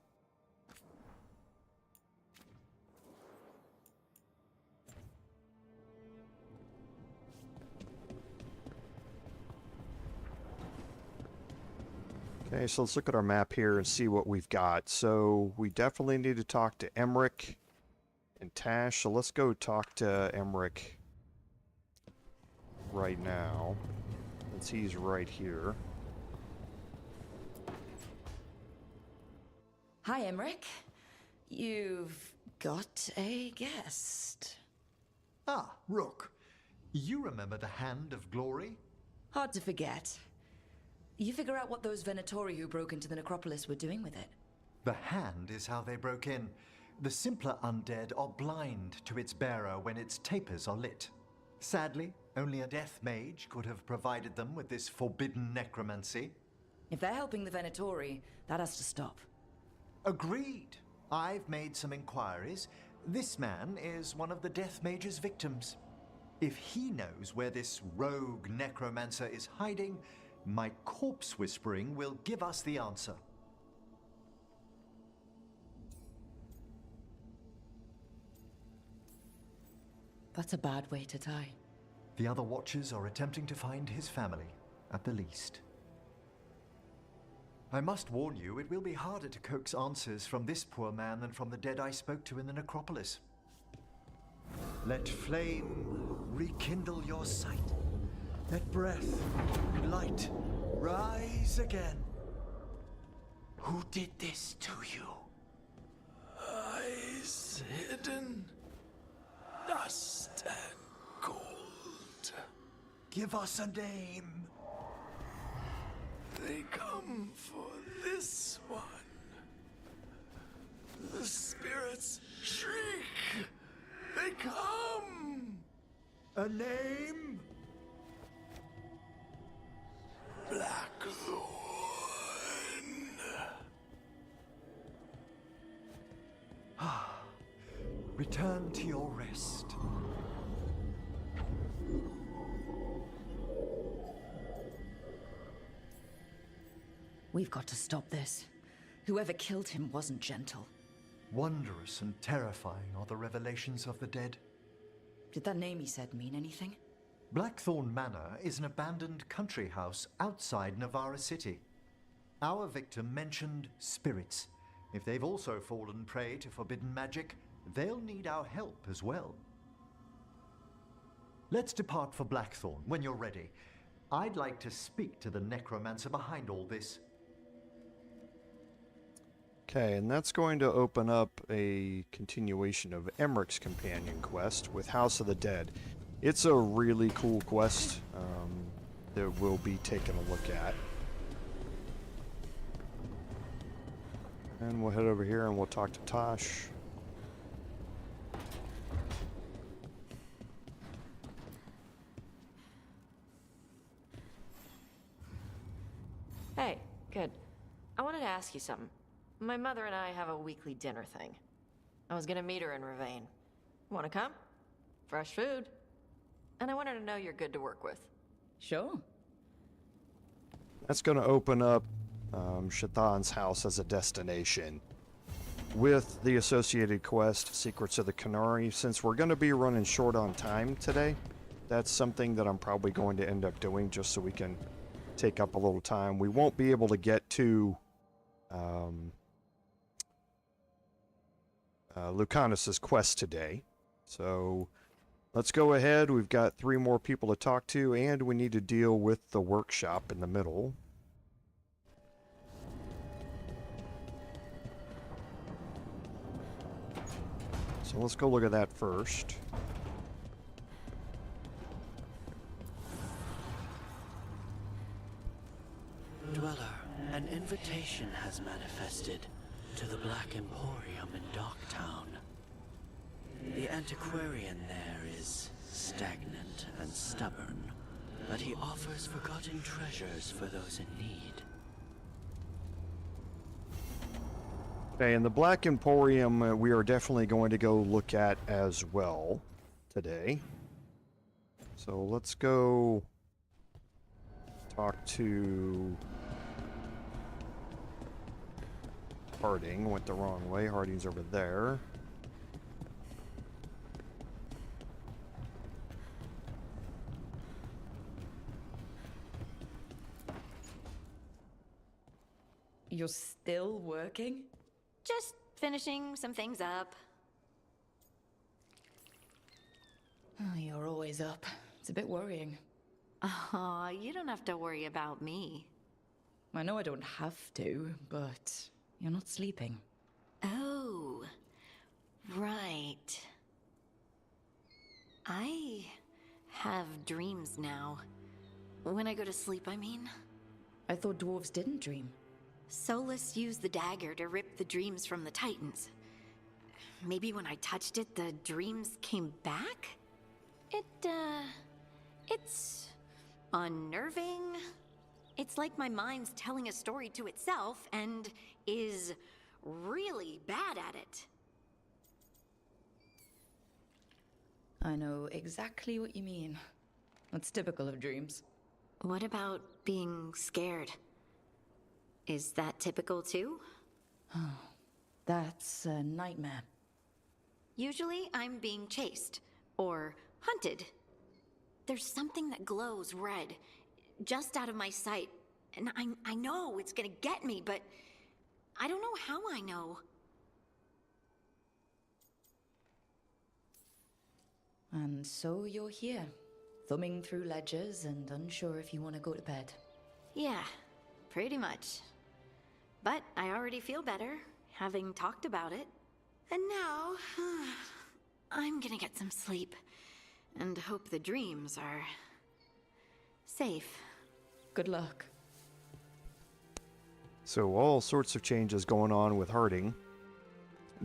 Okay, so let's look at our map here and see what we've got. So we definitely need to talk to Emmerich and Tash. So let's go talk to Emmerich right now, since he's right here. Hi, Emmerich. You've got a guest. Ah, Rook. You remember the Hand of Glory? Hard to forget. You figure out what those Venatori who broke into the necropolis were doing with it. The hand is how they broke in. The simpler undead are blind to its bearer when its tapers are lit. Sadly, only a death mage could have provided them with this forbidden necromancy. If they're helping the Venatori, that has to stop. Agreed. I've made some inquiries. This man is one of the death mage's victims. If he knows where this rogue necromancer is hiding, my corpse whispering will give us the answer. That's a bad way to die. The other Watchers are attempting to find his family, at the least. I must warn you, it will be harder to coax answers from this poor man than from the dead I spoke to in the necropolis. Let flame rekindle your sight. Let breath and light rise again. Who did this to you? Eyes hidden, dust and gold. Give us a name. They come for this one. The spirits shriek. They come. A name? Blackthorn. Return to your rest. We've got to stop this. Whoever killed him wasn't gentle. Wondrous and terrifying are the revelations of the dead. Did that name he said mean anything? Blackthorn Manor is an abandoned country house outside Navarra City. Our victim mentioned spirits. If they've also fallen prey to forbidden magic, they'll need our help as well. Let's depart for Blackthorn when you're ready. I'd like to speak to the necromancer behind all this. Okay, and that's going to open up a continuation of Emmerich's companion quest with House of the Dead. It's a really cool quest that we'll be taking a look at. And we'll head over here and we'll talk to Tosh. Hey, good. I wanted to ask you something. My mother and I have a weekly dinner thing. I was gonna meet her in Ravane. Wanna come? Fresh food. And I wanted to know you're good to work with. Sure. That's going to open up Shathan's house as a destination with the associated quest, Secrets of the Canary. Since we're going to be running short on time today, that's something that I'm probably going to end up doing just so we can take up a little time. We won't be able to get to Lucanis' quest today. So let's go ahead. We've got 3 more people to talk to, and we need to deal with the workshop in the middle. So let's go look at that first. Dweller, an invitation has manifested to the Black Emporium in Darktown. The antiquarian there is stagnant and stubborn, but he offers forgotten treasures for those in need. Okay, and the Black Emporium we are definitely going to go look at as well today. So let's go talk to Harding. Went the wrong way. Harding's over there. You're still working? Just finishing some things up. Oh, you're always up. It's a bit worrying. Aw, you don't have to worry about me. I know I don't have to, but you're not sleeping. Oh, right. I have dreams now. When I go to sleep, I mean. I thought dwarves didn't dream. Solus used the dagger to rip the dreams from the Titans. Maybe when I touched it, the dreams came back? It's unnerving. It's like my mind's telling a story to itself and is really bad at it. I know exactly what you mean. That's typical of dreams. What about being scared? Is that typical too? Oh, that's a nightmare. Usually I'm being chased or hunted. There's something that glows red, just out of my sight, and I know it's gonna get me, but I don't know how I know. And so you're here, thumbing through ledgers and unsure if you want to go to bed. Yeah, pretty much. But I already feel better, having talked about it. And now, I'm gonna get some sleep, and hope the dreams are safe. Good luck. So all sorts of changes going on with Harding.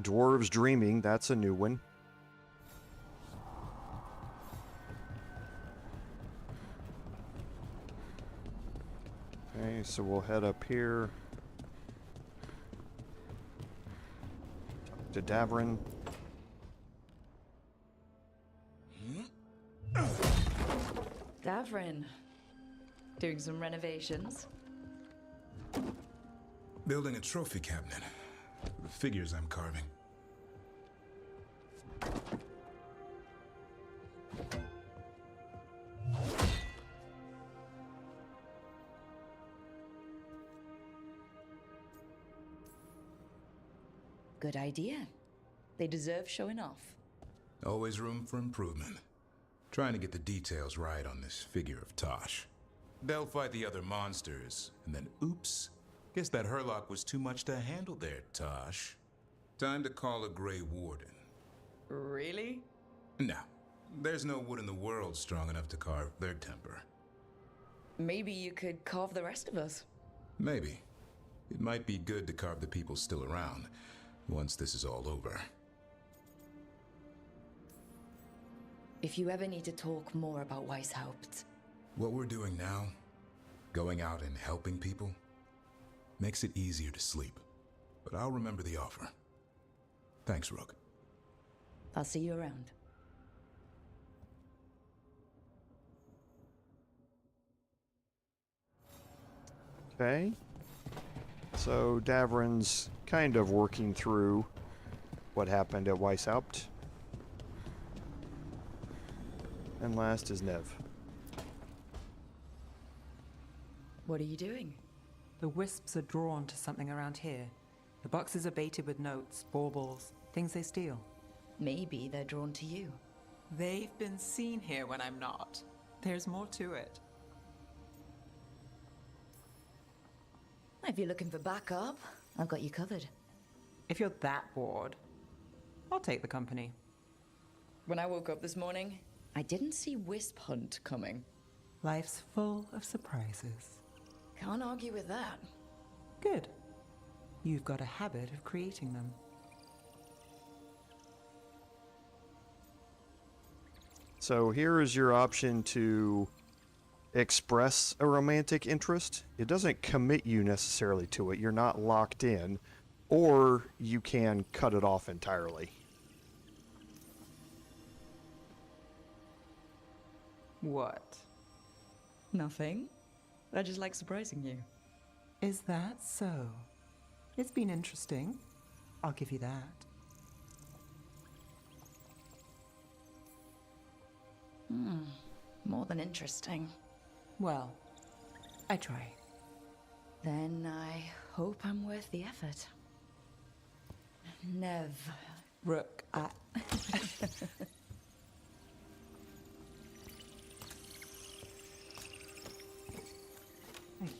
Dwarves dreaming, that's a new one. Okay, so we'll head up here. Talk to Davrin. Davrin, doing some renovations? Building a trophy cabinet. The figures I'm carving. Good idea. They deserve showing off. Always room for improvement. Trying to get the details right on this figure of Tosh. They'll fight the other monsters, and then oops. Guess that Hurlock was too much to handle there, Tosh. Time to call a Grey Warden. Really? No. There's no wood in the world strong enough to carve their temper. Maybe you could carve the rest of us. Maybe. It might be good to carve the people still around, once this is all over. If you ever need to talk more about Weishaupt. What we're doing now, going out and helping people, makes it easier to sleep. But I'll remember the offer. Thanks, Rook. I'll see you around. Okay. So Davrin's kind of working through what happened at Weishaupt. And last is Nev. What are you doing? The wisps are drawn to something around here. The boxes are baited with notes, baubles, things they steal. Maybe they're drawn to you. They've been seen here when I'm not. There's more to it. If you're looking for backup, I've got you covered. If you're that bored, I'll take the company. When I woke up this morning, I didn't see Wisp Hunt coming. Life's full of surprises. Can't argue with that. Good. You've got a habit of creating them. So here is your option to express a romantic interest. It doesn't commit you necessarily to it. You're not locked in. Or you can cut it off entirely. What? Nothing. I just like surprising you. Is that so? It's been interesting. I'll give you that. More than interesting. Well, I try. Then I hope I'm worth the effort. Nev. Rook, I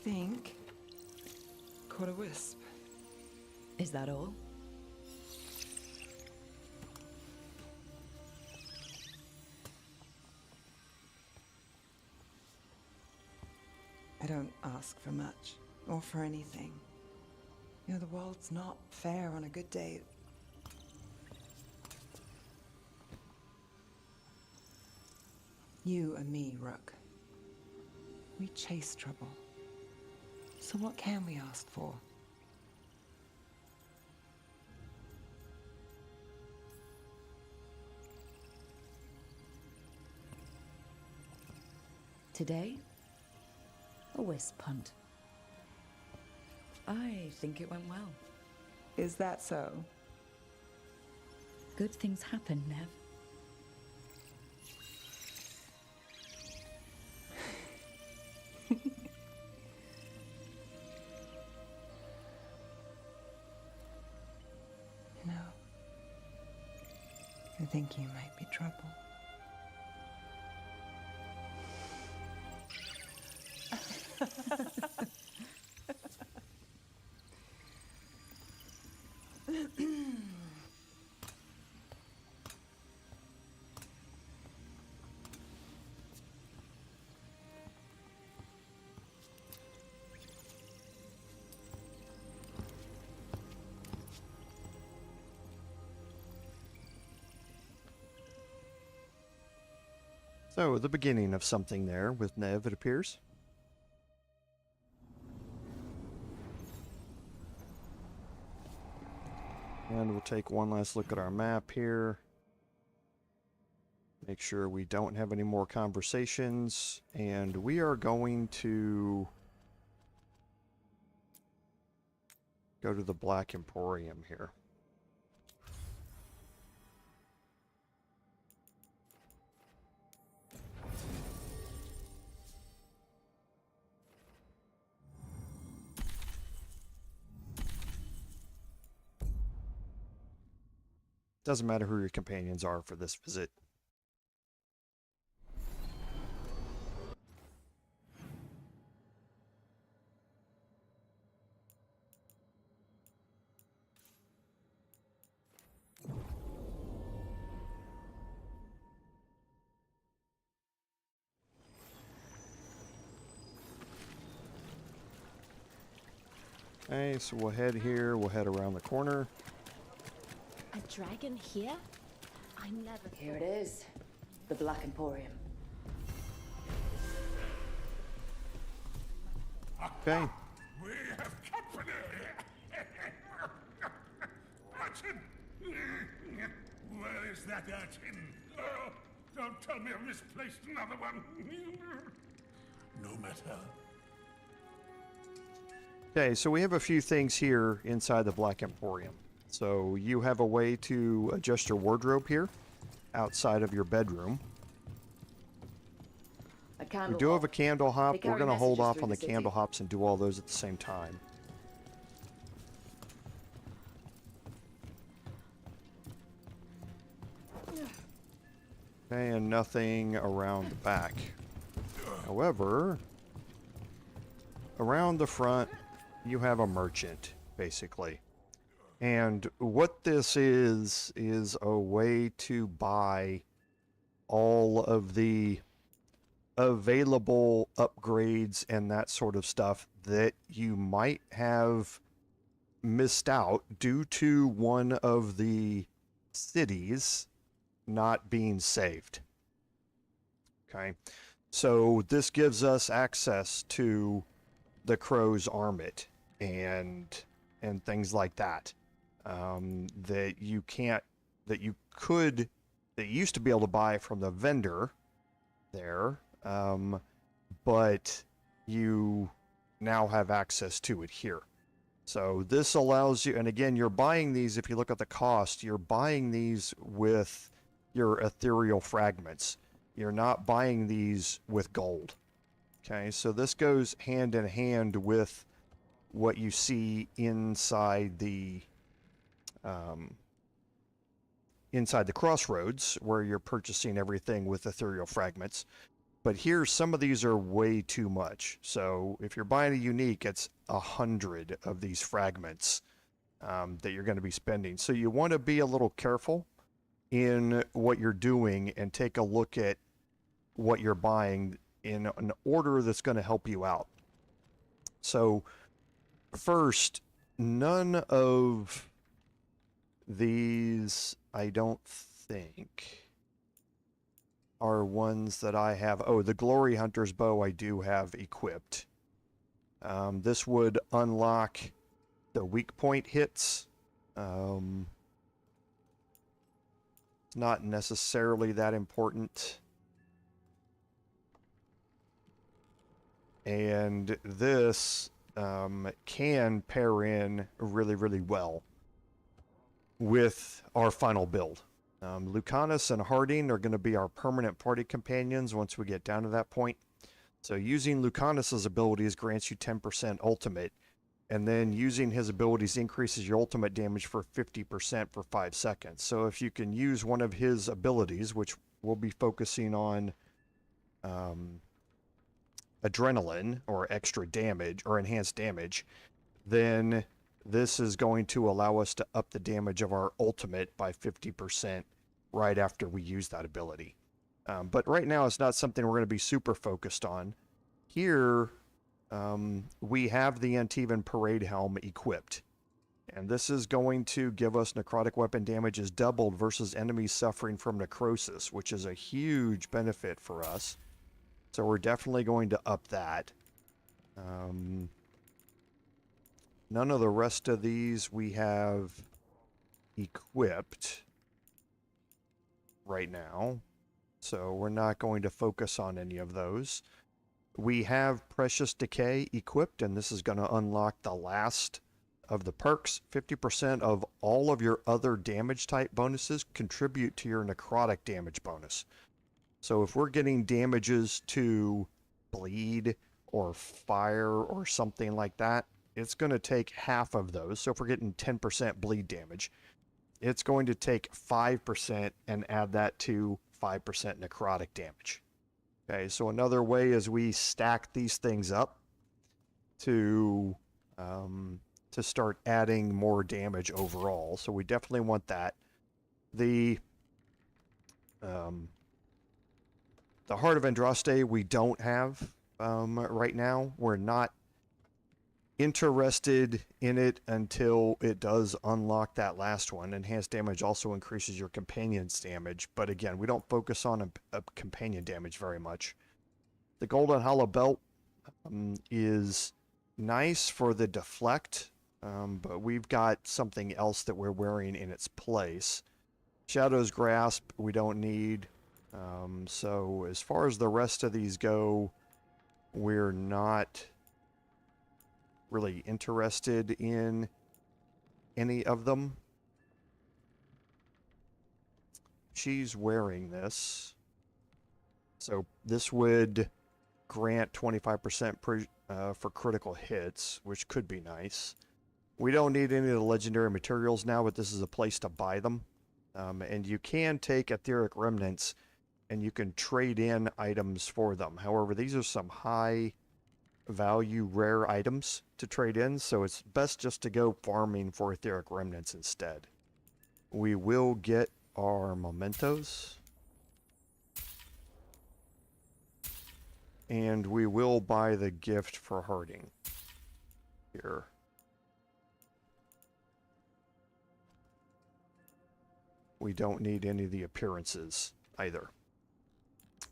think caught a wisp. Is that all? I don't ask for much, or for anything. You know, the world's not fair on a good day. You and me, Rook. We chase trouble. So what can we ask for? Today, a wisp hunt. I think it went well. Is that so? Good things happen, Nev. No. I think you might be trouble. So, the beginning of something there with Nev, it appears. And we'll take one last look at our map here. Make sure we don't have any more conversations. And we are going to go to the Black Emporium here. Doesn't matter who your companions are for this visit. Okay, so we'll head here, we'll head around the corner. A dragon here? I never. Here it is, the Black Emporium. Okay. We have company! Urchin! Where is that urchin? Oh, don't tell me I've misplaced another one! No matter. Okay, so we have a few things here inside the Black Emporium. So you have a way to adjust your wardrobe here, outside of your bedroom. We do have a candle hop. We're going to hold off on the candle hops and do all those at the same time. Okay, and nothing around the back. However, around the front, you have a merchant, basically. And what this is a way to buy all of the available upgrades and that sort of stuff that you might have missed out due to one of the cities not being saved. Okay, so this gives us access to the Crow's Armlet and things like that. That you used to be able to buy from the vendor there, but you now have access to it here. So this allows you, and again, you're buying these, if you look at the cost, you're buying these with your ethereal fragments. You're not buying these with gold. Okay, so this goes hand in hand with what you see inside the crossroads, where you're purchasing everything with ethereal fragments. But here, some of these are way too much. So if you're buying a unique, it's 100 of these fragments that you're going to be spending. So you want to be a little careful in what you're doing and take a look at what you're buying in an order that's going to help you out. So, first, none of these, I don't think, are ones that I have. Oh, the Glory Hunter's Bow I do have equipped. This would unlock the weak point hits. It's not necessarily that important. And this can pair in really, really well with our final build. Lucanis and Harding are going to be our permanent party companions once we get down to that point. So using Lucanis's abilities grants you 10% ultimate, and then using his abilities increases your ultimate damage for 50% for 5 seconds. So if you can use one of his abilities, which we'll be focusing on adrenaline or extra damage or enhanced damage, then this is going to allow us to up the damage of our ultimate by 50% right after we use that ability. But right now it's not something we're going to be super focused on. Here we have the Antivan Parade Helm equipped. And this is going to give us necrotic weapon damage is doubled versus enemies suffering from necrosis, which is a huge benefit for us. So we're definitely going to up that. None of the rest of these we have equipped right now. So we're not going to focus on any of those. We have Precious Decay equipped, and this is going to unlock the last of the perks. 50% of all of your other damage type bonuses contribute to your necrotic damage bonus. So if we're getting damages to bleed or fire or something like that, it's going to take half of those. So if we're getting 10% bleed damage, it's going to take 5% and add that to 5% necrotic damage. Okay, so another way is we stack these things up to start adding more damage overall. So we definitely want that. The Heart of Andraste we don't have right now. We're not interested in it until it does unlock that last one. Enhanced damage also increases your companion's damage, but again, we don't focus on a companion damage very much. The Golden Hollow Belt is nice for the deflect, but we've got something else that we're wearing in its place. Shadow's Grasp we don't need. So as far as the rest of these go, we're not really interested in any of them. She's wearing this. So this would grant 25% for critical hits, which could be nice. We don't need any of the legendary materials now, but this is a place to buy them. And you can take etheric remnants and you can trade in items for them. However, these are some high value rare items to trade in, so it's best just to go farming for etheric remnants instead. We will get our mementos, and we will buy the gift for Harding here. We don't need any of the appearances either,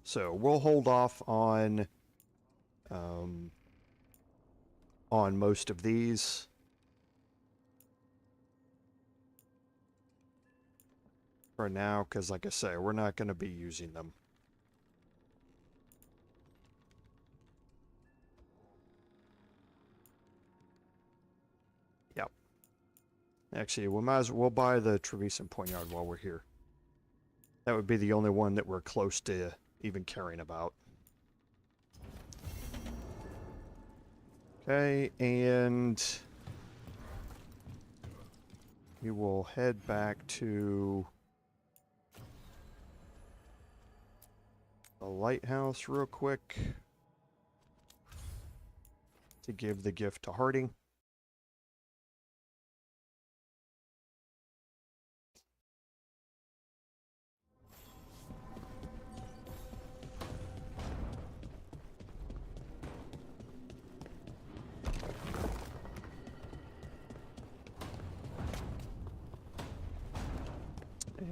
so we'll hold off on most of these. For now, because like I say, we're not going to be using them. Yep. Actually, we might as well buy the Trevisan Poignard while we're here. That would be the only one that we're close to even caring about. Okay, and we will head back to the lighthouse real quick to give the gift to Harding.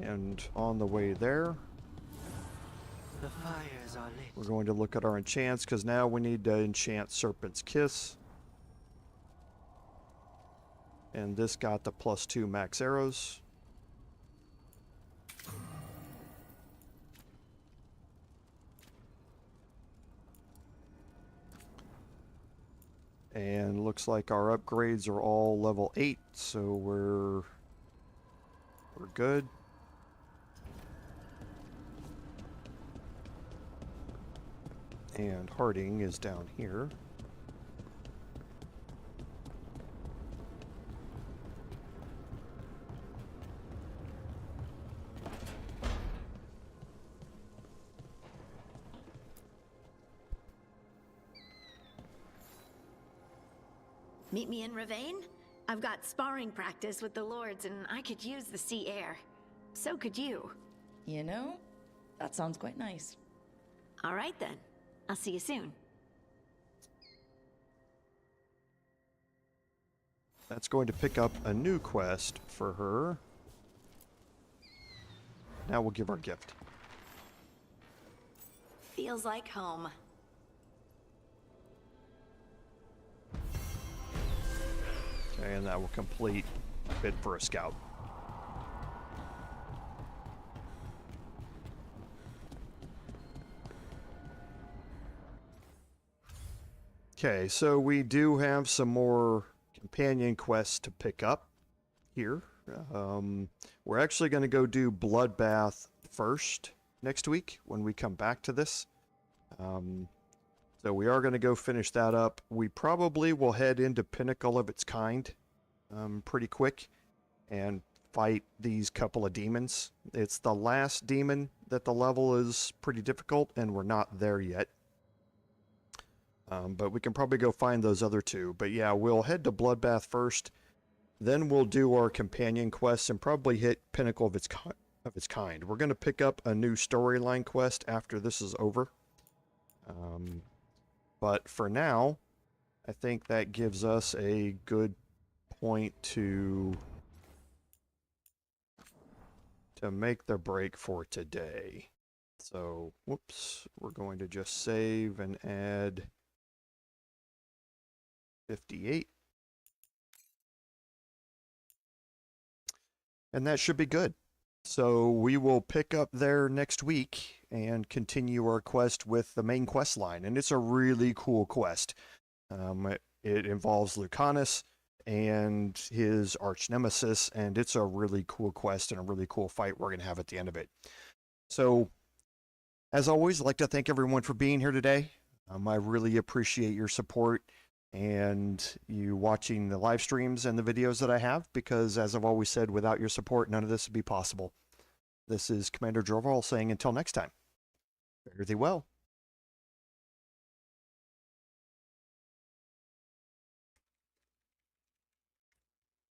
And on the way there, The fires are lit. we're going to look at our enchants, because now we need to enchant Serpent's Kiss. And this got the +2 max arrows. And looks like our upgrades are all level 8, so we're good. And Harding is down here. Meet me in Ravane? I've got sparring practice with the lords and I could use the sea air. So could you. You know, that sounds quite nice. All right then. I'll see you soon. That's going to pick up a new quest for her. Now we'll give our gift. Feels like home. Okay, and that will complete Bid for a Scout. Okay, so we do have some more companion quests to pick up here. We're actually going to go do Bloodbath first next week when we come back to this. So we are going to go finish that up. We probably will head into Pinnacle of its Kind pretty quick and fight these couple of demons. It's the last demon that the level is pretty difficult, and we're not there yet. But we can probably go find those other two. But yeah, we'll head to Bloodbath first. Then we'll do our companion quests and probably hit Pinnacle of its Kind. We're going to pick up a new storyline quest after this is over. But for now, I think that gives us a good point to make the break for today. So, whoops, we're going to just save and add 58. And that should be good. So we will pick up there next week and continue our quest with the main quest line. And it's a really cool quest. It involves Lucanis and his arch nemesis, and it's a really cool quest and a really cool fight we're going to have at the end of it. So, as always, I'd like to thank everyone for being here today. I really appreciate your support and you watching the live streams and the videos that I have, because as I've always said, without your support, none of this would be possible. This is Commander Jorval saying until next time, fare thee well.